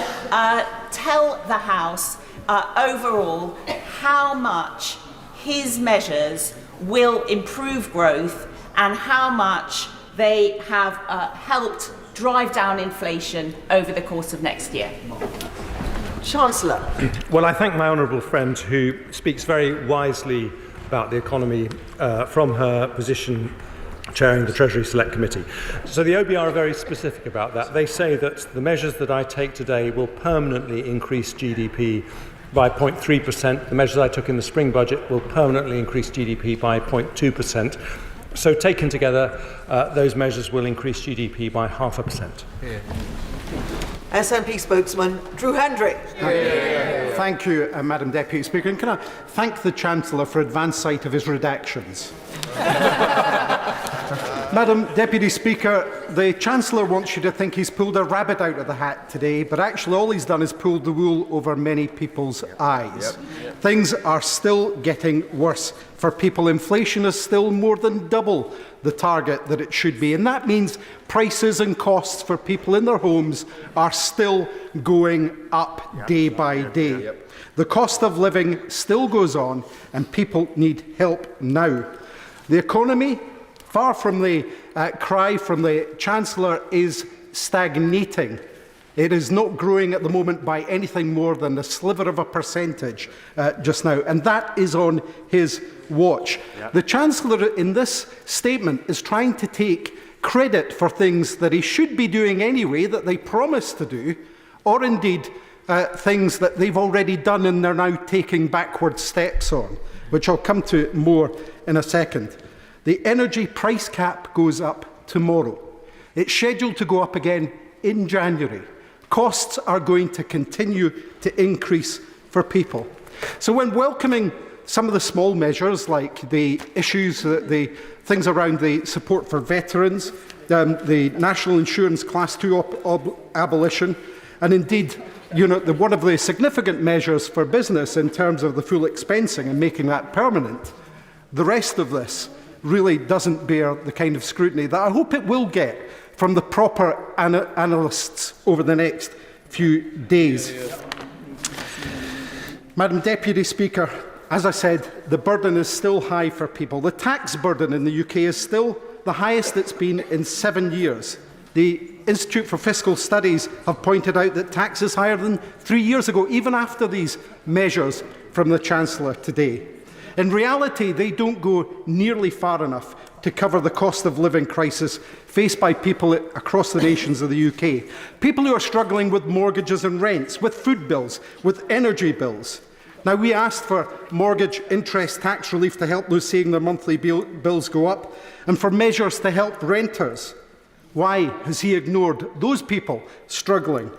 tell the House overall how much his measures will improve growth and how much they have helped drive down inflation over the course of next year. Chancellor. Well, I thank my honourable friend who speaks very wisely about the economy from her position chairing the Treasury Select Committee. So the OBR are very specific about that. They say that the measures that I take today will permanently increase GDP by 0.3%. The measures I took in the spring budget will permanently increase GDP by 0.2%. So taken together, those measures will increase GDP by 0.5%. SNP spokesman Drew Hendrick. Thank you, Madam Deputy Speaker. And can I thank the Chancellor for advance sight of his redactions? Madam Deputy Speaker, the Chancellor wants you to think he's pulled a rabbit out of the hat today, but actually all he's done is pulled the wool over many people's eyes. Things are still getting worse for people. Inflation is still more than double the target that it should be, and that means prices and costs for people in their homes are still going up day by day. The cost of living still goes on, and people need help now. The economy, far from the cry from the Chancellor, is stagnating. It is not growing at the moment by anything more than a sliver of a percentage just now, and that is on his watch. The Chancellor in this statement is trying to take credit for things that he should be doing anyway, that they promised to do, or indeed things that they've already done and they're now taking backward steps on, which I'll come to more in a second. The energy price cap goes up tomorrow. It's scheduled to go up again in January. Costs are going to continue to increase for people. So when welcoming some of the small measures, like the issues, the things around the support for veterans, the National Insurance Class 2 abolition, and indeed one of the significant measures for business in terms of the full expensing and making that permanent, the rest of this really doesn't bear the kind of scrutiny that I hope it will get from the proper analysts over the next few days. Madam Deputy Speaker, as I said, the burden is still high for people. The tax burden in the UK is still the highest it's been in 7 years. The Institute for Fiscal Studies have pointed out that tax is higher than 3 years ago, even after these measures from the Chancellor today. In reality, they don't go nearly far enough to cover the cost of living crisis faced by people across the nations of the UK. People who are struggling with mortgages and rents, with food bills, with energy bills. Now, we asked for mortgage interest tax relief to help those seeing their monthly bills go up, and for measures to help renters. Why has he ignored those people struggling?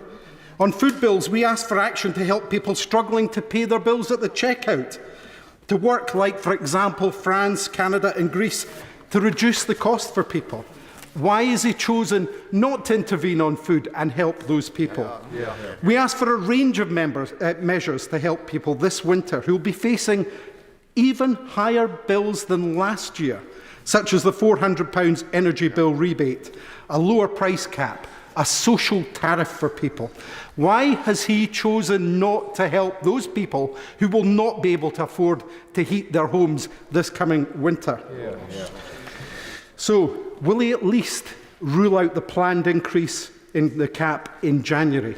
On food bills, we asked for action to help people struggling to pay their bills at the checkout, to work like, for example, France, Canada and Greece, to reduce the cost for people. Why has he chosen not to intervene on food and help those people? We asked for a range of measures to help people this winter who will be facing even higher bills than last year, such as the £400 energy bill rebate, a lower price cap, a social tariff for people. Why has he chosen not to help those people who will not be able to afford to heat their homes this coming winter? So, will he at least rule out the planned increase in the cap in January?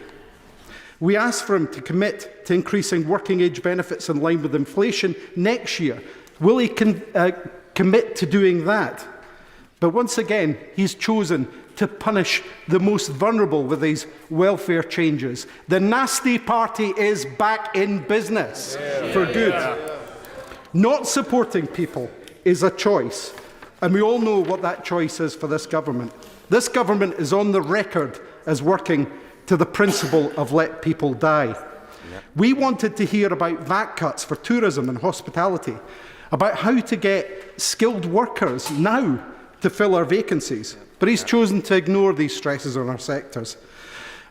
We asked for him to commit to increasing working age benefits in line with inflation next year. Will he commit to doing that? But once again, he's chosen to punish the most vulnerable with these welfare changes. The nasty party is back in business for good. Not supporting people is a choice, and we all know what that choice is for this government. This government is on the record as working to the principle of let people die. We wanted to hear about VAT cuts for tourism and hospitality, about how to get skilled workers now to fill our vacancies, but he's chosen to ignore these stresses on our sectors.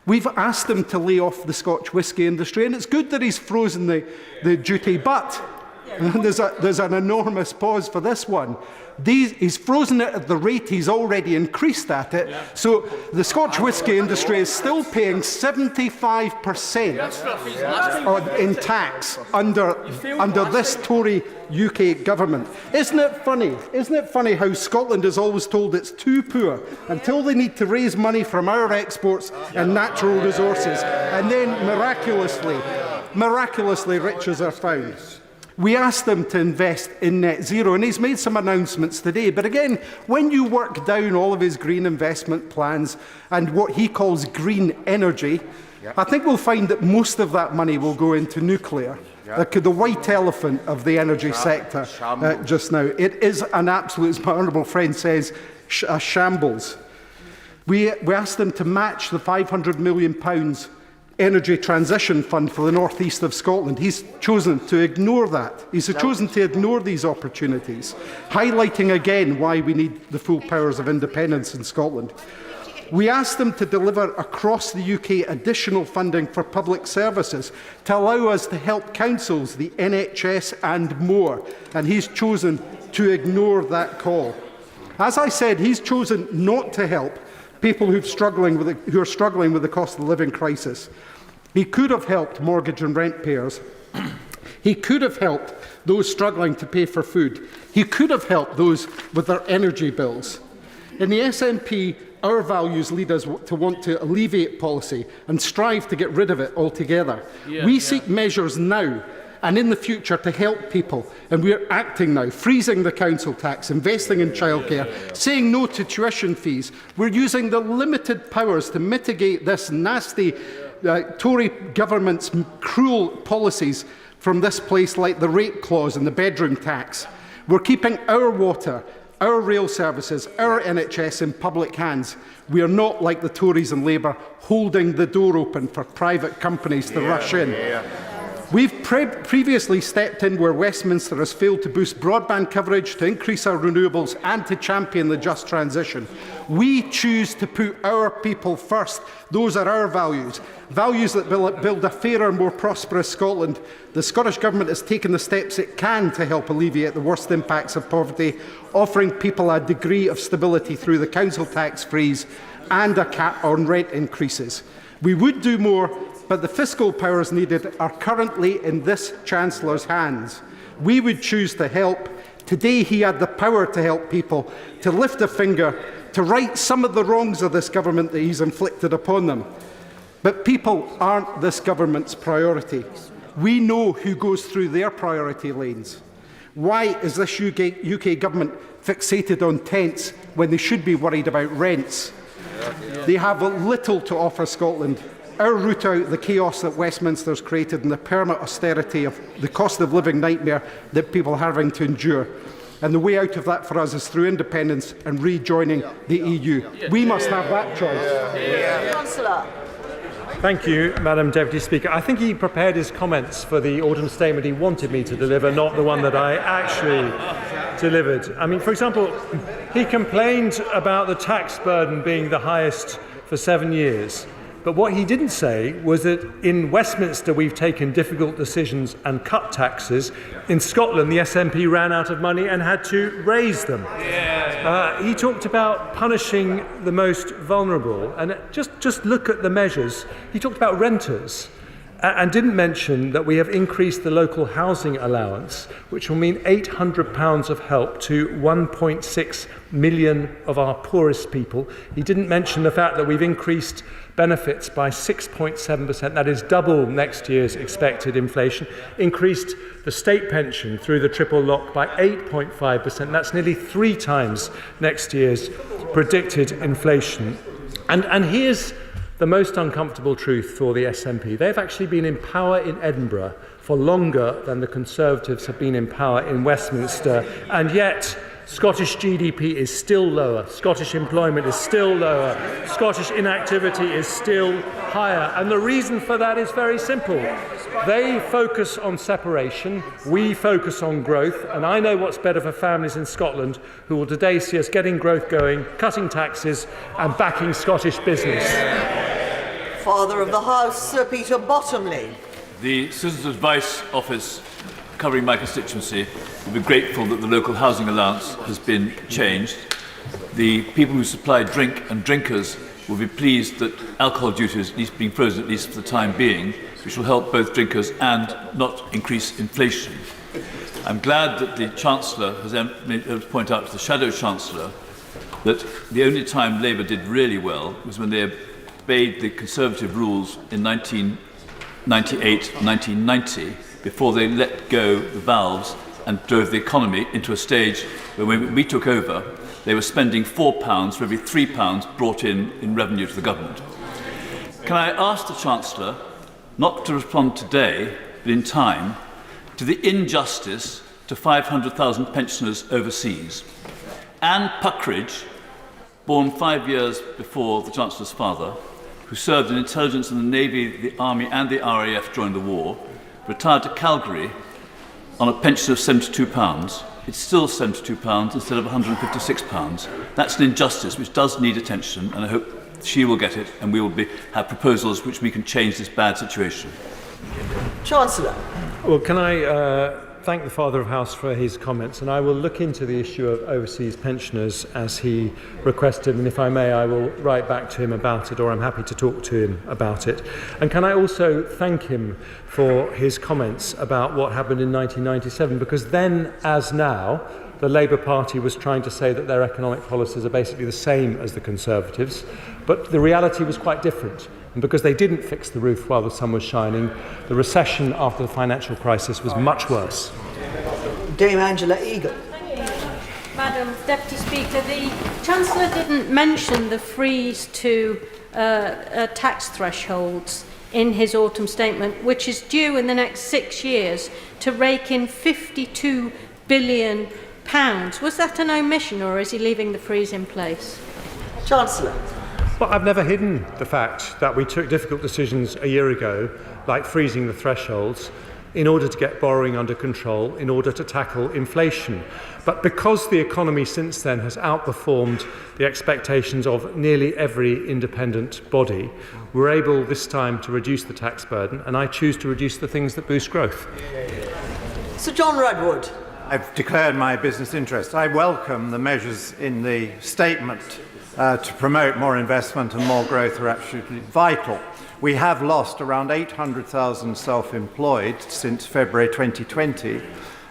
We've asked him to lay off the Scotch whisky industry, and it's good that he's frozen the duty, but there's an enormous pause for this one. He's frozen it at the rate he's already increased at it, so the Scotch whisky industry is still paying 75% in tax under this Tory UK government. Isn't it funny? Isn't it funny how Scotland is always told it's too poor until they need to raise money from our exports and natural resources, and then miraculously riches are found. We asked him to invest in net zero, and he's made some announcements today. But again, when you work down all of his green investment plans and what he calls green energy, I think we'll find that most of that money will go into nuclear, the white elephant of the energy sector just now. It is an absolute, as my honourable friend says, a shambles. We asked him to match the £500 million energy transition fund for the north east of Scotland. He's chosen to ignore that. He's chosen to ignore these opportunities, highlighting again why we need the full powers of independence in Scotland. We asked him to deliver across the UK additional funding for public services to allow us to help councils, the NHS and more, and he's chosen to ignore that call. As I said, he's chosen not to help people who are struggling with the cost of living crisis. He could have helped mortgage and rent payers. He could have helped those struggling to pay for food. He could have helped those with their energy bills. In the SNP, our values lead us to want to alleviate policy and strive to get rid of it altogether. We seek measures now and in the future to help people, and we are acting now, freezing the council tax, investing in childcare, saying no to tuition fees. We're using the limited powers to mitigate this nasty Tory government's cruel policies from this place, like the rate clause and the bedroom tax. We're keeping our water, our rail services, our NHS in public hands. We are not, like the Tories and Labour, holding the door open for private companies to rush in. We've previously stepped in where Westminster has failed to boost broadband coverage, to increase our renewables and to champion the just transition. We choose to put our people first. Those are our values, values that build a fairer, more prosperous Scotland. The Scottish Government has taken the steps it can to help alleviate the worst impacts of poverty, offering people a degree of stability through the council tax freeze and a cap on rent increases. We would do more, but the fiscal powers needed are currently in this Chancellor's hands. We would choose to help. Today he had the power to help people, to lift a finger, to right some of the wrongs of this government that he's inflicted upon them. But people aren't this government's priority. We know who goes through their priority lanes. Why is this UK government fixated on tents when they should be worried about rents? They have little to offer Scotland. Our route out the chaos that Westminster has created and the permanent austerity of the cost of living nightmare that people are having to endure. And the way out of that for us is through independence and rejoining the EU. We must have that choice. Chancellor. Thank you, Madam Deputy Speaker. I think he prepared his comments for the autumn statement he wanted me to deliver, not the one that I actually delivered. I mean, for example, he complained about the tax burden being the highest for 7 years. But what he didn't say was that in Westminster we've taken difficult decisions and cut taxes. In Scotland, the SNP ran out of money and had to raise them. He talked about punishing the most vulnerable. And just look at the measures. He talked about renters and didn't mention that we have increased the local housing allowance, which will mean £800 of help to 1.6 million of our poorest people. He didn't mention the fact that we've increased benefits by 6.7%, that is double next year's expected inflation, increased the state pension through the triple lock by 8.5%, that's nearly 3 times next year's predicted inflation. And here's the most uncomfortable truth for the SNP. They've actually been in power in Edinburgh for longer than the Conservatives have been in power in Westminster, and yet Scottish GDP is still lower, Scottish employment is still lower, Scottish inactivity is still higher. And the reason for that is very simple. They focus on separation, we focus on growth, and I know what's better for families in Scotland who will today see us getting growth going, cutting taxes and backing Scottish business. Father of the House, Sir Peter Bottomley. The Citizens Advice Office covering my constituency will be grateful that the local housing allowance has been changed. The people who supply drink and drinkers will be pleased that alcohol duty is at least being frozen, at least for the time being, which will help both drinkers and not increase inflation. I'm glad that the Chancellor has pointed out to the Shadow Chancellor that the only time Labour did really well was when they obeyed the Conservative rules in 1998 and 1990, before they let go the valves and drove the economy into a stage where when we took over, they were spending £4 for every £3 brought in revenue to the government. Can I ask the Chancellor not to respond today, but in time, to the injustice to 500,000 pensioners overseas? Anne Puckridge, born 5 years before the Chancellor's father, who served in intelligence in the Navy, the Army and the RAF during the war, retired to Calgary on a pension of £72. It's still £72 instead of £156. That's an injustice which does need attention, and I hope she will get it, and we will have proposals which we can change this bad situation. Chancellor. Well, can I thank the Father of House for his comments, and I will look into the issue of overseas pensioners as he requested, and if I may, I will write back to him about it, or I'm happy to talk to him about it. And can I also thank him for his comments about what happened in 1997, because then, as now, the Labour Party was trying to say that their economic policies are basically the same as the Conservatives, but the reality was quite different. And because they didn't fix the roof while the sun was shining, the recession after the financial crisis was much worse. Dame Angela Eagle. Madam Deputy Speaker, the Chancellor didn't mention the freeze to tax thresholds in his autumn statement, which is due in the next 6 years to rake in £52 billion. Was that an omission, or is he leaving the freeze in place? Chancellor. Well, I've never hidden the fact that we took difficult decisions a year ago, like freezing the thresholds, in order to get borrowing under control, in order to tackle inflation. But because the economy since then has outperformed the expectations of nearly every independent body, we're able this time to reduce the tax burden, and I choose to reduce the things that boost growth. Sir John Redwood. I've declared my business interest. I welcome the measures in the statement to promote more investment and more growth are absolutely vital. We have lost around 800,000 self-employed since February 2020.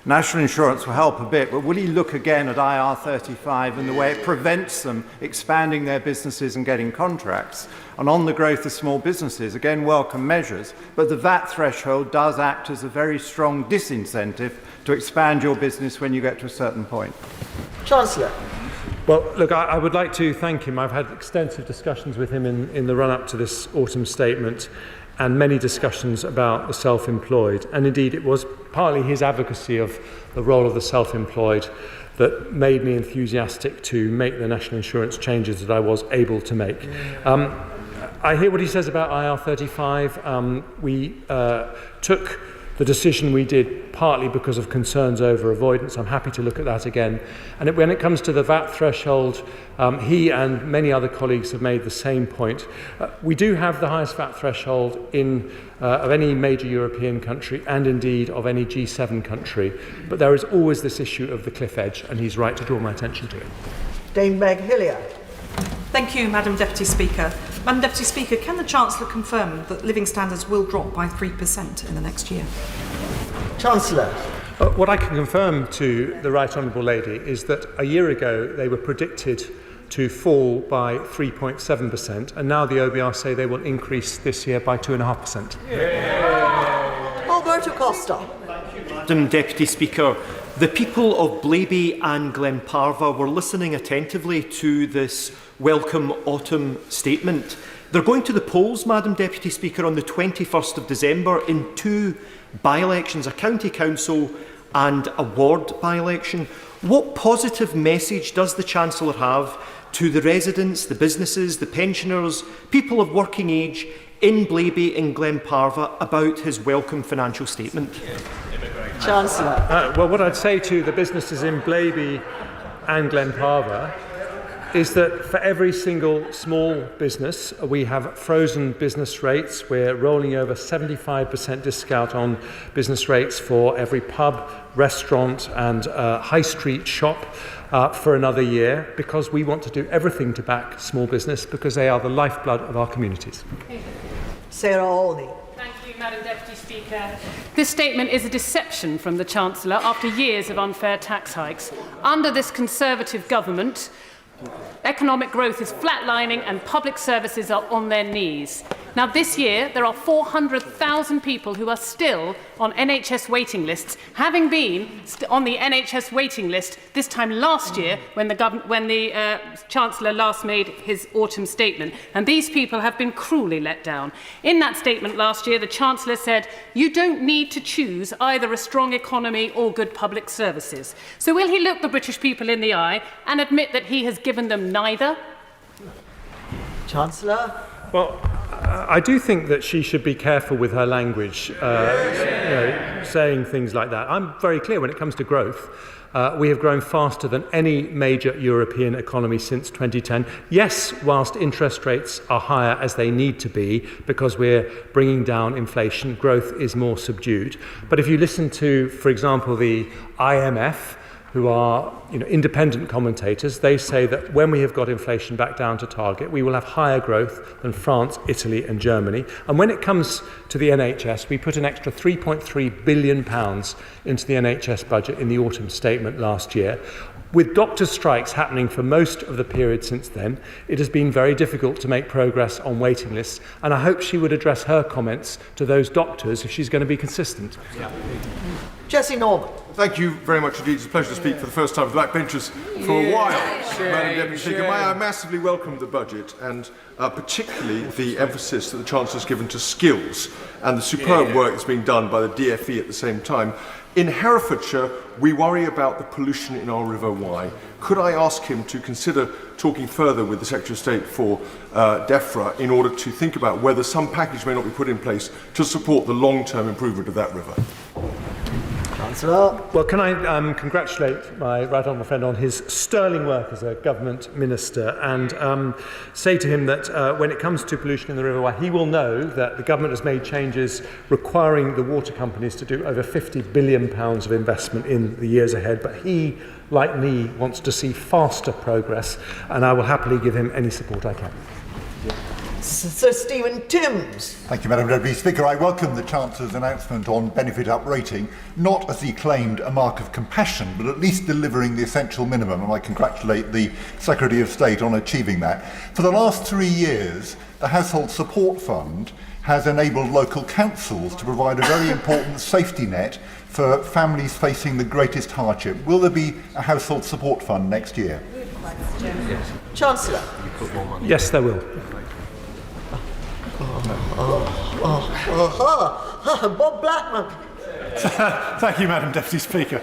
National insurance will help a bit, but will he look again at IR35 and the way it prevents them expanding their businesses and getting contracts? And on the growth of small businesses, again, welcome measures, but the VAT threshold does act as a very strong disincentive to expand your business when you get to a certain point. Chancellor. Well, look, I would like to thank him. I've had extensive discussions with him in the run-up to this autumn statement, and many discussions about the self-employed. And indeed, it was partly his advocacy of the role of the self-employed that made me enthusiastic to make the national insurance changes that I was able to make. I hear what he says about IR35. We took the decision we did partly because of concerns over avoidance. I'm happy to look at that again. And when it comes to the VAT threshold, he and many other colleagues have made the same point. We do have the highest VAT threshold of any major European country, and indeed of any G7 country. But there is always this issue of the cliff edge, and he's right to draw my attention to it. Dame Meg Hillier. Thank you, Madam Deputy Speaker. Madam Deputy Speaker, can the Chancellor confirm that living standards will drop by 3% in the next year? Chancellor. What I can confirm to the Right Honourable Lady is that a year ago they were predicted to fall by 3.7%, and now the OBR say they will increase this year by 2.5%. Alberto Costa. Madam Deputy Speaker, the people of Blaby and Glenparva were listening attentively to this welcome autumn statement. They're going to the polls, Madam Deputy Speaker, on the 21st of December in 2 by-elections, a county council and a ward by-election. What positive message does the Chancellor have to the residents, the businesses, the pensioners, people of working age in Blaby and Glenparva about his welcome financial statement? Chancellor. Well, what I'd say to the businesses in Blaby and Glenparva is that for every single small business, we have frozen business rates. We're rolling over 75% discount on business rates for every pub, restaurant and high street shop for another year, because we want to do everything to back small business, because they are the lifeblood of our communities. Sarah Olney. Thank you, Madam Deputy Speaker. This statement is a deception from the Chancellor after years of unfair tax hikes. Under this Conservative government, economic growth is flatlining and public services are on their knees. Now, this year, there are 400,000 people who are still on NHS waiting lists, having been on the NHS waiting list this time last year when the Chancellor last made his autumn statement. And these people have been cruelly let down. In that statement last year, the Chancellor said, "You don't need to choose either a strong economy or good public services." So will he look the British people in the eye and admit that he has given them neither? Chancellor. Well, I do think that she should be careful with her language, saying things like that. I'm very clear when it comes to growth. We have grown faster than any major European economy since 2010. Yes, whilst interest rates are higher as they need to be because we're bringing down inflation, growth is more subdued. But if you listen to, for example, the IMF, who are independent commentators, they say that when we have got inflation back down to target, we will have higher growth than France, Italy and Germany. And when it comes to the NHS, we put an extra £3.3 billion into the NHS budget in the autumn statement last year. With doctors' strikes happening for most of the period since then, it has been very difficult to make progress on waiting lists, and I hope she would address her comments to those doctors if she's going to be consistent. Jesse Norman. Thank you very much indeed. It's a pleasure to speak for the first time with backbenchers for a while. Madam Deputy Speaker, may I massively welcome the budget and particularly the emphasis that the Chancellor has given to skills and the superb work that's being done by the DFE at the same time. In Herefordshire, we worry about the pollution in our River Wye. Could I ask him to consider talking further with the Secretary of State for DEFRA in order to think about whether some package may not be put in place to support the long-term improvement of that river? Chancellor. Well, can I congratulate my right honourable friend on his sterling work as a government minister and say to him that when it comes to pollution in the River Wye, he will know that the government has made changes requiring the water companies to do over £50 billion of investment in the years ahead, but he, like me, wants to see faster progress, and I will happily give him any support I can. Sir Stephen Timms. Thank you, Madam Deputy Speaker. I welcome the Chancellor's announcement on benefit uprating, not as he claimed a mark of compassion, but at least delivering the essential minimum, and I congratulate the Secretary of State on achieving that. For the last 3 years, the Household Support Fund has enabled local councils to provide a very important safety net for families facing the greatest hardship. Will there be a Household Support Fund next year? Chancellor. Yes, there will. Bob Blackman. Thank you, Madam Deputy Speaker.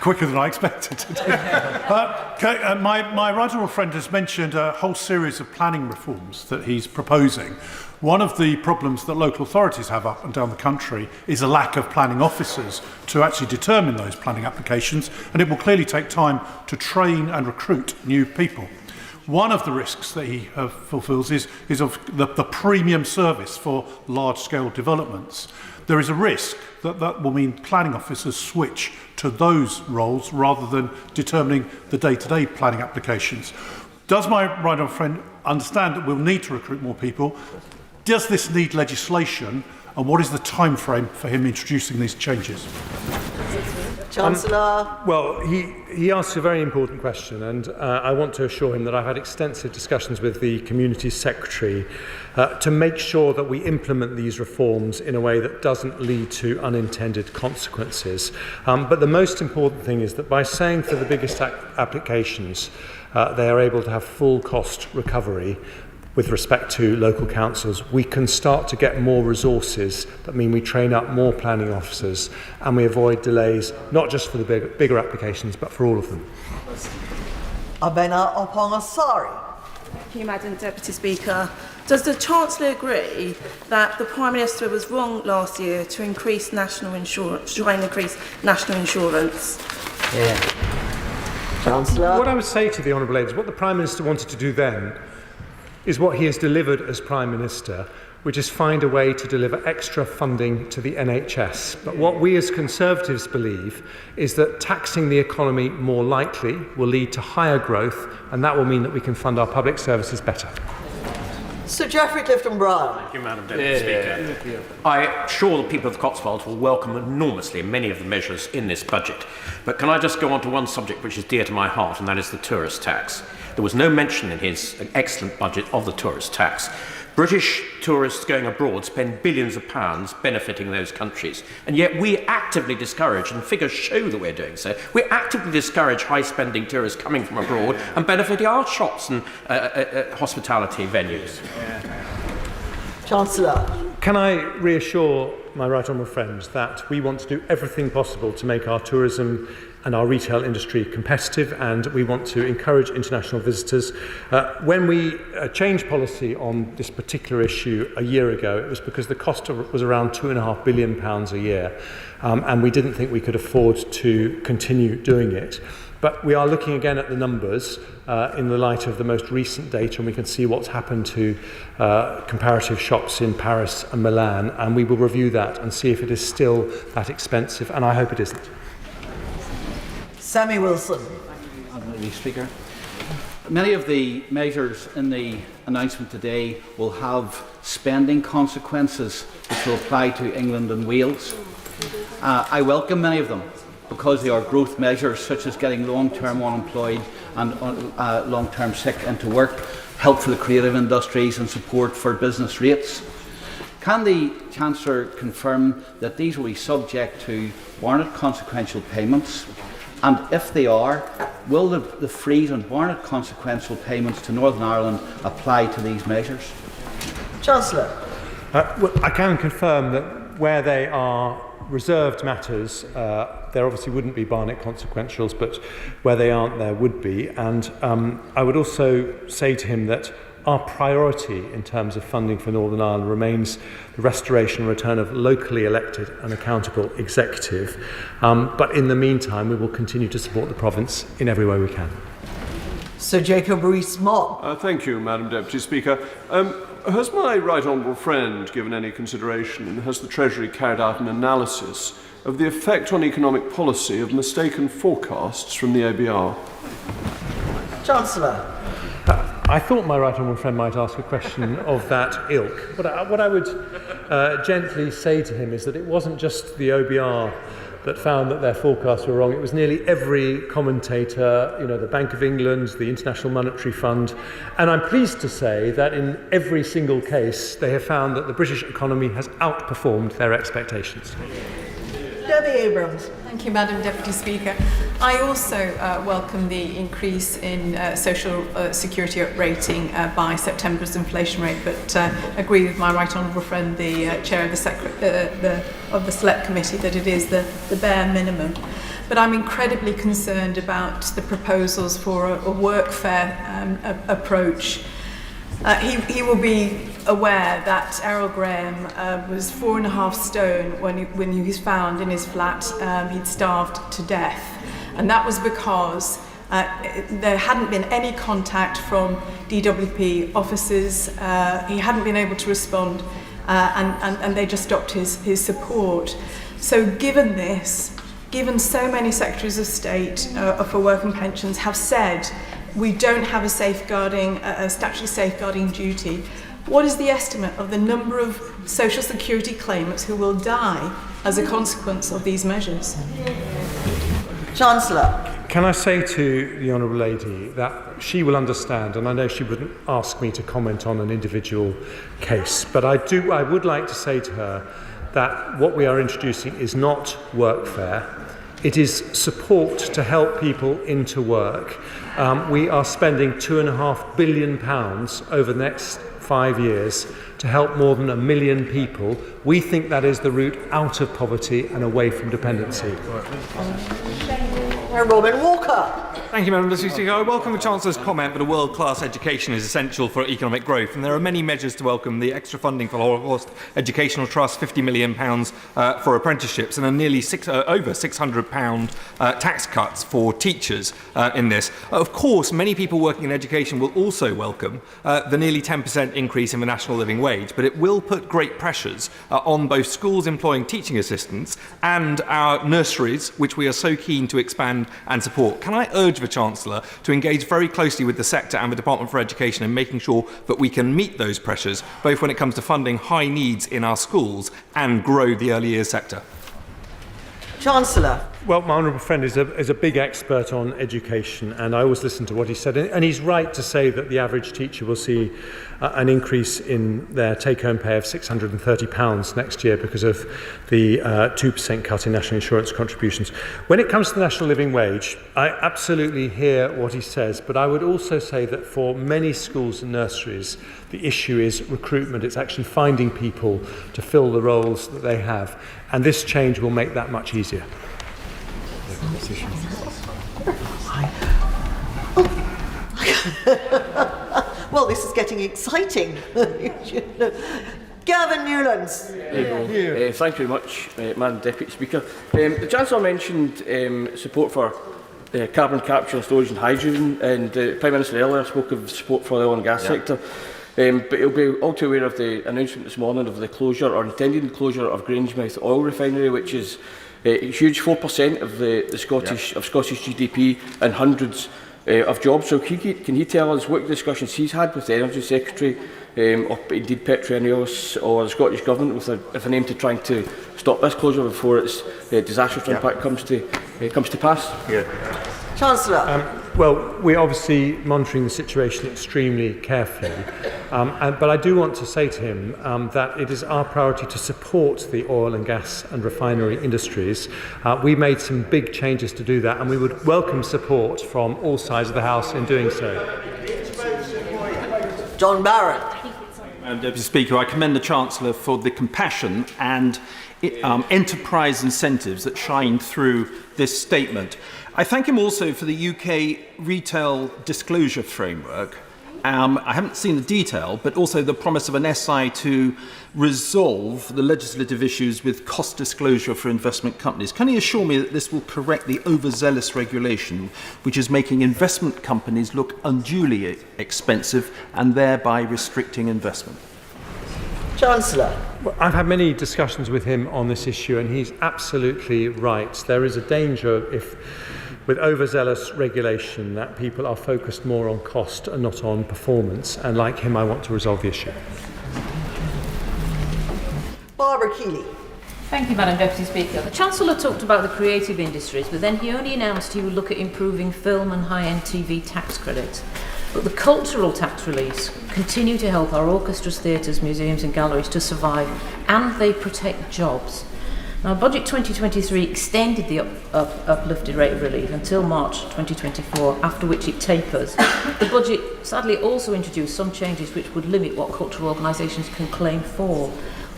Quicker than I expected. My right honourable friend has mentioned a whole series of planning reforms that he's proposing. One of the problems that local authorities have up and down the country is a lack of planning officers to actually determine those planning applications, and it will clearly take time to train and recruit new people. One of the risks that he fulfills is of the premium service for large-scale developments. There is a risk that that will mean planning officers switch to those roles rather than determining the day-to-day planning applications. Does my right honourable friend understand that we'll need to recruit more people? Does this need legislation? And what is the time frame for him introducing these changes? Chancellor. Well, he asks a very important question, and I want to assure him that I've had extensive discussions with the Community Secretary to make sure that we implement these reforms in a way that doesn't lead to unintended consequences. But the most important thing is that by saying for the biggest applications, they are able to have full cost recovery with respect to local councils, we can start to get more resources that mean we train up more planning officers and we avoid delays, not just for the bigger applications, but for all of them. Abena Opongasari. Thank you, Madam Deputy Speaker. Does the Chancellor agree that the Prime Minister was wrong last year to increase national insurance, try and increase national insurance? Yeah. Chancellor. What I would say to the Honourable Lady is what the Prime Minister wanted to do then is what he has delivered as Prime Minister, which is find a way to deliver extra funding to the NHS. But what we as Conservatives believe is that taxing the economy more lightly will lead to higher growth, and that will mean that we can fund our public services better. Sir Geoffrey Clifton-Brown. Thank you, Madam Deputy Speaker. I'm sure the people of the Cotswolds will welcome enormously many of the measures in this budget. But can I just go on to one subject which is dear to my heart, and that is the tourist tax. There was no mention in his excellent budget of the tourist tax. British tourists going abroad spend billions of pounds benefiting those countries, and yet we actively discourage, and figures show that we're doing so, we actively discourage high-spending tourists coming from abroad and benefiting our shops and hospitality venues. Chancellor. Can I reassure my right honourable friends that we want to do everything possible to make our tourism and our retail industry competitive, and we want to encourage international visitors. When we changed policy on this particular issue a year ago, it was because the cost was around £2.5 billion a year, and we didn't think we could afford to continue doing it. But we are looking again at the numbers in the light of the most recent data, and we can see what's happened to comparative shops in Paris and Milan, and we will review that and see if it is still that expensive, and I hope it isn't. Sammy Wilson. Mr. Speaker. Many of the measures in the announcement today will have spending consequences which will apply to England and Wales. I welcome many of them because they are growth measures such as getting long-term unemployed and long-term sick into work, help for the creative industries and support for business rates. Can the Chancellor confirm that these will be subject to warranted consequential payments? And if they are, will the freeze on warranted consequential payments to Northern Ireland apply to these measures? Chancellor. Well, I can confirm that where they are reserved matters, there obviously wouldn't be barnet consequentials, but where they aren't, there would be. And I would also say to him that our priority in terms of funding for Northern Ireland remains the restoration and return of locally elected and accountable executive. But in the meantime, we will continue to support the province in every way we can. Sir Jacob Rees-Mogg. Thank you, Madam Deputy Speaker. Has my right honourable friend given any consideration, and has the Treasury carried out an analysis of the effect on economic policy of mistaken forecasts from the ABR? Chancellor. I thought my right honourable friend might ask a question of that ilk. What I would gently say to him is that it wasn't just the OBR that found that their forecasts were wrong. It was nearly every commentator, the Bank of England, the International Monetary Fund, and I'm pleased to say that in every single case they have found that the British economy has outperformed their expectations. Debbie Abrams. Thank you, Madam Deputy Speaker. I also welcome the increase in social security rating by September's inflation rate, but agree with my right honourable friend, the chair of the Select Committee, that it is the bare minimum. But I'm incredibly concerned about the proposals for a workfare approach. He will be aware that Errol Graham was 4.5 stone when he was found in his flat. He'd starved to death. And that was because there hadn't been any contact from DWP officers. He hadn't been able to respond, and they just stopped his support. So given this, given so many secretaries of state for work and pensions have said we don't have a statutory safeguarding duty, what is the estimate of the number of social security claimants who will die as a consequence of these measures? Chancellor. Can I say to the Honourable Lady that she will understand, and I know she wouldn't ask me to comment on an individual case, but I would like to say to her that what we are introducing is not workfare. It is support to help people into work. We are spending £2.5 billion over the next 5 years to help more than 1 million people. We think that is the route out of poverty and away from dependency. Robin Walker. Thank you, Madam Deputy Speaker. I welcome the Chancellor's comment that a world-class education is essential for economic growth, and there are many measures to welcome: the extra funding for the Holocaust Educational Trust, £50 million for apprenticeships, and a nearly over £600 tax cuts for teachers in this. Of course, many people working in education will also welcome the nearly 10% increase in the national living wage, but it will put great pressures on both schools employing teaching assistants and our nurseries, which we are so keen to expand and support. Can I urge the Chancellor to engage very closely with the sector and the Department for Education in making sure that we can meet those pressures, both when it comes to funding high needs in our schools and grow the early years sector? Chancellor. Well, my honourable friend is a big expert on education, and I always listen to what he said. And he's right to say that the average teacher will see an increase in their take-home pay of £630 next year because of the 2% cut in national insurance contributions. When it comes to the national living wage, I absolutely hear what he says, but I would also say that for many schools and nurseries, the issue is recruitment. It's actually finding people to fill the roles that they have, and this change will make that much easier. Well, this is getting exciting. Gavin Newlands. Thank you very much, Madam Deputy Speaker. The Chancellor mentioned support for carbon capture, storage and hydrogen, and the Prime Minister earlier spoke of support for the oil and gas sector. But you'll be all too aware of the announcement this morning of the closure or intended closure of Grangemouth oil refinery, which is a huge 4% of the Scottish GDP and hundreds of jobs. So can he tell us what discussions he's had with the Energy Secretary or indeed Petroneos or the Scottish Government with an aim to trying to stop this closure before its disastrous impact comes to pass? Chancellor. Well, we're obviously monitoring the situation extremely carefully, but I do want to say to him that it is our priority to support the oil and gas and refinery industries. We made some big changes to do that, and we would welcome support from all sides of the House in doing so. John Barrett. Deputy Speaker, I commend the Chancellor for the compassion and enterprise incentives that shine through this statement. I thank him also for the UK retail disclosure framework. I haven't seen the detail, but also the promise of an SI to resolve the legislative issues with cost disclosure for investment companies. Can he assure me that this will correct the overzealous regulation, which is making investment companies look unduly expensive and thereby restricting investment? Chancellor. Well, I've had many discussions with him on this issue, and he's absolutely right. There is a danger with overzealous regulation that people are focused more on cost and not on performance, and like him I want to resolve the issue. Barbara Keeley. Thank you, Madam Deputy Speaker. The Chancellor talked about the creative industries, but then he only announced he would look at improving film and high-end TV tax credits. But the cultural tax reliefs continue to help our orchestras, theatres, museums and galleries to survive, and they protect jobs. Now, Budget 2023 extended the uplifted rate of relief until March 2024, after which it tapers. The budget sadly also introduced some changes which would limit what cultural organisations can claim for.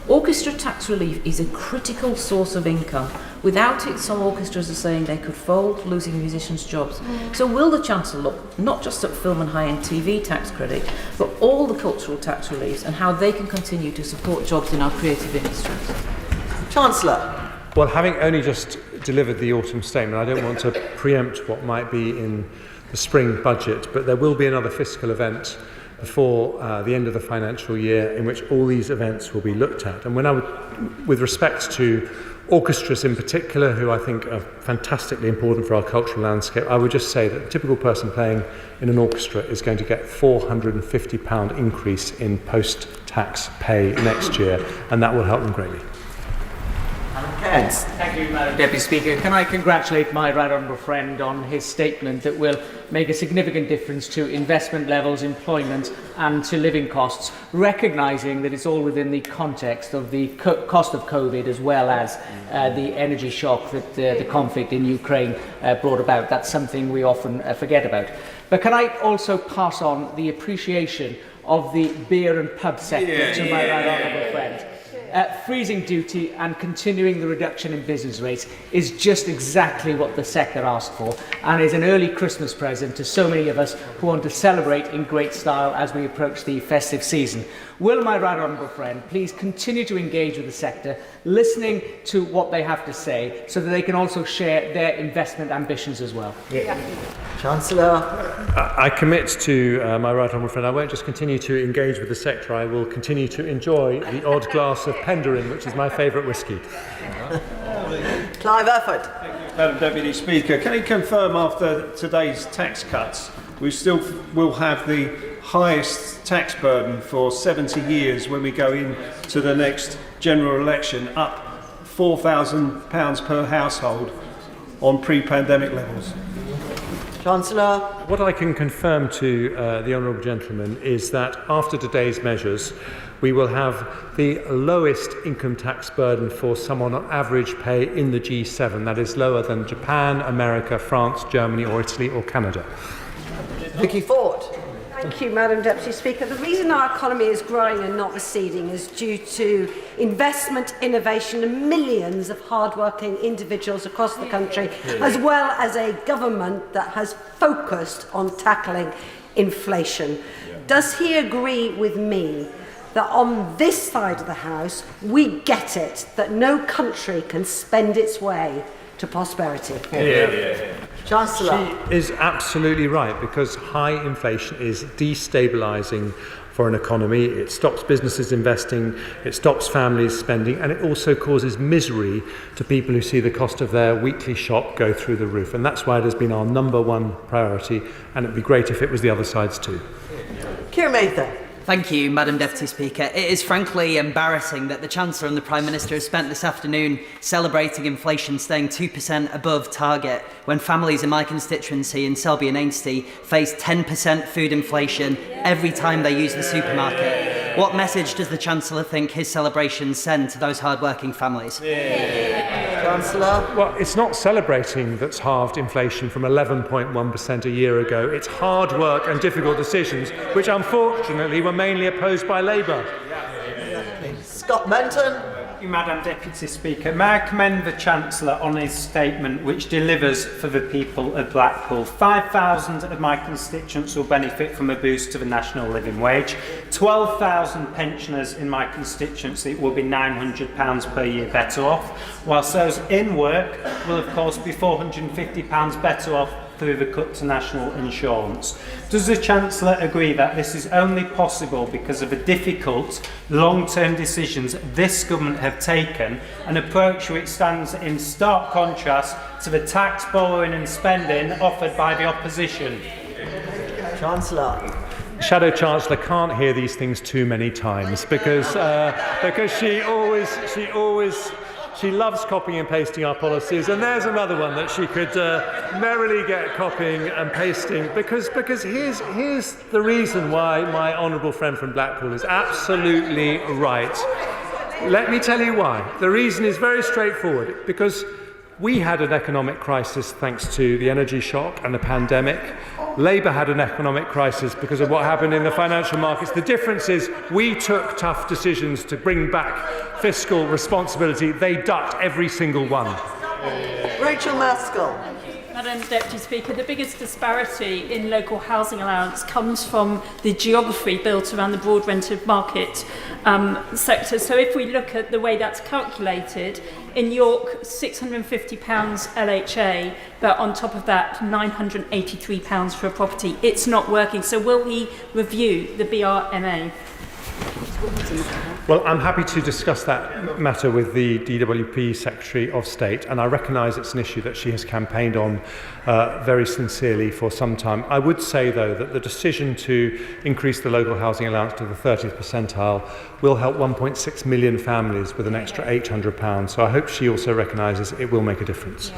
Orchestra tax relief is a critical source of income. Without it, some orchestras are saying they could fold, losing musicians' jobs. So will the Chancellor look not just at film and high-end TV tax credit, but all the cultural tax reliefs and how they can continue to support jobs in our creative industries? Chancellor. Well, having only just delivered the autumn statement, I don't want to preempt what might be in the spring budget, but there will be another fiscal event before the end of the financial year in which all these events will be looked at. And with respect to orchestras in particular, who I think are fantastically important for our cultural landscape, I would just say that the typical person playing in an orchestra is going to get £450 increase in post-tax pay next year, and that will help them greatly. Thank you, Madam Deputy Speaker. Can I congratulate my right honourable friend on his statement that will make a significant difference to investment levels, employment and to living costs, recognising that it's all within the context of the cost of COVID as well as the energy shock that the conflict in Ukraine brought about. That's something we often forget about. But can I also pass on the appreciation of the beer and pub sector to my right honourable friend? Freezing duty and continuing the reduction in business rates is just exactly what the sector asked for, and is an early Christmas present to so many of us who want to celebrate in great style as we approach the festive season. Will my right honourable friend please continue to engage with the sector, listening to what they have to say, so that they can also share their investment ambitions as well? Chancellor. I commit to my right honourable friend. I won't just continue to engage with the sector, I will continue to enjoy the odd glass of Penderin, which is my favourite whisky. Clive Efford. Madam Deputy Speaker, can you confirm after today's tax cuts we still will have the highest tax burden for 70 years when we go into the next general election, up £4,000 per household, on pre-pandemic levels. Chancellor. What I can confirm to the honourable gentleman is that after today's measures, we will have the lowest income tax burden for someone on average pay in the G7. That is lower than Japan, America, France, Germany or Italy or Canada. Vicky Ford. Thank you, Madam Deputy Speaker. The reason our economy is growing and not receding is due to investment, innovation and millions of hard-working individuals across the country, as well as a government that has focused on tackling inflation. Does he agree with me that on this side of the House we get it, that no country can spend its way to prosperity? Chancellor. She is absolutely right, because high inflation is destabilising for an economy. It stops businesses investing, it stops families spending, and it also causes misery to people who see the cost of their weekly shop go through the roof. And that's why it has been our #1 priority, and it would be great if it was the other side's too. Keir Mather. Thank you, Madam Deputy Speaker. It is frankly embarrassing that the Chancellor and the Prime Minister have spent this afternoon celebrating inflation staying 2% above target when families in my constituency in Selby and Ainsty face 10% food inflation every time they use the supermarket. What message does the Chancellor think his celebrations send to those hard-working families? Chancellor. Well, it's not celebrating that's halved inflation from 11.1% a year ago. It's hard work and difficult decisions, which unfortunately were mainly opposed by Labour. Scott Menton. Thank you, Madam Deputy Speaker. May I commend the Chancellor on his statement, which delivers for the people of Blackpool. 5,000 of my constituents will benefit from a boost to the national living wage. 12,000 pensioners in my constituency will be £900 per year better off, whilst those in work will of course be £450 better off through the cut to national insurance. Does the Chancellor agree that this is only possible because of the difficult long-term decisions this government have taken, an approach which stands in stark contrast to the tax, borrowing and spending offered by the opposition? Chancellor. Shadow Chancellor can't hear these things too many times because she loves copying and pasting our policies, and there's another one that she could merrily get copying and pasting, because here's the reason why my honourable friend from Blackpool is absolutely right. Let me tell you why. The reason is very straightforward, because we had an economic crisis thanks to the energy shock and the pandemic. Labour had an economic crisis because of what happened in the financial markets. The difference is we took tough decisions to bring back fiscal responsibility. They ducked every single one. Rachel Maskell. Madam Deputy Speaker, the biggest disparity in local housing allowance comes from the geography built around the broad rented market sector. So if we look at the way that's calculated, in York, £650 LHA, but on top of that, £983 for a property. It's not working. So will he review the BRMA? Well, I'm happy to discuss that matter with the DWP Secretary of State, and I recognise it's an issue that she has campaigned on very sincerely for some time. I would say, though, that the decision to increase the local housing allowance to the 30th percentile will help 1.6 million families with an extra £800, so I hope she also recognises it will make a difference.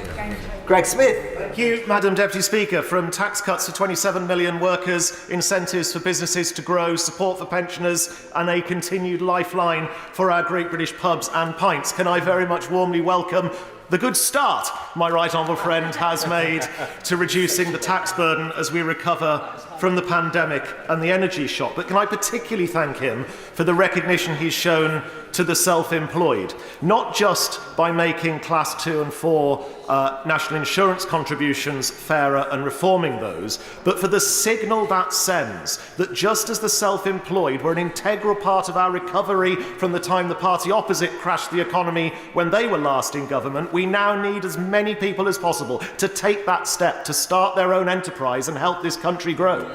Greg Smith. Thank you, Madam Deputy Speaker. From tax cuts for 27 million workers, incentives for businesses to grow, support for pensioners and a continued lifeline for our great British pubs and pints, can I very much warmly welcome the good start my right honourable friend has made to reducing the tax burden as we recover from the pandemic and the energy shock. But can I particularly thank him for the recognition he's shown to the self-employed, not just by making Class 2 and 4 national insurance contributions fairer and reforming those, but for the signal that sends that just as the self-employed were an integral part of our recovery from the time the party opposite crashed the economy when they were last in government, we now need as many people as possible to take that step to start their own enterprise and help this country grow.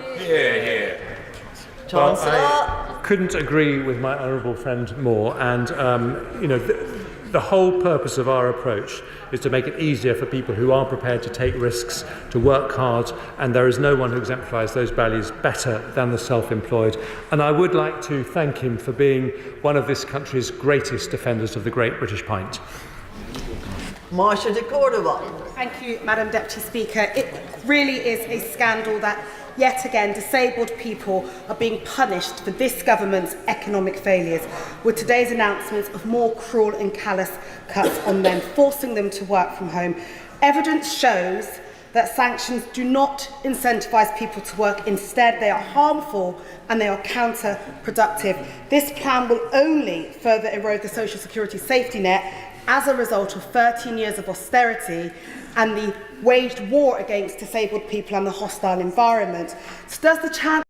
Well, I couldn't agree with my honourable friend more, and the whole purpose of our approach is to make it easier for people who are prepared to take risks, to work hard, and there is no one who exemplifies those values better than the self-employed. And I would like to thank him for being one of this country's greatest defenders of the Great British Pint. Marsha de Cordova. Thank you, Madam Deputy Speaker. It really is a scandal that yet again disabled people are being punished for this government's economic failures, with today's announcements of more cruel and callous cuts on them, forcing them to work from home. Evidence shows that sanctions do not incentivise people to work. Instead, they are harmful and they are counterproductive. This plan will only further erode the social security safety net as a result of 13 years of austerity and the waged war against disabled people and the hostile environment. So does the Chancellor